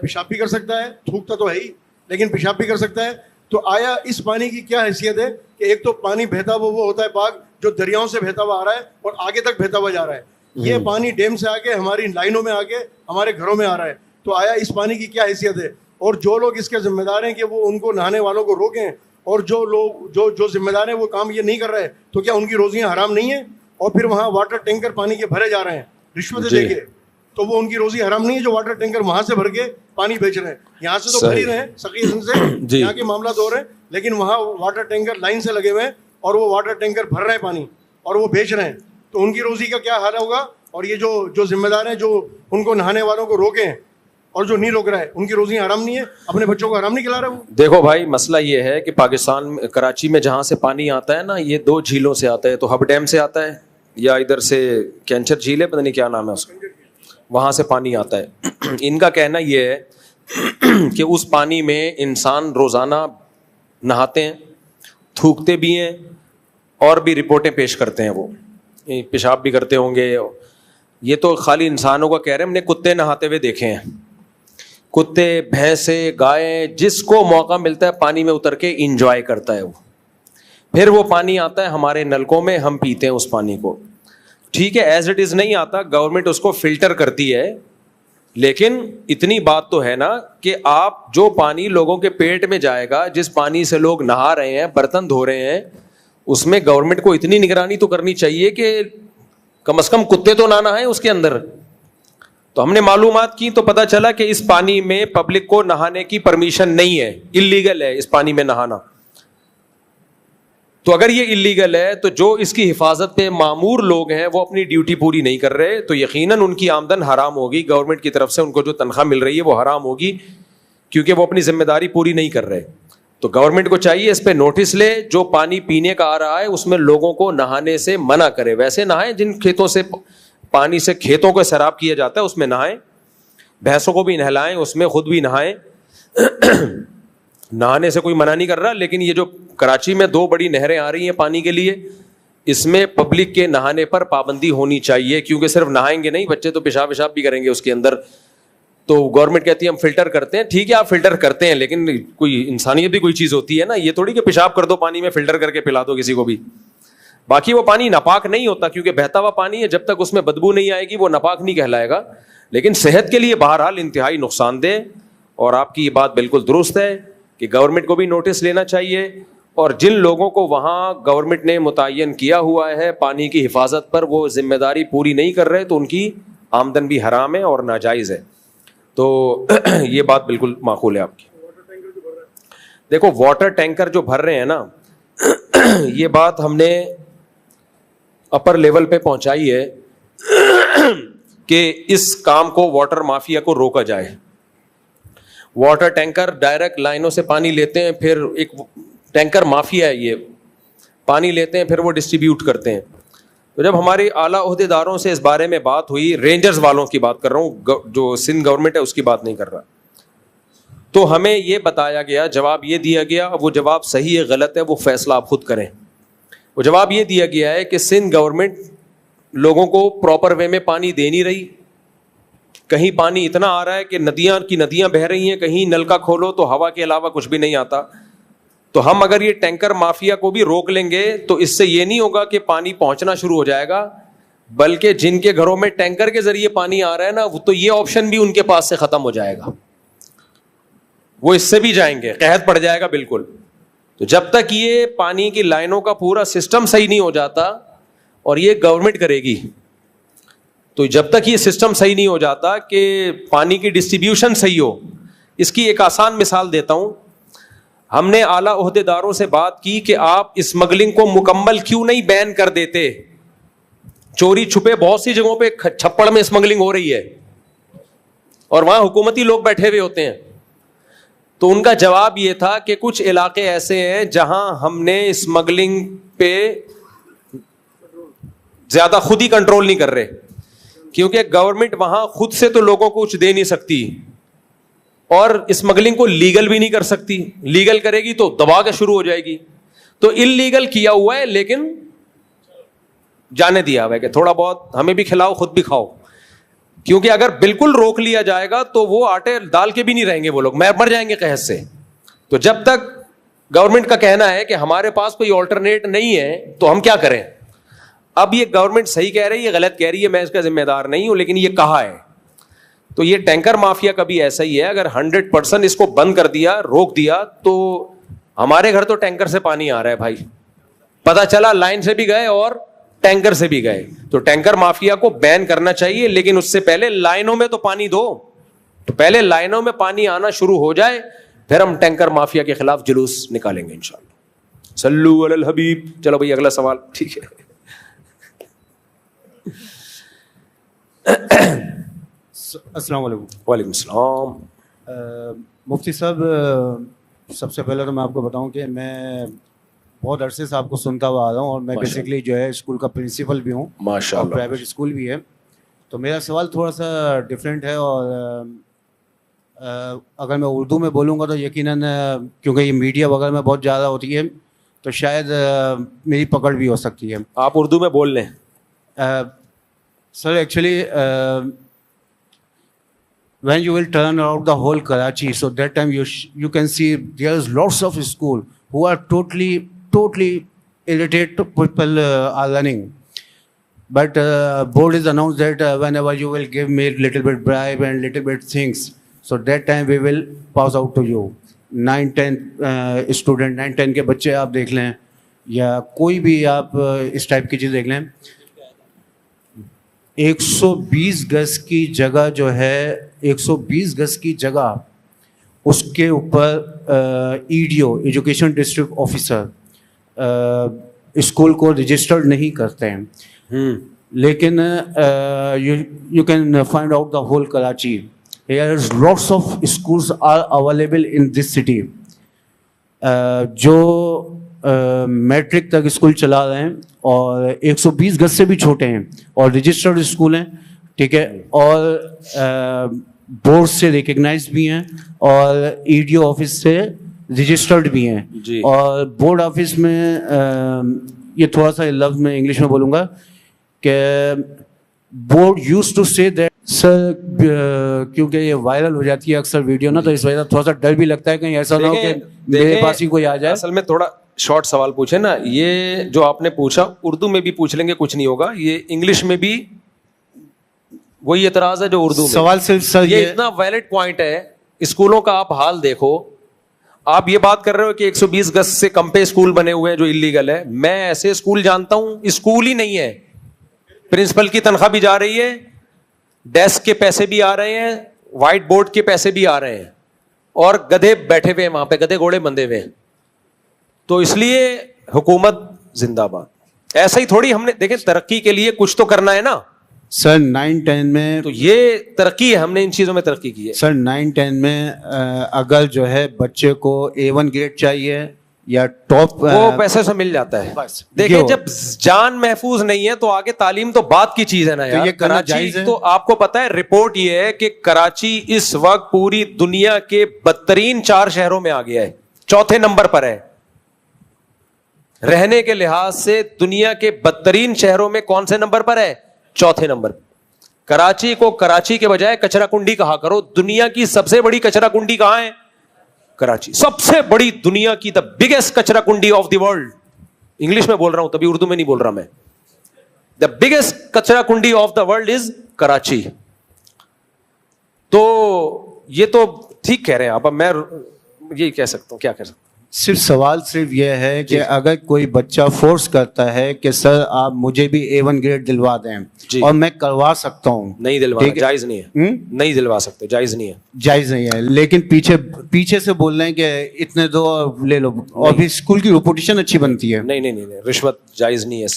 Speaker 2: پیشاب بھی کر سکتا ہے, تھوکتا تو ہے ہی, لیکن پیشاب بھی کر سکتا ہے. تو آیا اس پانی کی کیا حیثیت ہے کہ ایک تو پانی بہتا ہوا وہ ہوتا ہے پاک, جو دریاؤں سے بہتا ہوا آ رہا ہے اور آگے تک بہتا ہوا جا رہا ہے. یہ پانی ڈیم سے آ کے ہماری لائنوں میں آ کے ہمارے گھروں میں آ رہا ہے. تو آیا اس پانی کی کیا حیثیت ہے؟ اور جو لوگ اس کے ذمہ دار ہیں کہ وہ ان کو نہانے والوں کو روکیں, اور جو لوگ جو ذمہ دار ہیں وہ کام یہ نہیں کر رہے, تو کیا ان کی روزیاں حرام نہیں ہیں؟ اور پھر وہاں واٹر ٹینکر پانی کے بھرے جا رہے ہیں رشوتیں دے کے, تو وہ ان کی روزی حرام نہیں ہے جو واٹر ٹینکر وہاں سے بھر کے پانی بیچ رہے ہیں؟ یہاں سے تو بھر ہی رہے ہیں سقی سے, یہاں کے معاملات ہو رہے ہیں, لیکن وہاں واٹر ٹینکر لائن سے لگے ہوئے ہیں اور وہ واٹر ٹینکر بھر رہے ہیں پانی اور وہ بیچ رہے ہیں. تو ان کی روزی کا کیا حال ہوگا؟ اور یہ جو ذمہ دار ہیں جو ان کو نہانے والوں کو روکیں اور جو نہیں روک رہا ہے, ان کی روزیاں حرام نہیں ہے, اپنے بچوں کو حرام نہیں کھلا رہا وہ.
Speaker 1: دیکھو بھائی مسئلہ یہ ہے کہ پاکستان کراچی میں جہاں سے پانی آتا ہے نا, یہ 2 جھیلوں سے آتا ہے. تو ہب ڈیم سے آتا ہے, یا ادھر سے کینچر جھیل ہے, پتہ نہیں کیا نام ہے اس کا, وہاں سے پانی آتا ہے. ان کا کہنا یہ ہے کہ اس پانی میں انسان روزانہ نہاتے ہیں, تھوکتے بھی ہیں, اور بھی رپورٹیں پیش کرتے ہیں, وہ پیشاب بھی کرتے ہوں گے. یہ تو خالی انسانوں کا کہہ رہے ہیں, ہم نے کتے نہاتے ہوئے دیکھے ہیں. کتے, بھینسیں, گائیں, جس کو موقع ملتا ہے پانی میں اتر کے انجوائے کرتا ہے وہ. پھر وہ پانی آتا ہے ہمارے نلکوں میں, ہم پیتے ہیں اس پانی کو. ٹھیک ہے, ایز اٹ از نہیں آتا, گورنمنٹ اس کو فلٹر کرتی ہے, لیکن اتنی بات تو ہے نا کہ آپ جو پانی لوگوں کے پیٹ میں جائے گا, جس پانی سے لوگ نہا رہے ہیں, برتن دھو رہے ہیں, اس میں گورنمنٹ کو اتنی نگرانی تو کرنی چاہیے کہ کم از کم کتے تو نہ نہائیں اس کے اندر. تو ہم نے معلومات کی تو پتہ چلا کہ اس پانی میں پبلک کو نہانے کی پرمیشن نہیں ہے, اللیگل ہے اس پانی میں نہانا. تو اگر یہ اللیگل ہے تو جو اس کی حفاظت پہ مامور لوگ ہیں وہ اپنی ڈیوٹی پوری نہیں کر رہے, تو یقیناً ان کی آمدن حرام ہوگی. گورنمنٹ کی طرف سے ان کو جو تنخواہ مل رہی ہے وہ حرام ہوگی, کیونکہ وہ اپنی ذمہ داری پوری نہیں کر رہے. تو گورنمنٹ کو چاہیے اس پہ نوٹس لے, جو پانی پینے کا آ رہا ہے اس میں لوگوں کو نہانے سے منع کرے. ویسے نہائیں, جن کھیتوں سے پانی سے کھیتوں کو سیراب کیا جاتا ہے اس میں نہائیں, بھینسوں کو بھی نہلائیں, اس میں خود بھی نہائیں. نہانے سے کوئی منع نہیں کر رہا, لیکن یہ جو کراچی میں 2 بڑی نہریں آ رہی ہیں پانی کے لیے, اس میں پبلک کے نہانے پر پابندی ہونی چاہیے, کیونکہ صرف نہائیں گے نہیں, بچے تو پیشاب بھی کریں گے اس کے اندر. تو گورنمنٹ کہتی ہے ہم فلٹر کرتے ہیں. ٹھیک ہے آپ فلٹر کرتے ہیں, لیکن کوئی انسانیت بھی کوئی چیز ہوتی ہے نا. یہ تھوڑی کہ پیشاب کر دو پانی میں, فلٹر کر کے پلا دو کسی کو بھی. باقی وہ پانی ناپاک نہیں ہوتا, کیونکہ بہتا ہوا پانی ہے, جب تک اس میں بدبو نہیں آئے گی وہ ناپاک نہیں کہلائے گا. لیکن صحت کے لیے بہرحال انتہائی نقصان دہ. اور آپ کی یہ بات بالکل درست ہے کہ گورنمنٹ کو بھی نوٹس لینا چاہیے, اور جن لوگوں کو وہاں گورنمنٹ نے متعین کیا ہوا ہے پانی کی حفاظت پر, وہ ذمہ داری پوری نہیں کر رہے تو ان کی آمدن بھی حرام ہے اور ناجائز ہے. تو یہ بات بالکل معقول ہے آپ کی. دیکھو واٹر ٹینکر جو بھر رہے ہیں نا, یہ بات ہم نے اپر لیول پہ پہنچائی ہے کہ اس کام کو واٹر مافیا کو روکا جائے. واٹر ٹینکر ڈائریکٹ لائنوں سے پانی لیتے ہیں, پھر ایک ٹینکر مافیا ہے, یہ پانی لیتے ہیں پھر وہ ڈسٹریبیوٹ کرتے ہیں. تو جب ہماری اعلیٰ عہدیداروں سے اس بارے میں بات ہوئی, رینجرز والوں کی بات کر رہا ہوں, جو سندھ گورنمنٹ ہے اس کی بات نہیں کر رہا, تو ہمیں یہ بتایا گیا, جواب یہ دیا گیا, وہ جواب صحیح ہے غلط ہے وہ فیصلہ آپ خود کریں. وہ جواب یہ دیا گیا ہے کہ سندھ گورنمنٹ لوگوں کو پراپر وے میں پانی دے نہیں رہی. کہیں پانی اتنا آ رہا ہے کہ ندیاں کی ندیاں بہہ رہی ہیں, کہیں نل کا کھولو تو ہوا کے علاوہ کچھ بھی نہیں آتا. تو ہم اگر یہ ٹینکر مافیا کو بھی روک لیں گے تو اس سے یہ نہیں ہوگا کہ پانی پہنچنا شروع ہو جائے گا, بلکہ جن کے گھروں میں ٹینکر کے ذریعے پانی آ رہا ہے نا, تو یہ آپشن بھی ان کے پاس سے ختم ہو جائے گا, وہ اس سے بھی جائیں گے, قحط پڑ جائے گا بالکل. تو جب تک یہ پانی کی لائنوں کا پورا سسٹم صحیح نہیں ہو جاتا, اور یہ گورنمنٹ کرے گی, تو جب تک یہ سسٹم صحیح نہیں ہو جاتا کہ پانی کی ڈسٹریبیوشن صحیح ہو. اس کی ایک آسان مثال دیتا ہوں. ہم نے اعلیٰ عہدیداروں سے بات کی کہ آپ اسمگلنگ کو مکمل کیوں نہیں بین کر دیتے. چوری چھپے بہت سی جگہوں پہ چھپڑ میں اسمگلنگ ہو رہی ہے اور وہاں حکومتی لوگ بیٹھے ہوئے ہوتے ہیں. تو ان کا جواب یہ تھا کہ کچھ علاقے ایسے ہیں جہاں ہم نے اسمگلنگ پہ زیادہ خود ہی کنٹرول نہیں کر رہے, کیونکہ گورنمنٹ وہاں خود سے تو لوگوں کو کچھ دے نہیں سکتی, اور اسمگلنگ کو لیگل بھی نہیں کر سکتی. لیگل کرے گی تو دبا کے شروع ہو جائے گی. تو انلیگل کیا ہوا ہے لیکن جانے دیا ہوا ہے کہ تھوڑا بہت ہمیں بھی کھلاؤ خود بھی کھاؤ, کیونکہ اگر بالکل روک لیا جائے گا تو وہ آٹے ڈال کے بھی نہیں رہیں گے, وہ لوگ مر جائیں گے قحط سے. تو جب تک گورنمنٹ کا کہنا ہے کہ ہمارے پاس کوئی آلٹرنیٹ نہیں ہے تو ہم کیا کریں. اب یہ گورنمنٹ صحیح کہہ رہی ہے غلط کہہ رہی ہے, میں اس کا ذمہ دار نہیں ہوں, لیکن یہ کہا ہے. تو یہ ٹینکر مافیا کا بھی ایسا ہی ہے, اگر 100% اس کو بند کر دیا, روک دیا, تو ہمارے گھر تو ٹینکر سے پانی آ رہا ہے بھائی, پتا چلا لائن سے بھی گئے اور ٹینکر سے بھی گئے. تو ٹینکر مافیا کو بین کرنا چاہیے, لیکن اس سے پہلے لائنوں میں تو پانی دو. تو پہلے لائنوں میں پانی آنا شروع ہو جائے, پھر ہم ٹینکر مافیا کے خلاف جلوس نکالیں گے انشاءاللہ. صلو علی الحبیب. چلو بھائی اگلا سوال. ٹھیک ہے.
Speaker 3: السلام علیکم.
Speaker 1: وعلیکم السلام.
Speaker 3: مفتی صاحب, سب سے پہلے تو میں آپ کو بتاؤں کہ میں بہت عرصے سے آپ کو سنتا ہوا آ رہا ہوں, اور میں بیسکلی جو ہے اسکول کا پرنسپل بھی ہوں,
Speaker 1: ماشاءاللہ,
Speaker 3: پرائیویٹ اسکول بھی ہے. تو میرا سوال تھوڑا سا ڈفرینٹ ہے, اور اگر میں اردو میں بولوں گا تو یقیناً کیونکہ یہ میڈیا وغیرہ میں بہت زیادہ ہوتی ہے تو شاید میری پکڑ بھی ہو سکتی ہے.
Speaker 1: آپ اردو میں بول لیں.
Speaker 3: Sir actually when you will turn around the whole Karachi, so that time you can see there is lots of school who are totally illiterate people are running, but board is announced that whenever you will give me little bit bribe and little bit things, so that time we will pass out to you. 9-10 student 9-10 کے بچے آپ دیکھ لیں, یا کوئی بھی آپ اس type کی چیز دیکھ لیں, 120 گز کی جگہ جو ہے, 120 گز کی جگہ اس کے اوپر E D O education district officer school کو رجسٹرڈ نہیں کرتے ہیں. لیکن you can find out the whole Karachi, here is lots of schools are available in this city جو میٹرک تک اسکول چلا رہے ہیں, اور 120 گز سے بھی چھوٹے ہیں, اور رجسٹرڈ اسکول ہیں, ٹھیک ہے, اور بورڈ سے ریکگنائز بھی ہیں, اور ای ڈی او آفس سے رجسٹرڈ بھی ہیں. اور بورڈ آفس میں یہ تھوڑا سا لفظ میں انگلش میں بولوں گا کہ بورڈ یوز ٹو سے دیٹ. سر کیونکہ یہ وائرل ہو جاتی ہے اکثر ویڈیو نا, تو اس وجہ سے تھوڑا سا ڈر بھی لگتا ہے کہیں ایسا نہ ہو کہ میرے پاس ہی کوئی آ جائے.
Speaker 1: اصل میں تھوڑا شارٹ سوال پوچھے نا, یہ جو آپ نے پوچھا اردو میں بھی پوچھ لیں گے, کچھ نہیں ہوگا, یہ انگلش میں بھی وہی اعتراض ہے جو اردو میں.
Speaker 3: سوال صرف سر
Speaker 1: یہ اتنا ویلڈ پوائنٹ ہے. اسکولوں کا آپ حال دیکھو. آپ یہ بات کر رہے ہو کہ 120 گز سے کم پہ اسکول بنے ہوئے ہیں جو انلیگل ہے. میں ایسے اسکول جانتا ہوں اسکول ہی نہیں ہے, پرنسپل کی تنخواہ بھی جا رہی ہے, ڈیسک کے پیسے بھی آ رہے ہیں, وائٹ بورڈ کے پیسے بھی آ رہے ہیں, اور گدھے بیٹھے ہوئے ہیں وہاں پہ, گدھے گھوڑے بندھے ہوئے ہیں. تو اس لیے حکومت زندہ باد. ایسا ہی تھوڑی ہم نے دیکھیں ترقی کے لیے کچھ تو کرنا ہے نا
Speaker 3: سر. 9-10 میں
Speaker 1: تو یہ ترقی ہے, ہم نے ان چیزوں میں ترقی کی ہے.
Speaker 3: سر 9-10 میں اگر جو ہے بچے کو A1 گریڈ چاہیے یا ٹاپ,
Speaker 1: وہ پیسے سے مل جاتا ہے. دیکھیں جب جان محفوظ نہیں ہے تو آگے تعلیم تو بات کی چیز ہے نا یار. کراچی تو آپ کو پتا ہے رپورٹ یہ ہے کہ کراچی اس وقت پوری دنیا کے بدترین 4 شہروں میں آ گیا ہے, 4تھے نمبر پر ہے رہنے کے لحاظ سے. دنیا کے بدترین شہروں میں کون سے نمبر پر ہے؟ 4تھے نمبر. کراچی کو کراچی کے بجائے کچرا کنڈی کہا کرو. دنیا کی سب سے بڑی کچرا کنڈی کہاں ہے؟ کراچی. سب سے بڑی دنیا کی دا بگیسٹ کچرا کنڈی آف دی ورلڈ. انگلش میں بول رہا ہوں تبھی اردو میں نہیں بول رہا میں. دا بگیسٹ کچرا کنڈی of the world is Karachi. تو یہ تو ٹھیک کہہ رہے ہیں آپ. اب میں یہی کہہ سکتا ہوں, کیا کہہ سکتا ہوں.
Speaker 3: صرف سوال صرف یہ ہے کہ اگر کوئی بچہ فورس کرتا ہے کہ سر آپ مجھے بھی A1 گریڈ دلوا دیں اور میں کروا سکتا ہوں,
Speaker 1: نہیں دلوانا جائز نہیں ہے. نہیں دلوا سکتے, جائز نہیں ہے.
Speaker 3: جائز نہیں ہے, لیکن پیچھے سے بول رہے ہیں کہ اتنے دو لے لو, اور بھی اسکول کی ریپوٹیشن اچھی بنتی ہے.
Speaker 1: نہیں, رشوت جائز نہیں ہے.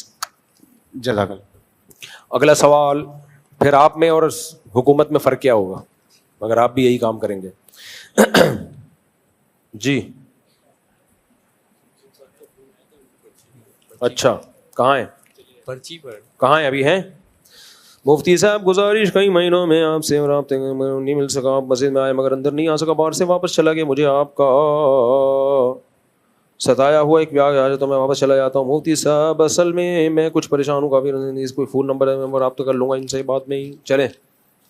Speaker 3: جزاک اللہ.
Speaker 1: اگلا سوال, پھر آپ میں اور حکومت میں فرق کیا ہوگا اگر آپ بھی یہی کام کریں گے؟ جی اچھا, کہاں ہیں
Speaker 4: پرچی پر؟
Speaker 1: کہاں ہیں ابھی ہیں؟ مفتی صاحب گزارش, کئی مہینوں میں آپ سے رابطے نہیں مل سکا, آپ مسجد میں آئے مگر اندر نہیں آ سکا, باہر سے واپس چلا گیا. مجھے آپ کا ستایا ہوا ایک بیاہ آ تو میں واپس چلا جاتا ہوں. مفتی صاحب اصل میں کچھ پریشان ہوں کافی, کوئی فون نمبر ہے میں رابطہ کر لوں گا ان سے بات میں ہی. چلیں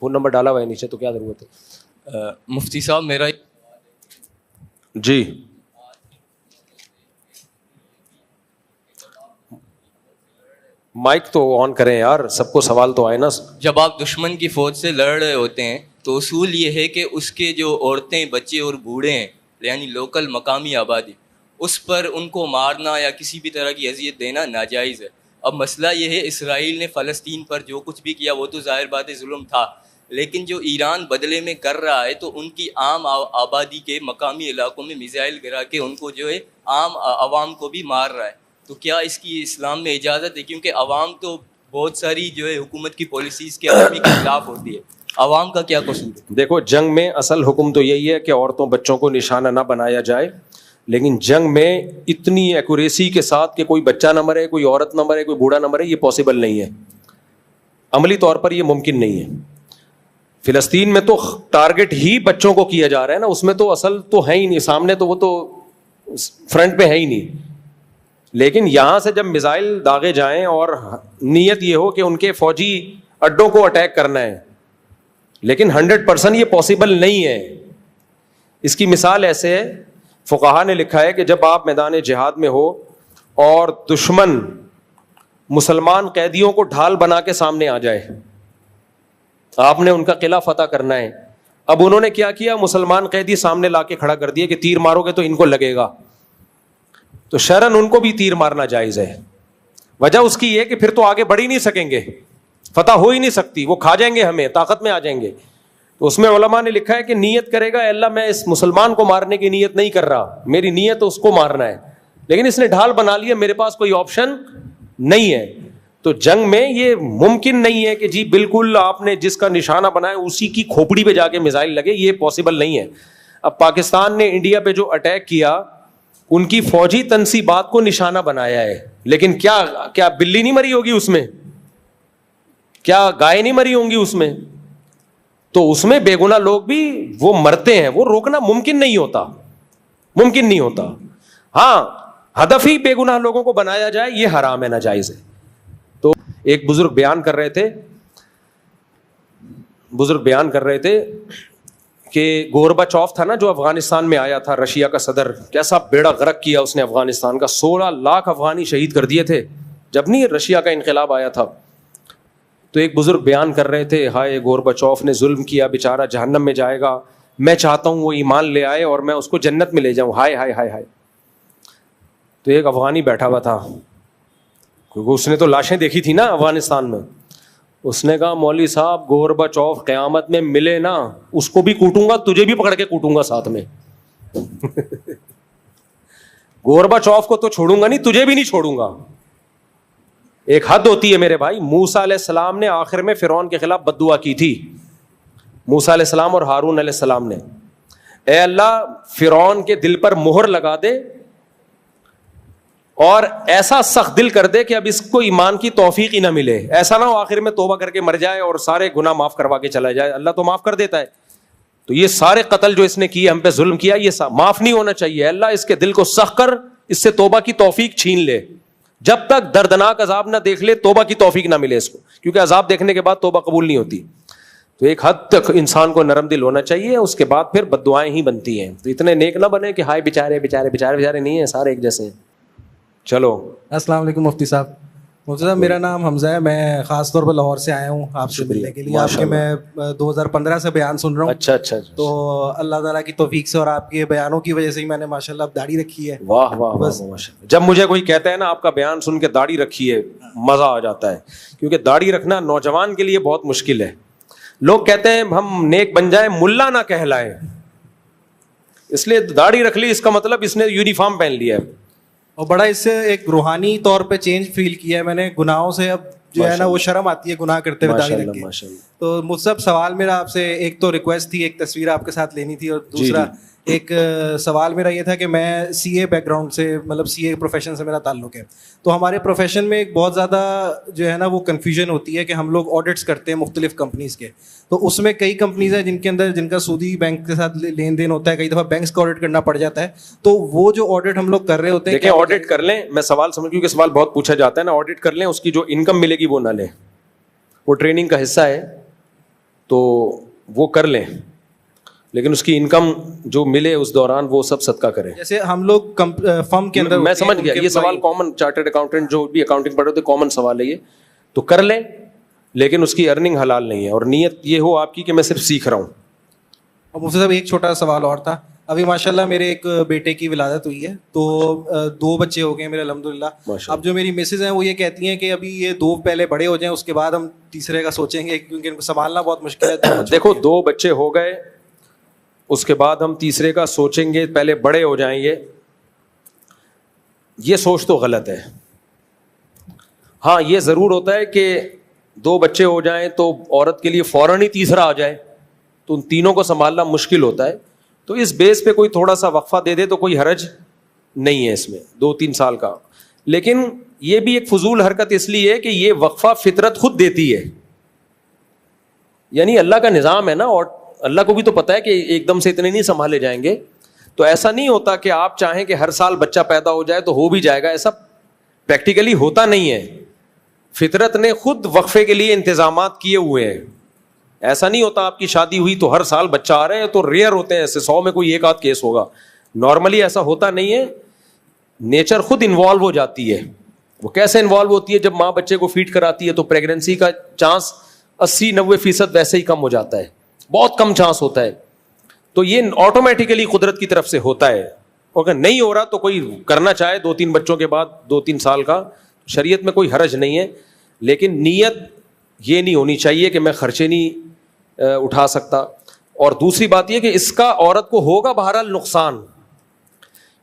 Speaker 1: فون نمبر ڈالا ہوا ہے نیچے تو کیا ضرورت ہے.
Speaker 4: مفتی صاحب میرا
Speaker 1: جی مائک تو آن کریں یار, سب کو سوال تو آئے نا.
Speaker 4: جب آپ دشمن کی فوج سے لڑ رہے ہوتے ہیں تو اصول یہ ہے کہ اس کے جو عورتیں, بچے اور بوڑھے ہیں یعنی لوکل مقامی آبادی, اس پر ان کو مارنا یا کسی بھی طرح کی اذیت دینا ناجائز ہے. اب مسئلہ یہ ہے اسرائیل نے فلسطین پر جو کچھ بھی کیا وہ تو ظاہر بات ہے ظلم تھا, لیکن جو ایران بدلے میں کر رہا ہے تو ان کی عام آبادی کے مقامی علاقوں میں میزائل گرا کے ان کو جو ہے عام عوام کو بھی مار رہا ہے. تو کیا اس کی اسلام میں اجازت ہے؟ کیونکہ عوام تو بہت ساری جو ہے حکومت کی پالیسیز کے آدمی کے خلاف ہوتی ہے, عوام کا کیا قصور ہے؟
Speaker 1: دیکھو جنگ میں اصل حکم تو یہی ہے کہ عورتوں بچوں کو نشانہ نہ بنایا جائے, لیکن جنگ میں اتنی ایکوریسی کے ساتھ کہ کوئی بچہ نہ مرے, کوئی عورت نہ مرے, کوئی بوڑھا نہ مرے, یہ پاسبل نہیں ہے. عملی طور پر یہ ممکن نہیں ہے. فلسطین میں تو ٹارگٹ ہی بچوں کو کیا جا رہا ہے نا, اس میں تو اصل تو ہے ہی نہیں, سامنے تو وہ تو فرنٹ پہ ہے ہی نہیں. لیکن یہاں سے جب میزائل داغے جائیں اور نیت یہ ہو کہ ان کے فوجی اڈوں کو اٹیک کرنا ہے, لیکن 100% یہ پاسبل نہیں ہے. اس کی مثال ایسے ہے, فقہا نے لکھا ہے کہ جب آپ میدان جہاد میں ہو اور دشمن مسلمان قیدیوں کو ڈھال بنا کے سامنے آ جائے, آپ نے ان کا قلعہ فتح کرنا ہے. اب انہوں نے کیا کیا, مسلمان قیدی سامنے لا کے کھڑا کر دیے کہ تیر مارو گے تو ان کو لگے گا, تو شرعاً ان کو بھی تیر مارنا جائز ہے. وجہ اس کی یہ کہ پھر تو آگے بڑھ ہی نہیں سکیں گے, فتح ہو ہی نہیں سکتی, وہ کھا جائیں گے, ہمیں طاقت میں آ جائیں گے. تو اس میں علماء نے لکھا ہے کہ نیت کرے گا, اللہ میں اس مسلمان کو مارنے کی نیت نہیں کر رہا, میری نیت اس کو مارنا ہے, لیکن اس نے ڈھال بنا لیا, میرے پاس کوئی آپشن نہیں ہے. تو جنگ میں یہ ممکن نہیں ہے کہ جی بالکل آپ نے جس کا نشانہ بنایا اسی کی کھوپڑی پہ جا کے میزائل لگے, یہ پاسبل نہیں ہے. اب پاکستان نے انڈیا پہ جو اٹیک کیا ان کی فوجی تنصیبات کو نشانہ بنایا ہے, لیکن کیا بلی نہیں مری ہوگی اس میں, کیا گائے نہیں مری ہوں گی اس میں؟ تو اس میں بے گناہ لوگ بھی وہ مرتے ہیں, وہ روکنا ممکن نہیں ہوتا, ممکن نہیں ہوتا. ہاں ہدف ہی بے گناہ لوگوں کو بنایا جائے یہ حرام ہے, ناجائز ہے. تو ایک بزرگ بیان کر رہے تھے کہ گورباچوف تھا نا جو افغانستان میں آیا تھا, رشیا کا صدر, کیسا بیڑا غرق کیا اس نے افغانستان کا, 16 لاکھ افغانی شہید کر دیے تھے جب نہیں رشیا کا انقلاب آیا تھا. تو ایک بزرگ بیان کر رہے تھے, ہائے گورباچوف نے ظلم کیا, بیچارہ جہنم میں جائے گا, میں چاہتا ہوں وہ ایمان لے آئے اور میں اس کو جنت میں لے جاؤں, ہائے ہائے ہائے ہائے. تو ایک افغانی بیٹھا ہوا تھا, کیونکہ اس نے تو لاشیں دیکھی تھی نا افغانستان میں. اس نے کہا مولوی صاحب گورباچوف قیامت میں ملے نا, اس کو بھی کوٹوں گا, تجھے بھی پکڑ کے کوٹوں گا ساتھ میں. گورباچوف کو تو چھوڑوں گا نہیں, تجھے بھی نہیں چھوڑوں گا. ایک حد ہوتی ہے میرے بھائی. موسیٰ علیہ السلام نے آخر میں فرعون کے خلاف بد دعا کی تھی, موسیٰ علیہ السلام اور ہارون علیہ السلام نے, اے اللہ فرعون کے دل پر مہر لگا دے اور ایسا سخت دل کر دے کہ اب اس کو ایمان کی توفیق ہی نہ ملے. ایسا نہ ہو آخر میں توبہ کر کے مر جائے اور سارے گناہ معاف کروا کے چلا جائے. اللہ تو معاف کر دیتا ہے. تو یہ سارے قتل جو اس نے کیے, ہم پہ ظلم کیا, یہ معاف نہیں ہونا چاہیے. اللہ اس کے دل کو سخت کر, اس سے توبہ کی توفیق چھین لے. جب تک دردناک عذاب نہ دیکھ لے توبہ کی توفیق نہ ملے اس کو, کیونکہ عذاب دیکھنے کے بعد توبہ قبول نہیں ہوتی. تو ایک حد تک انسان کو نرم دل ہونا چاہیے, اس کے بعد پھر بد دعائیں ہی بنتی ہیں. تو اتنے نیک نہ بنے کہ ہائے بیچارے بیچارے بیچارے بیچارے نہیں ہیں, سارے ایک جیسے ہیں. چلو
Speaker 5: السلام علیکم مفتی صاحب. مفتی صاحب میرا نام حمزہ ہے, میں خاص طور پر لاہور سے آیا ہوں آپ سے ملنے کے لیے. آپ کے میں 2015 سے بیان سن رہا ہوں.
Speaker 1: اچھا.
Speaker 5: تو اللہ تعالیٰ کی توفیق سے اور آپ کے بیانوں کی وجہ سے ہی میں نے ماشاء اللہ داڑھی رکھی ہے.
Speaker 1: واہ واہ واہ. جب مجھے کوئی کہتا ہے نا آپ کا بیان سن کے داڑھی رکھی ہے, مزہ آ جاتا ہے, کیونکہ داڑھی رکھنا نوجوان کے لیے بہت مشکل ہے. لوگ کہتے ہیں ہم نیک بن جائیں ملا نہ کہلائیں, اس لیے داڑھی رکھ لی, اس کا مطلب اس نے یونیفارم پہن لیا ہے.
Speaker 5: اور بڑا اس سے ایک روحانی طور پہ چینج فیل کیا ہے میں نے. گناہوں سے اب جو ہے نا وہ شرم آتی ہے گناہ کرتے ہوئے داڑھی رکھ کے. تو مجھ سے سوال میرا آپ سے, ایک تو ریکویسٹ تھی, ایک تصویر آپ کے ساتھ لینی تھی, اور دوسرا ایک سوال میرا یہ تھا کہ میں سی اے بیک گراؤنڈ سے, مطلب سی اے پروفیشن سے میرا تعلق ہے. تو ہمارے پروفیشن میں ایک بہت زیادہ جو ہے نا وہ کنفیوژن ہوتی ہے کہ ہم لوگ آڈٹس کرتے ہیں مختلف کمپنیز کے. تو اس میں کئی کمپنیز ہیں جن کے اندر جن کا سودی بینک کے ساتھ لین دین ہوتا ہے, کئی دفعہ بینکس کا آڈٹ کرنا پڑ جاتا ہے. تو وہ جو آڈٹ ہم لوگ کر رہے ہوتے ہیں,
Speaker 1: دیکھیں آڈٹ کر لیں, میں سوال سمجھ, کیونکہ سوال بہت پوچھا جاتا ہے نا, آڈٹ کر لیں, اس کی جو انکم ملے گی وہ نہ لیں, وہ ٹریننگ کا حصہ ہے تو وہ کر لیں, لیکن اس کی انکم جو ملے اس دوران وہ سب صدقہ کریں.
Speaker 5: جیسے ہم لوگ فرم کے اندر,
Speaker 1: میں سمجھ گیا, یہ سوال کامن, چارٹرڈ اکاؤنٹنٹ جو بھی اکاؤنٹنگ پڑھ رہے ہوتے کامن سوال ہے یہ, تو کر لیں, لیکن اس کی ارننگ حلال نہیں ہے, اور نیت یہ ہو آپ کی کہ میں صرف سیکھ رہا ہوں.
Speaker 5: اور مفتی صاحب ایک چھوٹا سوال اور تھا. ابھی ماشاءاللہ میرے ایک بیٹے کی ولادت ہوئی ہے, تو 2 بچے ہو گئے میرے الحمدللہ. اب جو میری مسز ہیں وہ یہ کہتی ہیں کہ ابھی یہ 2 پہلے بڑے ہو جائیں, اس کے بعد ہم تیسرے کا سوچیں گے, کیونکہ ان کو سنبھالنا بہت مشکل ہے.
Speaker 1: دیکھو 2 بچے ہو گئے, اس کے بعد ہم تیسرے کا سوچیں گے, پہلے بڑے ہو جائیں گے, یہ سوچ تو غلط ہے. ہاں یہ ضرور ہوتا ہے کہ 2 بچے ہو جائیں تو عورت کے لیے فوراً ہی تیسرا آ جائے, تو ان تینوں کو سنبھالنا مشکل ہوتا ہے. تو اس بیس پہ کوئی تھوڑا سا وقفہ دے دے تو کوئی حرج نہیں ہے اس میں, 2-3 سال کا. لیکن یہ بھی ایک فضول حرکت اس لیے ہے کہ یہ وقفہ فطرت خود دیتی ہے, یعنی اللہ کا نظام ہے نا, اور اللہ کو بھی تو پتا ہے کہ ایک دم سے اتنے نہیں سنبھالے جائیں گے. تو ایسا نہیں ہوتا کہ آپ چاہیں کہ ہر سال بچہ پیدا ہو جائے تو ہو بھی جائے گا, ایسا پریکٹیکلی ہوتا نہیں ہے. فطرت نے خود وقفے کے لیے انتظامات کیے ہوئے ہیں. ایسا نہیں ہوتا آپ کی شادی ہوئی تو ہر سال بچہ آ رہے ہیں, تو ریئر ہوتے ہیں ایسے, 100 میں کوئی 1 آدھ کیس ہوگا. نارملی ایسا ہوتا نہیں ہے, نیچر خود انوالو ہو جاتی ہے. وہ کیسے انوالو ہوتی ہے, جب ماں بچے کو فیڈ کراتی ہے تو پریگننسی کا چانس 80-90% ویسے ہی کم ہو جاتا ہے, بہت کم چانس ہوتا ہے. تو یہ آٹومیٹیکلی قدرت کی طرف سے ہوتا ہے. اگر نہیں ہو رہا تو کوئی کرنا چاہے 2-3 بچوں کے بعد 2-3 سال کا, شریعت میں کوئی حرج نہیں ہے. لیکن نیت یہ نہیں ہونی چاہیے کہ میں خرچے نہیں اٹھا سکتا. اور دوسری بات یہ کہ اس کا عورت کو ہوگا بہرحال نقصان,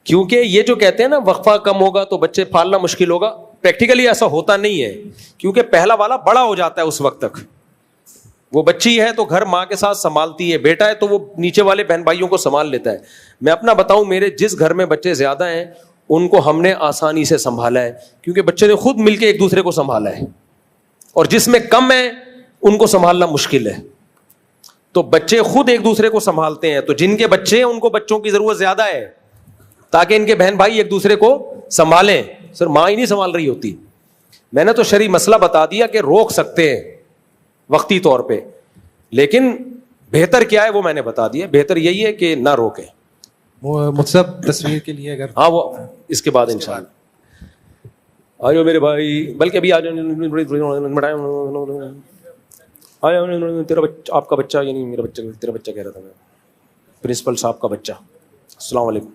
Speaker 1: کیونکہ یہ جو کہتے ہیں نا وقفہ کم ہوگا تو بچے پالنا مشکل ہوگا, پریکٹیکلی ایسا ہوتا نہیں ہے, کیونکہ پہلا والا بڑا ہو جاتا ہے اس وقت تک. وہ بچی ہے تو گھر ماں کے ساتھ سنبھالتی ہے, بیٹا ہے تو وہ نیچے والے بہن بھائیوں کو سنبھال لیتا ہے. میں اپنا بتاؤں, میرے جس گھر میں بچے زیادہ ہیں ان کو ہم نے آسانی سے سنبھالا ہے, کیونکہ بچے نے خود مل کے ایک دوسرے کو سنبھالا ہے. اور جس میں کم ہے ان کو سنبھالنا مشکل ہے. تو بچے خود ایک دوسرے کو سنبھالتے ہیں. تو جن کے بچے ہیں ان کو بچوں کی ضرورت زیادہ ہے, تاکہ ان کے بہن بھائی ایک دوسرے کو سنبھالیں. سر ماں ہی نہیں سنبھال رہی ہوتی. میں نے تو شرعی مسئلہ بتا دیا کہ روک سکتے ہیں وقتی طور پہ, لیکن بہتر کیا ہے وہ میں نے بتا دیا. بہتر یہی ہے کہ نہ روکیں.
Speaker 5: مطلب تصویر کے لیے اگر,
Speaker 1: ہاں وہ اس کے بعد انشاءاللہ. آ جاؤ میرے بھائی, بلکہ ابھی آ جاؤ. تیرا بچہ, آپ کا بچہ, یعنی میرا بچہ, تیرا بچہ کہہ رہا تھا میں, پرنسپل صاحب کا بچہ. السلام علیکم,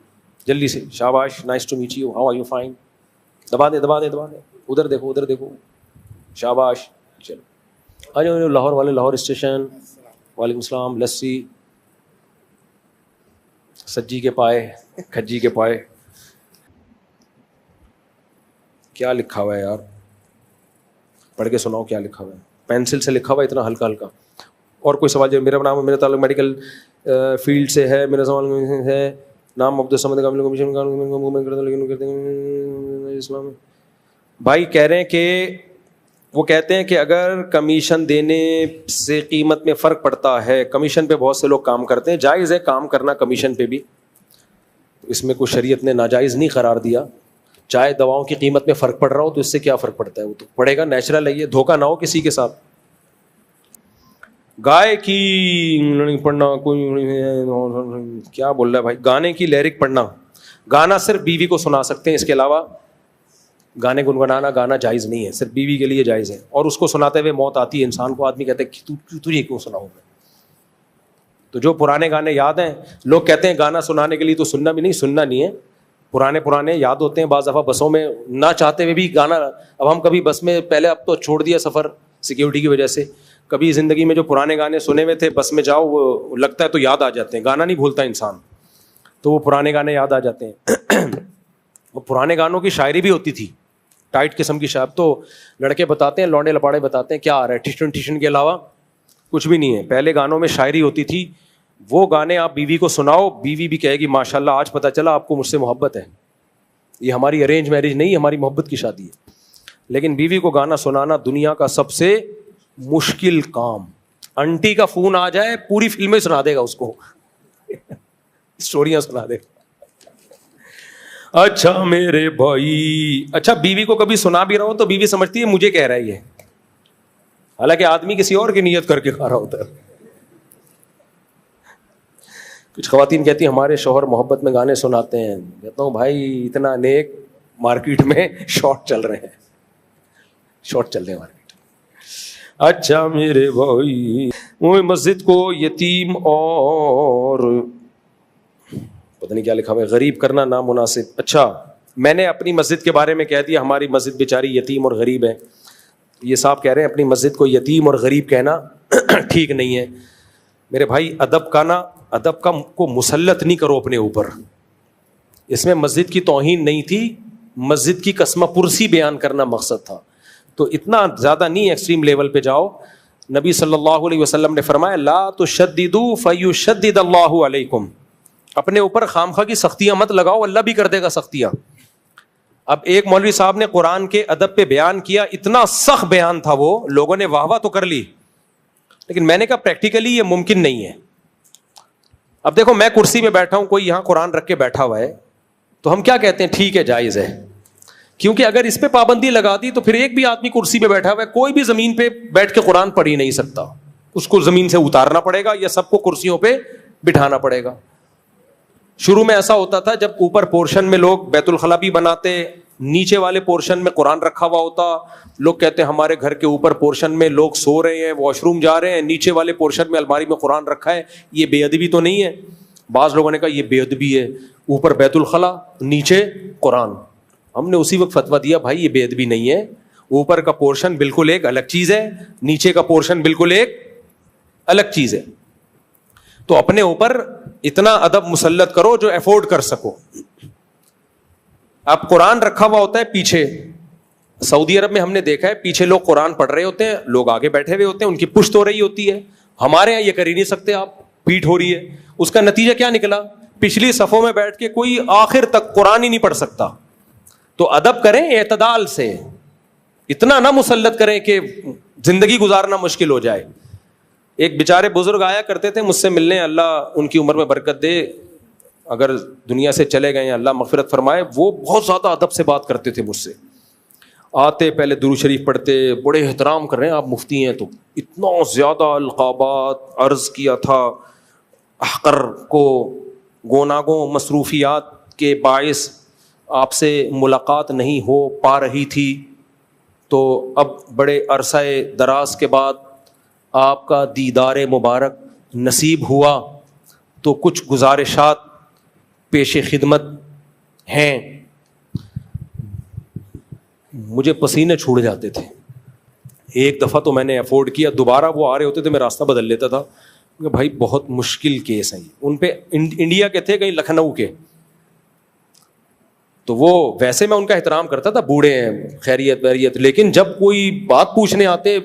Speaker 1: جلدی سے, شاباش, nice to meet you, how are you, fine, دبا دے دبا دے دبا دے, ادھر دیکھو ادھر دیکھو, شاباش. چلو آ جاؤ لاہور والے, لاہور اسٹیشن, وعلیکم السلام, لسی, سجی کے پائے, کھجی کے پائے. کیا لکھا ہوا ہے یار, پڑھ کے سناؤ کیا لکھا ہوا ہے, پینسل سے لکھا ہوا ہے اتنا ہلکا ہلکا. اور کوئی سوال؟ جو میرا نام, میرا تعلق میڈیکل فیلڈ سے ہے, میرا سوال ہے نام عبد الصمد اسلام. بھائی کہہ رہے ہیں کہ وہ کہتے ہیں کہ اگر کمیشن دینے سے قیمت میں فرق پڑتا ہے, کمیشن پہ بہت سے لوگ کام کرتے ہیں, جائز ہے کام کرنا کمیشن پہ بھی, اس میں کوئی شریعت نے ناجائز نہیں قرار دیا. چاہے دواؤں کی قیمت میں فرق پڑ رہا ہو تو اس سے کیا فرق پڑتا ہے, وہ تو پڑے گا, نیچرل ہے یہ, دھوکہ نہ ہو کسی کے ساتھ. گائے کی پڑھنا, کوئی کیا بول رہا ہے بھائی, گانے کی لیرک پڑھنا, گانا صرف بیوی کو سنا سکتے ہیں, اس کے علاوہ گانے گنگنانا گانا جائز نہیں ہے, صرف بیوی کے لیے جائز ہے. اور اس کو سناتے ہوئے موت آتی ہے انسان کو, آدمی کہتے ہیں تجھے کیوں سناؤں میں. تو جو پرانے گانے یاد ہیں, لوگ کہتے ہیں گانا سنانے کے لیے تو سننا بھی نہیں, سننا نہیں ہے, پرانے یاد ہوتے ہیں. بعض دفعہ بسوں میں نہ چاہتے ہوئے بھی گانا, اب ہم کبھی بس میں, پہلے اب تو چھوڑ دیا سفر سیکیورٹی کی وجہ سے, کبھی زندگی میں جو پرانے گانے سنے ہوئے تھے بس میں جاؤ, وہ لگتا ہے تو یاد آ جاتے ہیں, گانا نہیں بھولتا انسان, تو وہ پرانے گانے یاد آ جاتے ہیں. وہ پرانے گانوں کی شاعری بھی ہوتی تھی, ٹائٹ قسم کی شاعر. تو لڑکے بتاتے ہیں, لونڈے لپاڑے بتاتے ہیں کیا آ رہا ہے, ٹیشن کے علاوہ کچھ بھی نہیں ہے. پہلے گانوں میں شاعری ہوتی تھی, وہ گانے آپ بیوی کو سناؤ, بیوی بھی کہے گی ماشاء اللہ آج پتہ چلا آپ کو مجھ سے محبت ہے, یہ ہماری ارینج میرج نہیں, ہماری محبت کی شادی ہے. لیکن بیوی کو گانا سنانا دنیا کا سب سے مشکل کام. انٹی کا فون آ جائے پوری فلمیں سنا دے گا اس کو, اسٹوریاں سنا دے گا. اچھا میرے بھائی, اچھا بیوی کو کبھی سنا بھی رہا ہو تو بیوی سمجھتی ہے مجھے کہہ رہا ہے یہ, حالانکہ آدمی کسی اور کی نیت کر کے کھا رہا ہوتا ہے. کچھ خواتین کہتی ہیں ہمارے شوہر محبت میں گانے سناتے ہیں. کہتا ہوں بھائی اتنا نیک, مارکیٹ میں شارٹ چل رہے ہیں, شارٹ چل رہے ہیں مارکیٹ. اچھا میرے بھائی, وہ مسجد کو یتیم اور پتہ نہیں کیا لکھا ہوا ہے, غریب کرنا نامناسب. اچھا میں نے اپنی مسجد کے بارے میں کہہ دیا ہماری مسجد بیچاری یتیم اور غریب ہے. یہ صاحب کہہ رہے ہیں اپنی مسجد کو یتیم اور غریب کہنا ٹھیک نہیں ہے. میرے بھائی ادب کا کو مسلط نہیں کرو اپنے اوپر. اس میں مسجد کی توہین نہیں تھی, مسجد کی قسمہ پرسی بیان کرنا مقصد تھا. تو اتنا زیادہ نہیں ایکسٹریم لیول پہ جاؤ. نبی صلی اللہ علیہ وسلم نے فرمایا لا تشددوا فیشدد اللہ علیکم, اپنے اوپر خامخواہ کی سختیاں مت لگاؤ, اللہ بھی کر دے گا سختیاں. اب ایک مولوی صاحب نے قرآن کے ادب پہ بیان کیا, اتنا سخت بیان تھا وہ, لوگوں نے واہ واہ تو کر لی, لیکن میں نے کہا پریکٹیکلی یہ ممکن نہیں ہے. اب دیکھو میں کرسی پہ بیٹھا ہوں, کوئی یہاں قرآن رکھ کے بیٹھا ہوا ہے, تو ہم کیا کہتے ہیں ٹھیک ہے جائز ہے, کیونکہ اگر اس پہ پابندی لگا دی تو پھر ایک بھی آدمی کرسی پہ بیٹھا ہوا ہے, کوئی بھی زمین پہ بیٹھ کے قرآن پڑھ ہی نہیں سکتا, اس کو زمین سے اتارنا پڑے گا یا سب کو کرسیوں پہ بٹھانا پڑے گا. شروع میں ایسا ہوتا تھا جب اوپر پورشن میں لوگ بیت الخلا بھی بناتے, نیچے والے پورشن میں قرآن رکھا ہوا ہوتا, لوگ کہتے ہیں ہمارے گھر کے اوپر پورشن میں لوگ سو رہے ہیں, واش روم جا رہے ہیں, نیچے والے پورشن میں الماری میں قرآن رکھا ہے, یہ بے ادبی تو نہیں ہے؟ بعض لوگوں نے کہا یہ بے ادبی ہے, اوپر بیت الخلا نیچے قرآن. ہم نے اسی وقت فتویٰ دیا بھائی یہ بے ادبی نہیں ہے, اوپر کا پورشن بالکل ایک الگ چیز ہے, نیچے کا پورشن بالکل ایک الگ چیز ہے. تو اپنے اوپر اتنا ادب مسلط کرو جو افورڈ کر سکو. اب قرآن رکھا ہوا ہوتا ہے پیچھے, سعودی عرب میں ہم نے دیکھا ہے پیچھے لوگ قرآن پڑھ رہے ہوتے ہیں, لوگ آگے بیٹھے ہوئے ہوتے ہیں, ان کی پشت ہو رہی ہوتی ہے. ہمارے یہاں یہ کر ہی نہیں سکتے آپ, پیٹھ ہو رہی ہے. اس کا نتیجہ کیا نکلا, پچھلی صفوں میں بیٹھ کے کوئی آخر تک قرآن ہی نہیں پڑھ سکتا. تو ادب کریں اعتدال سے, اتنا نہ مسلط کریں کہ زندگی گزارنا مشکل ہو جائے. ایک بیچارے بزرگ آیا کرتے تھے مجھ سے ملنے, اللہ ان کی عمر میں برکت دے, اگر دنیا سے چلے گئے اللہ مغفرت فرمائے. وہ بہت زیادہ ادب سے بات کرتے تھے مجھ سے, آتے پہلے درود شریف پڑھتے, بڑے احترام کر رہے ہیں آپ مفتی ہیں, تو اتنا زیادہ القابات عرض کیا تھا. احقر کو گوناگوں مصروفیات کے باعث آپ سے ملاقات نہیں ہو پا رہی تھی, تو اب بڑے عرصہ دراز کے بعد آپ کا دیدار مبارک نصیب ہوا تو کچھ گزارشات پیش خدمت ہیں. مجھے پسینے چھوڑ جاتے تھے. ایک دفعہ تو میں نے افورڈ کیا, دوبارہ وہ آ رہے ہوتے تھے میں راستہ بدل لیتا تھا کہ بھائی بہت مشکل کیس ہیں. ان پہ انڈیا کے تھے, کہیں لکھنؤ کے, تو وہ ویسے میں ان کا احترام کرتا تھا, بوڑھے ہیں, خیریت ویریت, لیکن جب کوئی بات پوچھنے آتے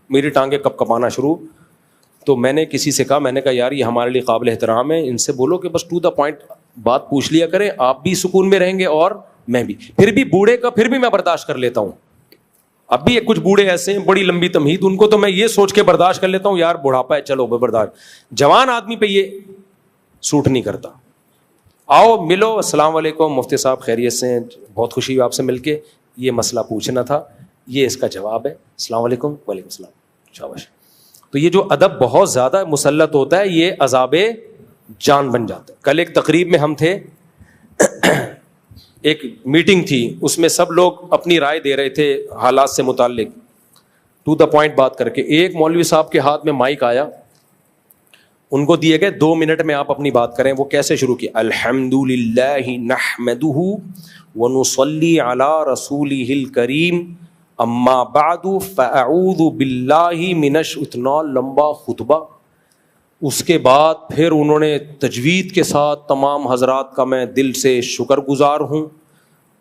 Speaker 1: میری ٹانگیں کپ کپانا شروع. تو میں نے کسی سے کہا, میں نے کہا یار یہ ہمارے لیے قابل احترام ہے, ان سے بولو کہ بس ٹو دا پوائنٹ بات پوچھ لیا کریں, آپ بھی سکون میں رہیں گے اور میں بھی. پھر بھی بوڑھے کا پھر بھی میں برداشت کر لیتا ہوں. اب بھی کچھ بوڑھے ایسے ہیں بڑی لمبی تمہید, ان کو تو میں یہ سوچ کے برداشت کر لیتا ہوں یار بڑھاپا ہے چلو برداشت. جوان آدمی پہ یہ سوٹ نہیں کرتا. آؤ ملو, السلام علیکم مفتی صاحب خیریت سے ہیں, بہت خوشی ہوئی آپ سے مل کے, یہ مسئلہ پوچھنا تھا, یہ اس کا جواب ہے, السلام علیکم. وعلیکم السلام. شاباش. تو یہ جو ادب بہت زیادہ مسلط ہوتا ہے یہ عذاب جان بن جاتا ہے. کل ایک تقریب میں ہم تھے, ایک میٹنگ تھی, اس میں سب لوگ اپنی رائے دے رہے تھے حالات سے متعلق, ٹو دا پوائنٹ بات کر کے. ایک مولوی صاحب کے ہاتھ میں مائک آیا, ان کو دیے گئے 2 منٹ میں آپ اپنی بات کریں. وہ کیسے شروع کی, الحمدللہ نحمدہ ونصلی علی رسولہ الکریم اما بعد فاعوذ باللہ من اتنا لمبا خطبہ. اس کے بعد پھر انہوں نے تجوید کے ساتھ تمام حضرات کا میں دل سے شکر گزار ہوں,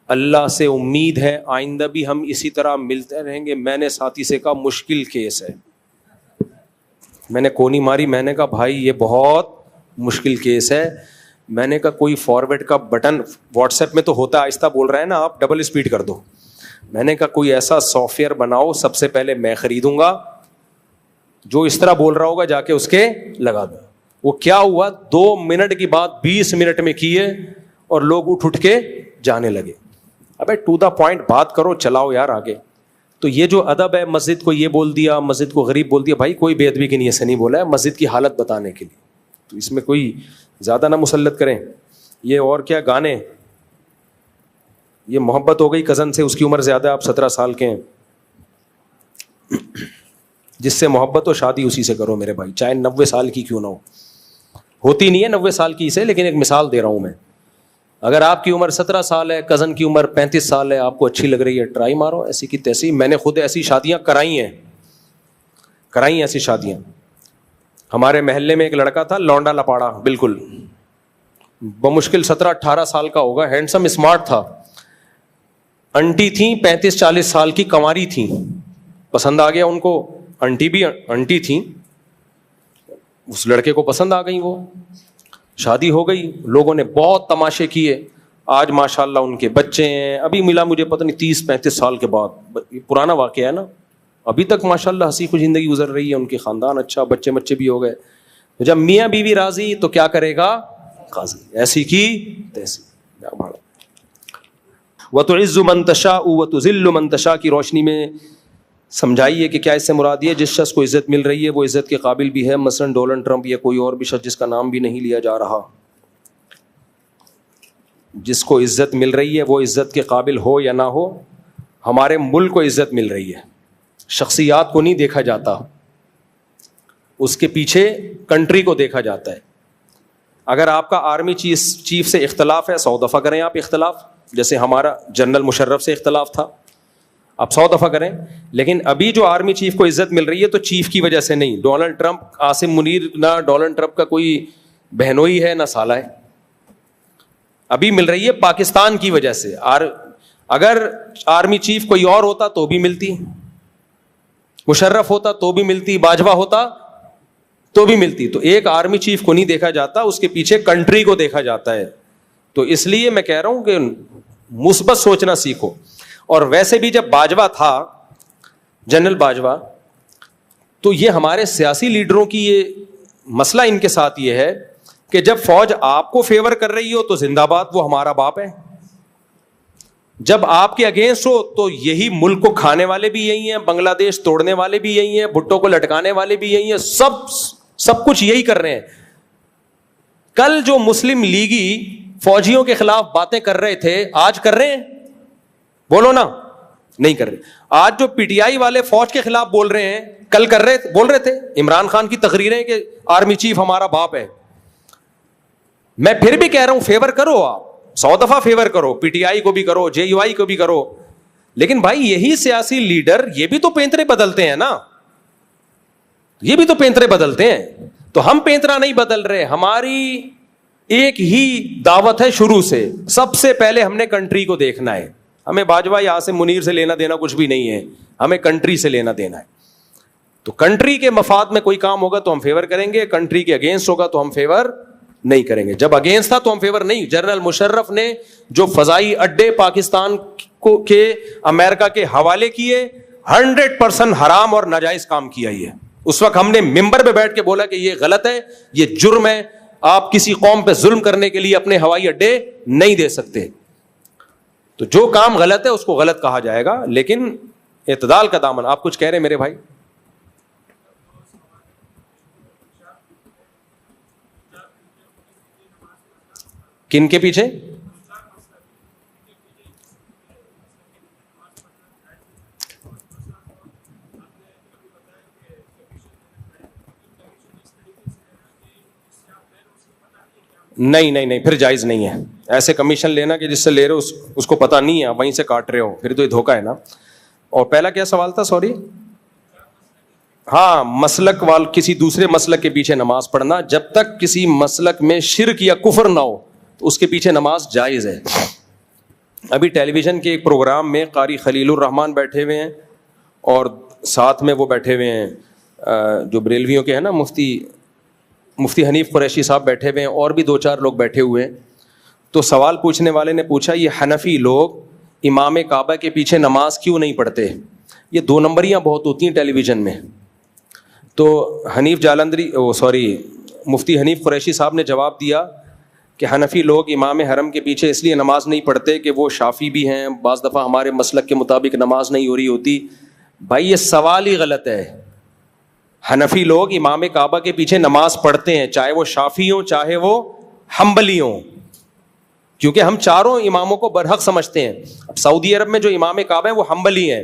Speaker 1: اللہ سے امید ہے آئندہ بھی ہم اسی طرح ملتے رہیں گے. میں نے ساتھی سے کہا مشکل کیس ہے, میں نے کونی ماری, میں نے کہا بھائی یہ بہت مشکل کیس ہے. میں نے کہا کوئی فارورڈ کا بٹن واٹس ایپ میں تو ہوتا ہے, آہستہ بول رہے ہیں نا آپ, ڈبل اسپیڈ کر دو. میں نے کہا کوئی ایسا سافٹ ویئر بناؤ, سب سے پہلے میں خریدوں گا, جو اس طرح بول رہا ہوگا جا کے اس کے لگا دوں. وہ کیا ہوا, 2 منٹ کی بات 20 منٹ میں کیے اور لوگ اٹھ کے جانے لگے. ابے ٹو دا پوائنٹ بات کرو, چلاؤ یار آگے. تو یہ جو ادب ہے, مسجد کو یہ بول دیا, مسجد کو غریب بول دیا, بھائی کوئی بے ادبی کی نیت سے نہیں بولا ہے, مسجد کی حالت بتانے کے لیے. تو اس میں کوئی زیادہ نہ مسلط کریں. یہ اور کیا گانے, یہ محبت ہو گئی کزن سے, اس کی عمر زیادہ, آپ 17 سال کے ہیں, جس سے محبت ہو شادی اسی سے کرو میرے بھائی, چاہے 90 سال کی کیوں نہ ہو. ہوتی نہیں ہے 90 سال کی سے, لیکن ایک مثال دے رہا ہوں میں. اگر آپ کی عمر 17 سال ہے, کزن کی عمر 35 سال ہے, آپ کو اچھی لگ رہی ہے, ٹرائی مارو ایسی کی تیسی. میں نے خود ایسی شادیاں کرائی ہیں ایسی شادیاں. ہمارے محلے میں ایک لڑکا تھا, لونڈا لپاڑا بالکل, بمشکل 17-18 سال کا ہوگا, ہینڈسم اسمارٹ تھا. انٹی تھیں 35-40 سال کی, کنواری تھیں, پسند آ گیا ان کو. انٹی بھی انٹی تھیں, اس لڑکے کو پسند آ گئی, وہ شادی ہو گئی. لوگوں نے بہت تماشے کیے. آج ماشاءاللہ ان کے بچے ہیں, ابھی ملا مجھے پتہ نہیں 30-35 سال کے بعد, پرانا واقعہ ہے نا, ابھی تک ماشاءاللہ ہنسی خوش زندگی گزر رہی ہے, ان کے خاندان اچھا, بچے بھی ہو گئے. جب میاں بیوی راضی تو کیا کرے گا قاضی, ایسی کی تیسی. وَتُعِزُّ مَن تَشَاءُ وَتُذِلُّ مَن تَشَاء کی روشنی میں سمجھائیے کہ کیا اس سے مراد یہ جس شخص کو عزت مل رہی ہے وہ عزت کے قابل بھی ہے, مثلا ڈونلڈ ٹرمپ یا کوئی اور بھی شخص جس کا نام بھی نہیں لیا جا رہا, جس کو عزت مل رہی ہے وہ عزت کے قابل ہو یا نہ ہو. ہمارے ملک کو عزت مل رہی ہے, شخصیات کو نہیں دیکھا جاتا, اس کے پیچھے کنٹری کو دیکھا جاتا ہے. اگر آپ کا آرمی چیف سے اختلاف ہے 100 دفعہ کریں آپ اختلاف, جیسے ہمارا جنرل مشرف سے اختلاف تھا, آپ 100 دفعہ کریں. لیکن ابھی جو آرمی چیف کو عزت مل رہی ہے تو چیف کی وجہ سے نہیں. ڈونلڈ ٹرمپ, عاصم منیر نہ ڈونلڈ ٹرمپ کا کوئی بہنوئی ہے نہ سالہ ہے, ابھی مل رہی ہے پاکستان کی وجہ سے. اگر آرمی چیف کوئی اور ہوتا تو بھی ملتی, مشرف ہوتا تو بھی ملتی, باجوہ ہوتا تو بھی ملتی. تو ایک آرمی چیف کو نہیں دیکھا جاتا, اس کے پیچھے کنٹری کو دیکھا جاتا ہے. تو اس لیے میں کہہ رہا ہوں کہ مثبت سوچنا سیکھو. اور ویسے بھی جب باجوہ تھا, جنرل باجوہ, تو یہ ہمارے سیاسی لیڈروں کی یہ مسئلہ ان کے ساتھ یہ ہے کہ جب فوج آپ کو فیور کر رہی ہو تو زندہ باد وہ ہمارا باپ ہے, جب آپ کے اگینسٹ ہو تو یہی ملک کو کھانے والے بھی یہی ہیں, بنگلہ دیش توڑنے والے بھی یہی ہیں, بھٹو کو لٹکانے والے بھی یہی ہیں, سب کچھ یہی کر رہے ہیں. کل جو مسلم لیگی فوجیوں کے خلاف باتیں کر رہے تھے آج کر رہے ہیں, بولو نا, نہیں کر رہے. آج جو پی ٹی آئی والے فوج کے خلاف بول رہے ہیں, کل بول رہے تھے عمران خان کی تقریریں کہ آرمی چیف ہمارا باپ ہے. میں پھر بھی کہہ رہا ہوں فیور کرو, آپ 100 دفعہ فیور کرو, پی ٹی آئی کو بھی کرو, جے یو آئی کو بھی کرو, لیکن بھائی یہی سیاسی لیڈر یہ بھی تو پینترے بدلتے ہیں نا, یہ بھی تو پینترے بدلتے ہیں. تو ہم پینترا نہیں بدل رہے, ہماری ایک ہی دعوت ہے شروع سے, سب سے پہلے ہم نے کنٹری کو دیکھنا ہے. ہمیں باجوہ یا عاصم منیر سے لینا دینا کچھ بھی نہیں ہے, ہمیں کنٹری سے لینا دینا ہے. تو کنٹری کے مفاد میں کوئی کام ہوگا تو ہم فیور کریں گے, کنٹری کے اگینسٹ ہوگا تو ہم فیور نہیں کریں گے. جب اگینسٹ تھا تو ہم فیور نہیں. جنرل مشرف نے جو فضائی اڈے پاکستان کو کے امریکہ کے حوالے کیے 100% حرام اور ناجائز کام کیا. یہ اس وقت ہم نے ممبر پہ بیٹھ کے بولا کہ یہ غلط ہے, یہ جرم ہے, آپ کسی قوم پہ ظلم کرنے کے لیے اپنے ہوائی اڈے نہیں دے سکتے. تو جو کام غلط ہے اس کو غلط کہا جائے گا, لیکن اعتدال کا دامن. آپ کچھ کہہ رہے ہیں میرے بھائی؟ کن کے پیچھے؟ نہیں, پھر جائز نہیں ہے ایسے کمیشن لینا کہ جس سے لے رہے ہو اس کو پتا نہیں ہے, وہیں سے کاٹ رہے ہو, پھر تو یہ دھوکہ ہے نا. اور پہلا کیا سوال تھا, سوری؟ ہاں, مسلک کسی دوسرے مسلک کے پیچھے نماز پڑھنا, جب تک کسی مسلک میں شرک یا کفر نہ ہو تو اس کے پیچھے نماز جائز ہے. ابھی ٹیلی ویژن کے ایک پروگرام میں قاری خلیل الرحمان بیٹھے ہوئے ہیں, اور ساتھ میں وہ بیٹھے ہوئے ہیں جو بریلویوں کے ہیں نا, مفتی حنیف قریشی صاحب بیٹھے ہوئے ہیں, اور بھی 2-4 لوگ بیٹھے ہوئے ہیں. تو سوال پوچھنے والے نے پوچھا, یہ حنفی لوگ امام کعبہ کے پیچھے نماز کیوں نہیں پڑھتے؟ یہ 2 نمبریاں بہت ہوتی ہیں ٹیلی ویژن میں. تو مفتی حنیف قریشی صاحب نے جواب دیا کہ حنفی لوگ امام حرم کے پیچھے اس لیے نماز نہیں پڑھتے کہ وہ شافی بھی ہیں, بعض دفعہ ہمارے مسلک کے مطابق نماز نہیں ہو رہی ہوتی. بھائی یہ سوال ہی غلط ہے. حنفی لوگ امام کعبہ کے پیچھے نماز پڑھتے ہیں, چاہے وہ شافی ہوں چاہے وہ حنبلی ہوں, کیونکہ ہم چاروں اماموں کو برحق سمجھتے ہیں. اب سعودی عرب میں جو امام کعبہ ہیں وہ حنبلی ہیں,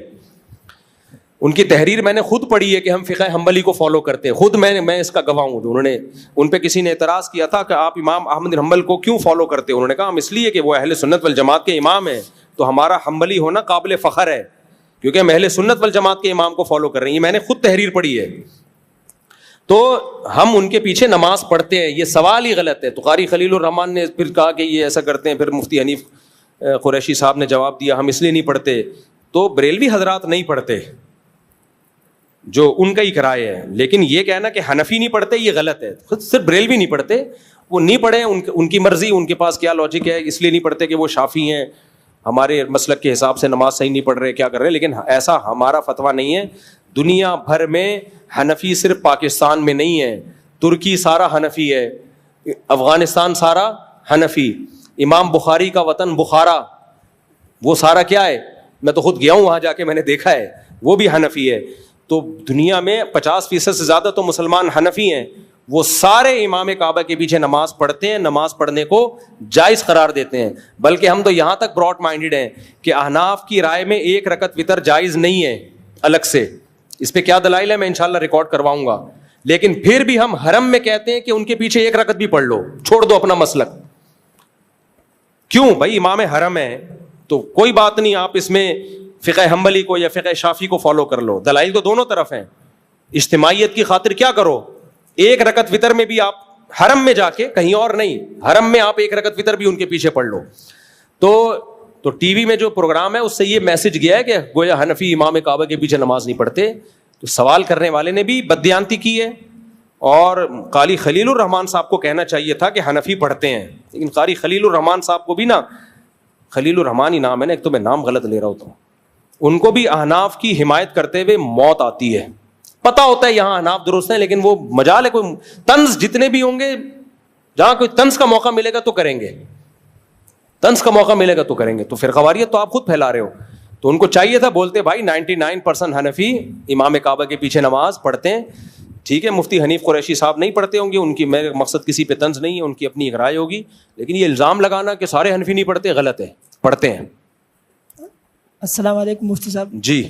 Speaker 1: ان کی تحریر میں نے خود پڑھی ہے کہ ہم فقہ حنبلی کو فالو کرتے ہیں, خود میں اس کا گواہ ہوں. انہوں نے, ان پہ کسی نے اعتراض کیا تھا کہ آپ امام احمد بن حنبل کو کیوں فالو کرتے ہیں؟ انہوں نے کہا ہم اس لیے کہ وہ اہل سنت والجماعت کے امام ہیں, تو ہمارا حنبلی ہونا قابل فخر ہے کیونکہ ہم اہل سنت والجماعت کے امام کو فالو کر رہے ہیں. یہ میں نے خود تحریر پڑھی ہے. تو ہم ان کے پیچھے نماز پڑھتے ہیں, یہ سوال ہی غلط ہے. تو قاری خلیل الرحمان نے پھر کہا کہ یہ ایسا کرتے ہیں. پھر مفتی حنیف قریشی صاحب نے جواب دیا ہم اس لیے نہیں پڑھتے. تو بریلوی حضرات نہیں پڑھتے, جو ان کا ہی کرائے ہے, لیکن یہ کہنا کہ حنفی نہیں پڑھتے یہ غلط ہے. خود صرف بریلوی نہیں پڑھتے, وہ نہیں پڑھے, ان کی مرضی, ان کے پاس کیا لاجک ہے, اس لیے نہیں پڑھتے کہ وہ شافی ہیں, ہمارے مسلک کے حساب سے نماز صحیح نہیں پڑھ رہے, کیا کر رہے. لیکن ایسا ہمارا فتویٰ نہیں ہے. دنیا بھر میں حنفی صرف پاکستان میں نہیں ہے, ترکی سارا حنفی ہے, افغانستان سارا حنفی, امام بخاری کا وطن بخارا وہ سارا کیا ہے, میں تو خود گیا ہوں وہاں جا کے, میں نے دیکھا ہے, وہ بھی حنفی ہے. تو دنیا میں 50% سے زیادہ تو مسلمان حنفی ہیں, وہ سارے امام کعبہ کے پیچھے نماز پڑھتے ہیں, نماز پڑھنے کو جائز قرار دیتے ہیں. بلکہ ہم تو یہاں تک براڈ مائنڈیڈ ہیں کہ احناف کی رائے میں 1 رکعت وتر جائز نہیں ہے الگ سے. اس پہ کیا دلائل ہے میں انشاءاللہ ریکارڈ کرواؤں گا. لیکن پھر بھی ہم حرم میں کہتے ہیں کہ ان کے پیچھے 1 رکعت بھی پڑھ لو, چھوڑ دو اپنا مسلک. کیوں بھائی؟ امام حرم ہے تو کوئی بات نہیں, آپ اس میں فقہ حنبلی کو یا فقہ شافی کو فالو کر لو. دلائل تو دونوں طرف ہیں. اجتماعیت کی خاطر کیا کرو, 1 رکعت وتر میں بھی آپ حرم میں جا کے, کہیں اور نہیں, حرم میں آپ 1 رکعت وتر بھی ان کے پیچھے پڑھ لو. تو ٹی وی میں جو پروگرام ہے اس سے یہ میسج گیا ہے کہ گویا حنفی امام کعبہ کے پیچھے نماز نہیں پڑھتے. تو سوال کرنے والے نے بھی بددیانتی کی ہے, اور قاری خلیل الرحمان صاحب کو کہنا چاہیے تھا کہ حنفی پڑھتے ہیں. لیکن قاری خلیل الرحمان صاحب کو بھی نا, خلیل الرحمان ہی نام ہے نا, ایک تو میں نام غلط لے رہا ہوتا ہوں, ان کو بھی احناف کی حمایت کرتے ہوئے موت آتی ہے. پتا ہوتا ہے یہاں احناف درست ہیں, لیکن وہ مجال ہے, کوئی طنز جتنے بھی ہوں گے, جہاں کوئی طنز کا موقع ملے گا تو کریں گے, طنز کا موقع ملے گا تو کریں گے. تو فرقواریت تو آپ خود پھیلا رہے ہو. تو ان کو چاہیے تھا, بولتے بھائی 99% حنفی امام کعبہ کے پیچھے نماز پڑھتے ہیں. ٹھیک ہے, مفتی حنیف قریشی صاحب نہیں پڑھتے ہوں گے, ان کی, میرے مقصد کسی پہ طنز نہیں ہے, ان کی اپنی ایک رائے ہوگی. لیکن یہ الزام لگانا کہ سارے حنفی نہیں پڑھتے غلط ہے, پڑھتے ہیں.
Speaker 6: السلام علیکم مفتی صاحب.
Speaker 1: جی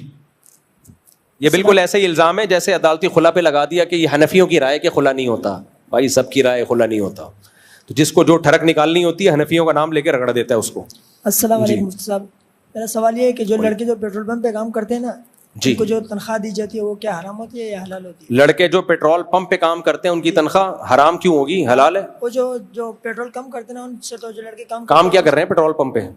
Speaker 1: یہ بالکل ایسا ہی الزام ہے جیسے عدالتی خلا پہ لگا دیا کہ یہ حنفیوں کی رائے کہ خلا نہیں ہوتا. بھائی سب کی رائے خلا نہیں ہوتا, تو جس کو جو ٹھڑک نکالنی ہوتی ہے حنفیوں کا نام لے کے رگڑ دیتا ہے اس کو.
Speaker 6: السلام علیکم مفتی صاحب, میرا سوال یہ ہے کہ جو لڑکے جو پیٹرول پمپ پہ کام کرتے ہیں نا,
Speaker 1: جی,
Speaker 6: ان کو جو تنخواہ دی جاتی ہے وہ کیا حرام ہوتی ہے یا حلال ہوتی ہے؟
Speaker 1: لڑکے جو پیٹرول پمپ پہ کام کرتے ہیں ان کی تنخواہ حرام کیوں ہوگی, حلال ہے.
Speaker 6: وہ جو پیٹرول کم کرتے ہیں نا ان سے تو جو لڑکے
Speaker 1: کام کیا کر رہے ہیں پیٹرول پمپ پہ؟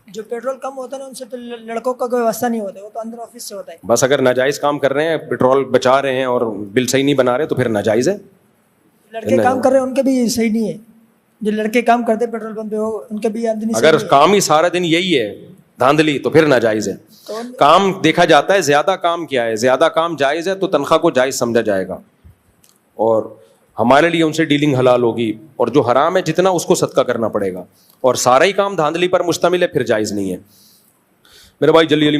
Speaker 6: جو پیٹرول کم ہوتا ہے نا ان سے تو لڑکوں کا کوئی واسطہ نہیں ہوتا, وہ تو اندر آفس سے ہوتا ہے.
Speaker 1: بس اگر ناجائز کام کر رہے ہیں, پیٹرول بچا رہے ہیں اور بل صحیح نہیں بنا رہے تو پھر ناجائز ہے.
Speaker 6: لڑکے کام کر رہے ہیں ان کے بھی صحیح نہیں ہے, جو لڑکے کام کرتے ہیں پیٹرول پمپ پہ ان کے بھی آمدنی
Speaker 1: اگر کام ہی سارا دن یہی ہے دھاندلی تو پھر ناجائز ہے. کام دیکھا جاتا ہے, زیادہ کام کیا ہے, زیادہ کام جائز ہے تو تنخواہ کو جائز سمجھا جائے گا اور ہمارے لیے ان سے ڈیلنگ حلال ہوگی, اور جو حرام ہے جتنا اس کو صدقہ کرنا پڑے گا, اور سارا ہی کام دھاندلی پر مشتمل ہے پھر جائز نہیں ہے. میرے بھائی جلدی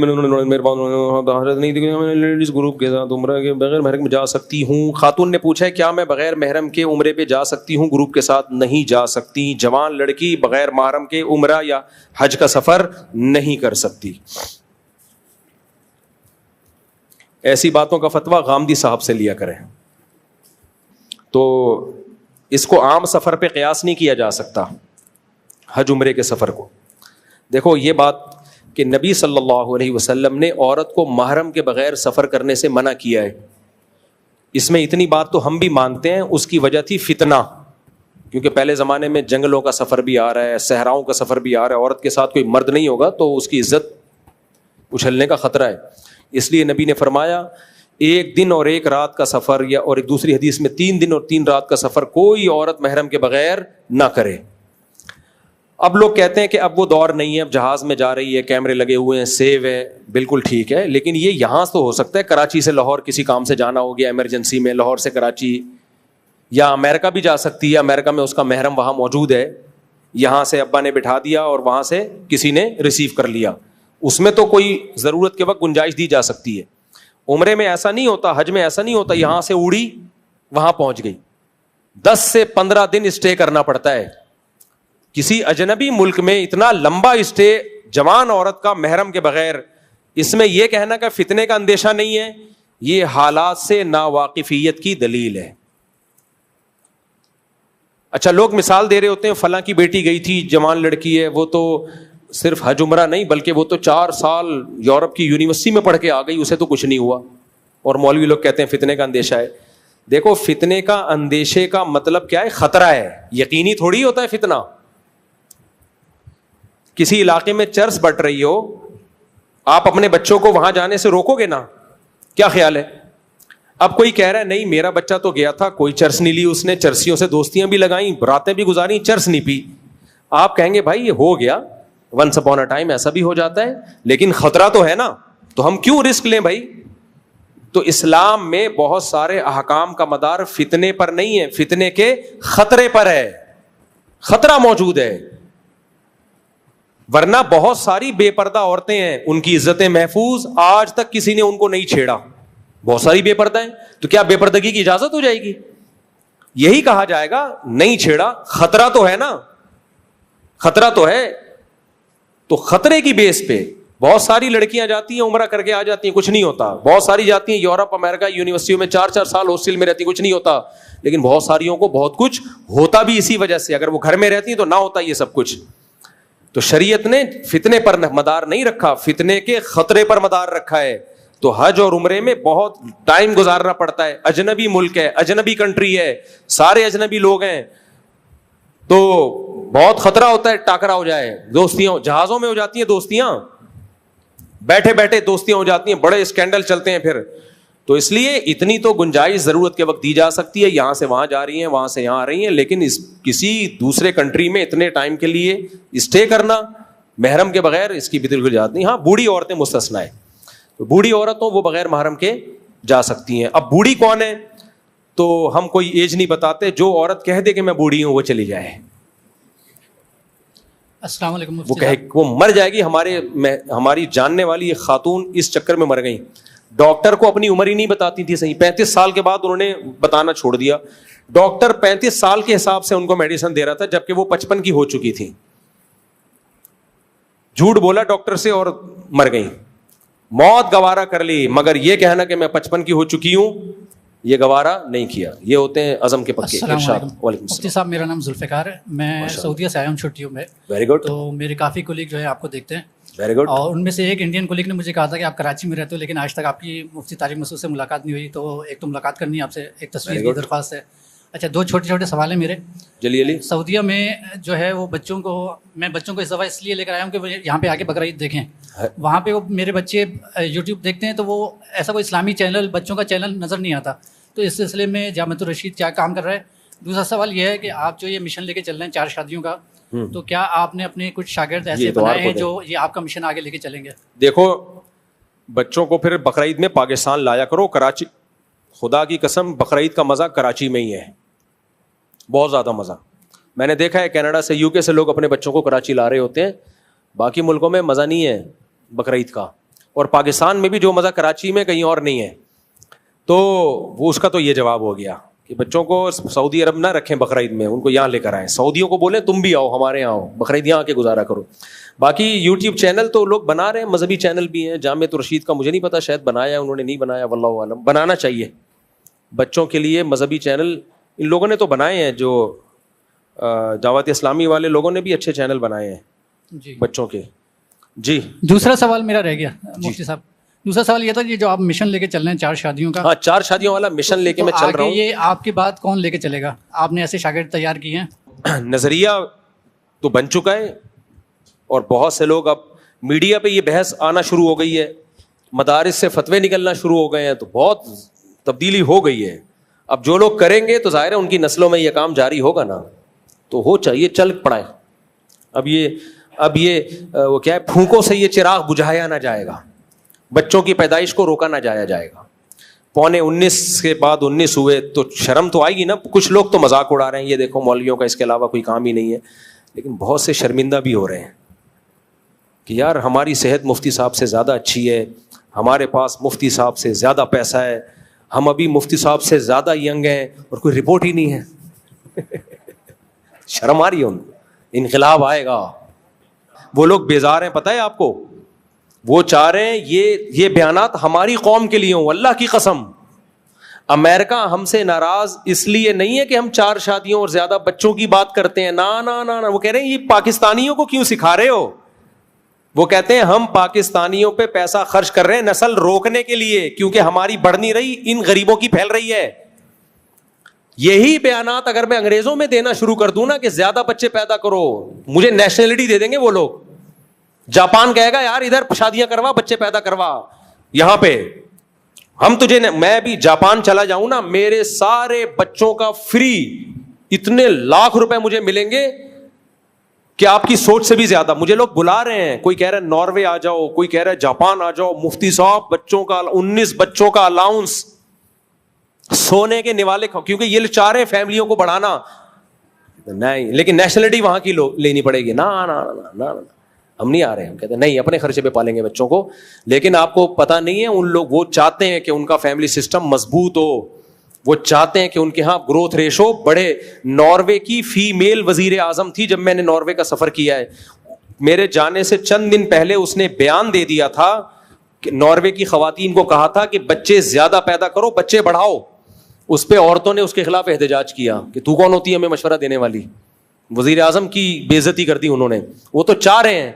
Speaker 1: لیڈیز گروپ کے ساتھ عمرہ کے بغیر محرم جا سکتی ہوں. خاتون نے پوچھا ہے کیا میں بغیر محرم کے عمرے پہ جا سکتی ہوں؟ گروپ کے ساتھ نہیں جا سکتی. جوان لڑکی بغیر محرم کے عمرہ یا حج کا سفر نہیں کر سکتی. ایسی باتوں کا فتویٰ غامدی صاحب سے لیا کریں. تو اس کو عام سفر پہ قیاس نہیں کیا جا سکتا, حج عمرے کے سفر کو. دیکھو یہ بات کہ نبی صلی اللہ علیہ وسلم نے عورت کو محرم کے بغیر سفر کرنے سے منع کیا ہے, اس میں اتنی بات تو ہم بھی مانتے ہیں. اس کی وجہ تھی فتنہ, کیونکہ پہلے زمانے میں جنگلوں کا سفر بھی آ رہا ہے, صحراؤں کا سفر بھی آ رہا ہے, عورت کے ساتھ کوئی مرد نہیں ہوگا تو اس کی عزت اچھلنے کا خطرہ ہے. اس لیے نبی نے فرمایا 1 دن اور 1 رات کا سفر, یا اور ایک دوسری حدیث میں 3 دن اور 3 رات کا سفر کوئی عورت محرم کے بغیر نہ کرے. اب لوگ کہتے ہیں کہ اب وہ دور نہیں ہے, اب جہاز میں جا رہی ہے, کیمرے لگے ہوئے ہیں, سیو ہے, بالکل ٹھیک ہے, لیکن یہ یہاں تو ہو سکتا ہے کراچی سے لاہور کسی کام سے جانا ہو گیا ایمرجنسی میں, لاہور سے کراچی, یا امریکہ بھی جا سکتی ہے, امریکہ میں اس کا محرم وہاں موجود ہے, یہاں سے ابا نے بٹھا دیا اور وہاں سے کسی نے ریسیو کر لیا, اس میں تو کوئی ضرورت کے وقت گنجائش دی جا سکتی ہے. عمرے میں ایسا نہیں ہوتا, حج میں ایسا نہیں ہوتا, یہاں سے اڑی وہاں پہنچ گئی, 10 سے 15 دن اسٹے کرنا پڑتا ہے. کسی اجنبی ملک میں اتنا لمبا اسٹے جوان عورت کا محرم کے بغیر, اس میں یہ کہنا کہ فتنے کا اندیشہ نہیں ہے, یہ حالات سے ناواقفیت کی دلیل ہے. اچھا لوگ مثال دے رہے ہوتے ہیں فلاں کی بیٹی گئی تھی, جوان لڑکی ہے, وہ تو صرف حج عمرہ نہیں بلکہ وہ تو 4 سال یورپ کی یونیورسٹی میں پڑھ کے آ گئی, اسے تو کچھ نہیں ہوا, اور مولوی لوگ کہتے ہیں فتنے کا اندیشہ ہے. دیکھو فتنے کا اندیشے کا مطلب کیا ہے, خطرہ ہے, یقینی تھوڑی ہوتا ہے فتنہ. کسی علاقے میں چرس بٹ رہی ہو, آپ اپنے بچوں کو وہاں جانے سے روکو گے نا؟ کیا خیال ہے؟ اب کوئی کہہ رہا ہے نہیں میرا بچہ تو گیا تھا, کوئی چرس نہیں لی اس نے, چرسیوں سے دوستیاں بھی لگائیں, راتیں بھی گزاری, چرس نہیں پی. آپ کہیں گے بھائی یہ ہو گیا, ونس اپون اے ٹائم ایسا بھی ہو جاتا ہے, لیکن خطرہ تو ہے نا, تو ہم کیوں رسک لیں بھائی؟ تو اسلام میں بہت سارے احکام کا مدار فتنے پر نہیں ہے, فتنے کے خطرے پر ہے, خطرہ موجود ہے. ورنہ بہت ساری بے پردہ عورتیں ہیں, ان کی عزتیں محفوظ, آج تک کسی نے ان کو نہیں چھیڑا. بہت ساری بے پردہ ہیں, تو کیا بے پردگی کی اجازت ہو جائے گی؟ یہی کہا جائے گا نہیں چھیڑا, خطرہ تو ہے نا, خطرہ تو ہے. تو خطرے کی بیس پہ بہت ساری لڑکیاں جاتی ہیں, عمرہ کر کے آ جاتی ہیں, کچھ نہیں ہوتا. بہت ساری جاتی ہیں یورپ امریکہ یونیورسٹیوں میں 4 سال ہاسٹل میں رہتی, کچھ نہیں ہوتا. لیکن بہت ساریوں کو بہت کچھ ہوتا بھی اسی وجہ سے, اگر وہ گھر میں رہتی ہیں تو نہ ہوتا یہ سب کچھ. تو شریعت نے فتنے پر مدار نہیں رکھا, فتنے کے خطرے پر مدار رکھا ہے. تو حج اور عمرے میں بہت ٹائم گزارنا پڑتا ہے, اجنبی ملک ہے, اجنبی کنٹری ہے, سارے اجنبی لوگ ہیں, تو بہت خطرہ ہوتا ہے ٹاکرا ہو جائے. دوستیاں جہازوں میں ہو جاتی ہیں, دوستیاں بیٹھے بیٹھے دوستیاں ہو جاتی ہیں, بڑے اسکینڈل چلتے ہیں پھر. تو اس لیے اتنی تو گنجائش ضرورت کے وقت دی جا سکتی ہے, یہاں سے وہاں جا رہی ہیں, وہاں سے یہاں آ رہی ہیں, لیکن کسی دوسرے کنٹری میں اتنے ٹائم کے لیے اسٹے کرنا محرم کے بغیر, اس کی بالکل اجازت نہیں. ہاں بوڑھی عورتیں مستثنا ہے, تو بوڑھی عورتوں وہ بغیر محرم کے جا سکتی ہیں. اب بوڑھی کون ہے تو ہم کوئی ایج نہیں بتاتے, جو عورت کہہ دے کہ میں بوڑھی ہوں وہ چلی جائے.
Speaker 7: السلام علیکم.
Speaker 1: وہ مر جائے گی. ہماری جاننے والی ایک خاتون اس چکر میں مر گئی, ڈاکٹر کو اپنی عمر ہی نہیں بتاتی تھی صحیح, 35 سال کے بعد انہوں نے بتانا چھوڑ دیا. ڈاکٹر 35 سال کے حساب سے ان کو میڈیسن دے رہا تھا جبکہ وہ 55 کی ہو چکی تھی. جھوٹ بولا ڈاکٹر سے اور مر گئی, موت گوارا کر لی, مگر یہ کہنا کہ میں 55 کی ہو چکی ہوں یہ گوارا نہیں کیا. یہ ہوتے ہیں عزم کے پکے.
Speaker 7: السلام علیکم مفتی صاحب, میرا نام ذوالفقار ہے, میں سعودیہ سے آیا ہوں چھٹیوں میں.
Speaker 1: Very good.
Speaker 7: تو میرے کافی کولیگ جو ہے آپ کو دیکھتے ہیں.
Speaker 1: Very good.
Speaker 7: اور ان میں سے ایک انڈین کولیگ نے مجھے کہا تھا کہ آپ کراچی میں رہتے ہو لیکن آج تک آپ کی مفتی طارق مسعود سے ملاقات نہیں ہوئی, تو ایک تو ملاقات کرنی ہے آپ سے, ایک تصویر کی درخواست ہے. اچھا, 2 چھوٹے سوال ہیں میرے.
Speaker 1: جلی
Speaker 7: سعودیہ میں جو ہے وہ میں بچوں کو اس دفعہ اس لیے لے کر آیا ہوں کہ یہاں پہ آ کے بقرعید دیکھیں. وہاں پہ وہ میرے بچے یوٹیوب دیکھتے ہیں تو وہ ایسا کوئی اسلامی چینل, بچوں کا چینل نظر نہیں آتا. تو اس سلسلے میں جامعۃ الرشید کیا کام کر رہا ہے؟ دوسرا سوال یہ ہے کہ آپ جو یہ مشن لے کے چل رہے ہیں 4 شادیوں کا, تو کیا آپ نے اپنے کچھ شاگرد ایسے بنائے ہیں جو یہ آپ کا مشن آگے لے کے چلیں گے؟
Speaker 1: دیکھو بچوں کو پھر بقرعید میں پاکستان لایا کرو. کراچی, خدا کی قسم بقرعید کا مزہ کراچی میں ہی ہے, بہت زیادہ مزہ. میں نے دیکھا ہے کینیڈا سے UK سے لوگ اپنے بچوں کو کراچی لا رہے ہوتے ہیں, باقی ملکوں میں مزہ نہیں ہے بقرعید کا. اور پاکستان میں بھی جو مزہ کراچی میں کہیں اور نہیں ہے. تو وہ اس کا تو یہ جواب ہو گیا کہ بچوں کو سعودی عرب نہ رکھیں بقرعید میں, ان کو یہاں لے کر آئیں. سعودیوں کو بولیں تم بھی آؤ ہمارے یہاں آؤ, بقرعید یہاں آ کے گزارا کرو. باقی یوٹیوب چینل تو لوگ بنا رہے ہیں, مذہبی چینل بھی ہیں. جامعۃ الرشید کا مجھے نہیں پتا, شاید بنایا انہوں نے, نہیں بنایا واللہ عالم. بنانا چاہیے بچوں کے لیے مذہبی چینل. ان لوگوں نے تو بنائے ہیں, جو دعوت اسلامی والے لوگوں نے بھی اچھے چینل بنائے ہیں بچوں کے. جی
Speaker 7: دوسرا سوال میرا رہ گیا مفتی صاحب. دوسرا سوال یہ تھا کہ جو آپ مشن لے کے چل رہے ہیں 4 شادیوں کا.
Speaker 1: ہاں 4 شادیوں والا مشن لے کے میں چل رہا ہوں.
Speaker 7: یہ آپ کی بات کون لے کے چلے گا؟ آپ نے ایسے شاگرد تیار کیے ہیں؟
Speaker 1: نظریہ تو بن چکا ہے اور بہت سے لوگ, اب میڈیا پہ یہ بحث آنا شروع ہو گئی ہے, مدارس سے فتوے نکلنا شروع ہو گئے ہیں, تو بہت تبدیلی ہو گئی ہے. اب جو لوگ کریں گے تو ظاہر ہے ان کی نسلوں میں یہ کام جاری ہوگا نا, تو ہو چاہیے چل پڑائے. اب یہ وہ کیا ہے, پھونکوں سے یہ چراغ بجھایا نہ جائے گا, بچوں کی پیدائش کو روکا نہ جائے گا. 19 کے بعد 19 ہوئے تو شرم تو آئے گی نا. کچھ لوگ تو مذاق اڑا رہے ہیں, یہ دیکھو مولویوں کا اس کے علاوہ کوئی کام ہی نہیں ہے, لیکن بہت سے شرمندہ بھی ہو رہے ہیں کہ یار ہماری صحت مفتی صاحب سے زیادہ اچھی ہے, ہمارے پاس مفتی صاحب سے زیادہ پیسہ ہے, ہم ابھی مفتی صاحب سے زیادہ ینگ ہیں اور کوئی رپورٹ ہی نہیں ہے. شرم آ رہی ہے ان کو. انقلاب آئے گا. وہ لوگ بیزار ہیں, پتہ ہے آپ کو, وہ چاہ رہے ہیں یہ بیانات ہماری قوم کے لیے ہوں. اللہ کی قسم امریکہ ہم سے ناراض اس لیے نہیں ہے کہ ہم 4 شادیوں اور زیادہ بچوں کی بات کرتے ہیں, نا. وہ کہہ رہے ہیں یہ پاکستانیوں کو کیوں سکھا رہے ہو. وہ کہتے ہیں ہم پاکستانیوں پہ پیسہ خرچ کر رہے ہیں نسل روکنے کے لیے, کیونکہ ہماری بڑھ نہیں رہی, ان غریبوں کی پھیل رہی ہے. یہی بیانات اگر میں انگریزوں میں دینا شروع کر دوں نا کہ زیادہ بچے پیدا کرو, مجھے نیشنلٹی دے دیں گے وہ لوگ. جاپان کہے گا یار ادھر شادیاں کروا, بچے پیدا کروا, یہاں پہ ہم تجھے, میں بھی جاپان چلا جاؤں نا, میرے سارے بچوں کا فری اتنے لاکھ روپے مجھے ملیں گے کہ آپ کی سوچ سے بھی زیادہ. مجھے لوگ بلا رہے ہیں, کوئی کہہ رہا ہے ناروے آ جاؤ, کوئی کہہ رہا ہے جاپان آ جاؤ, مفتی صاحب بچوں کا 19 بچوں کا الاؤنس, سونے کے نوالے, کیونکہ یہ چاہ رہے ہیں فیملیوں کو بڑھانا. نہیں, لیکن نیشنلٹی وہاں کی لینی پڑے گی. نا ہم نہیں آ رہے. ہم کہتے ہیں نہیں, اپنے خرچے پہ پالیں گے بچوں کو. لیکن آپ کو پتا نہیں ہے, ان لوگ وہ چاہتے ہیں کہ ان کا فیملی سسٹم مضبوط ہو, وہ چاہتے ہیں کہ ان کے ہاں گروتھ ریشو بڑھے. ناروے کی فیمیل وزیر اعظم تھی, جب میں نے ناروے کا سفر کیا ہے, میرے جانے سے چند دن پہلے اس نے بیان دے دیا تھا کہ ناروے کی خواتین کو کہا تھا کہ بچے زیادہ پیدا کرو, بچے بڑھاؤ. اس پہ عورتوں نے اس کے خلاف احتجاج کیا کہ تو کون ہوتی ہے ہمیں مشورہ دینے والی. وزیر اعظم کی بے عزتی کر دی انہوں نے. وہ تو چاہ رہے ہیں.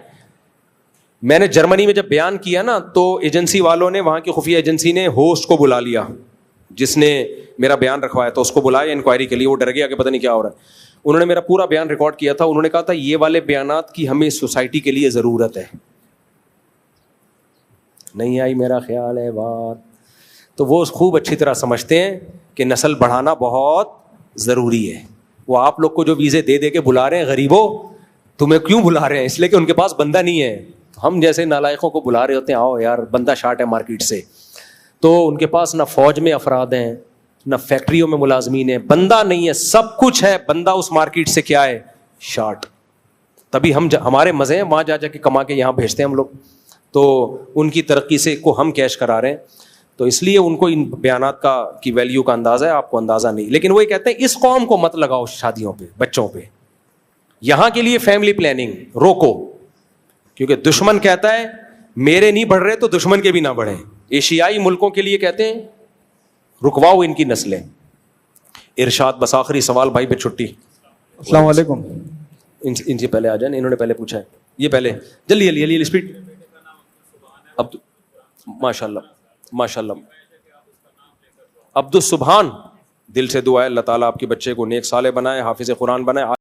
Speaker 1: میں نے جرمنی میں جب بیان کیا نا, تو ایجنسی والوں نے, وہاں کی خفیہ ایجنسی نے ہوسٹ کو بلا لیا جس نے میرا بیان رکھوایا, تو اس کو بلایا انکوائری کے لیے. وہ ڈر گیا کہ پتہ نہیں کیا ہو رہا ہے. انہوں نے میرا پورا بیان ریکارڈ کیا تھا. انہوں نے کہا تھا یہ والے بیانات کی ہمیں سوسائٹی کے لیے ضرورت ہے. نہیں آئی میرا خیال ہے بات. تو وہ خوب اچھی طرح سمجھتے ہیں کہ نسل بڑھانا بہت ضروری ہے. وہ آپ لوگ کو جو ویزے دے دے کے بلا رہے ہیں, غریبوں تمہیں کیوں بلا رہے ہیں؟ اس لیے کہ ان کے پاس بندہ نہیں ہے. ہم جیسے نالائقوں کو بلا رہے ہوتے ہیں, آؤ یار بندہ شارٹ ہے مارکیٹ سے. تو ان کے پاس نہ فوج میں افراد ہیں, نہ فیکٹریوں میں ملازمین ہیں, بندہ نہیں ہے. سب کچھ ہے, بندہ اس مارکیٹ سے کیا ہے, شارٹ. تبھی ہمارے مزے ہیں, وہاں جا کے کما کے یہاں بھیجتے ہیں ہم لوگ. تو ان کی ترقی سے کو ہم کیش کرا رہے ہیں. تو اس لیے ان کو ان بیانات کی ویلیو کا اندازہ ہے, آپ کو اندازہ نہیں. لیکن وہ یہ کہتے ہیں اس قوم کو مت لگاؤ شادیوں پہ, بچوں پہ. یہاں کے لیے فیملی پلاننگ روکو. کیونکہ دشمن کہتا ہے میرے نہیں بڑھ رہے تو دشمن کے بھی نہ بڑھیں. ایشیائی ملکوں کے لیے کہتے ہیں رکواؤ ان کی نسلیں. ارشاد. بس آخری سوال بھائی پہ چھٹی.
Speaker 8: السلام علیکم.
Speaker 1: ان سے پہلے آ جائیں, انہوں نے پہلے پوچھا ہے. یہ پہلے جلدی جلدی جلدی اسپیڈ. اب ماشاء اللہ ماشاء اللہ. عبد السبحان, دل سے دعا ہے اللہ تعالیٰ آپ کے بچے کو نیک صالح بنائے, حافظ قرآن بنائے.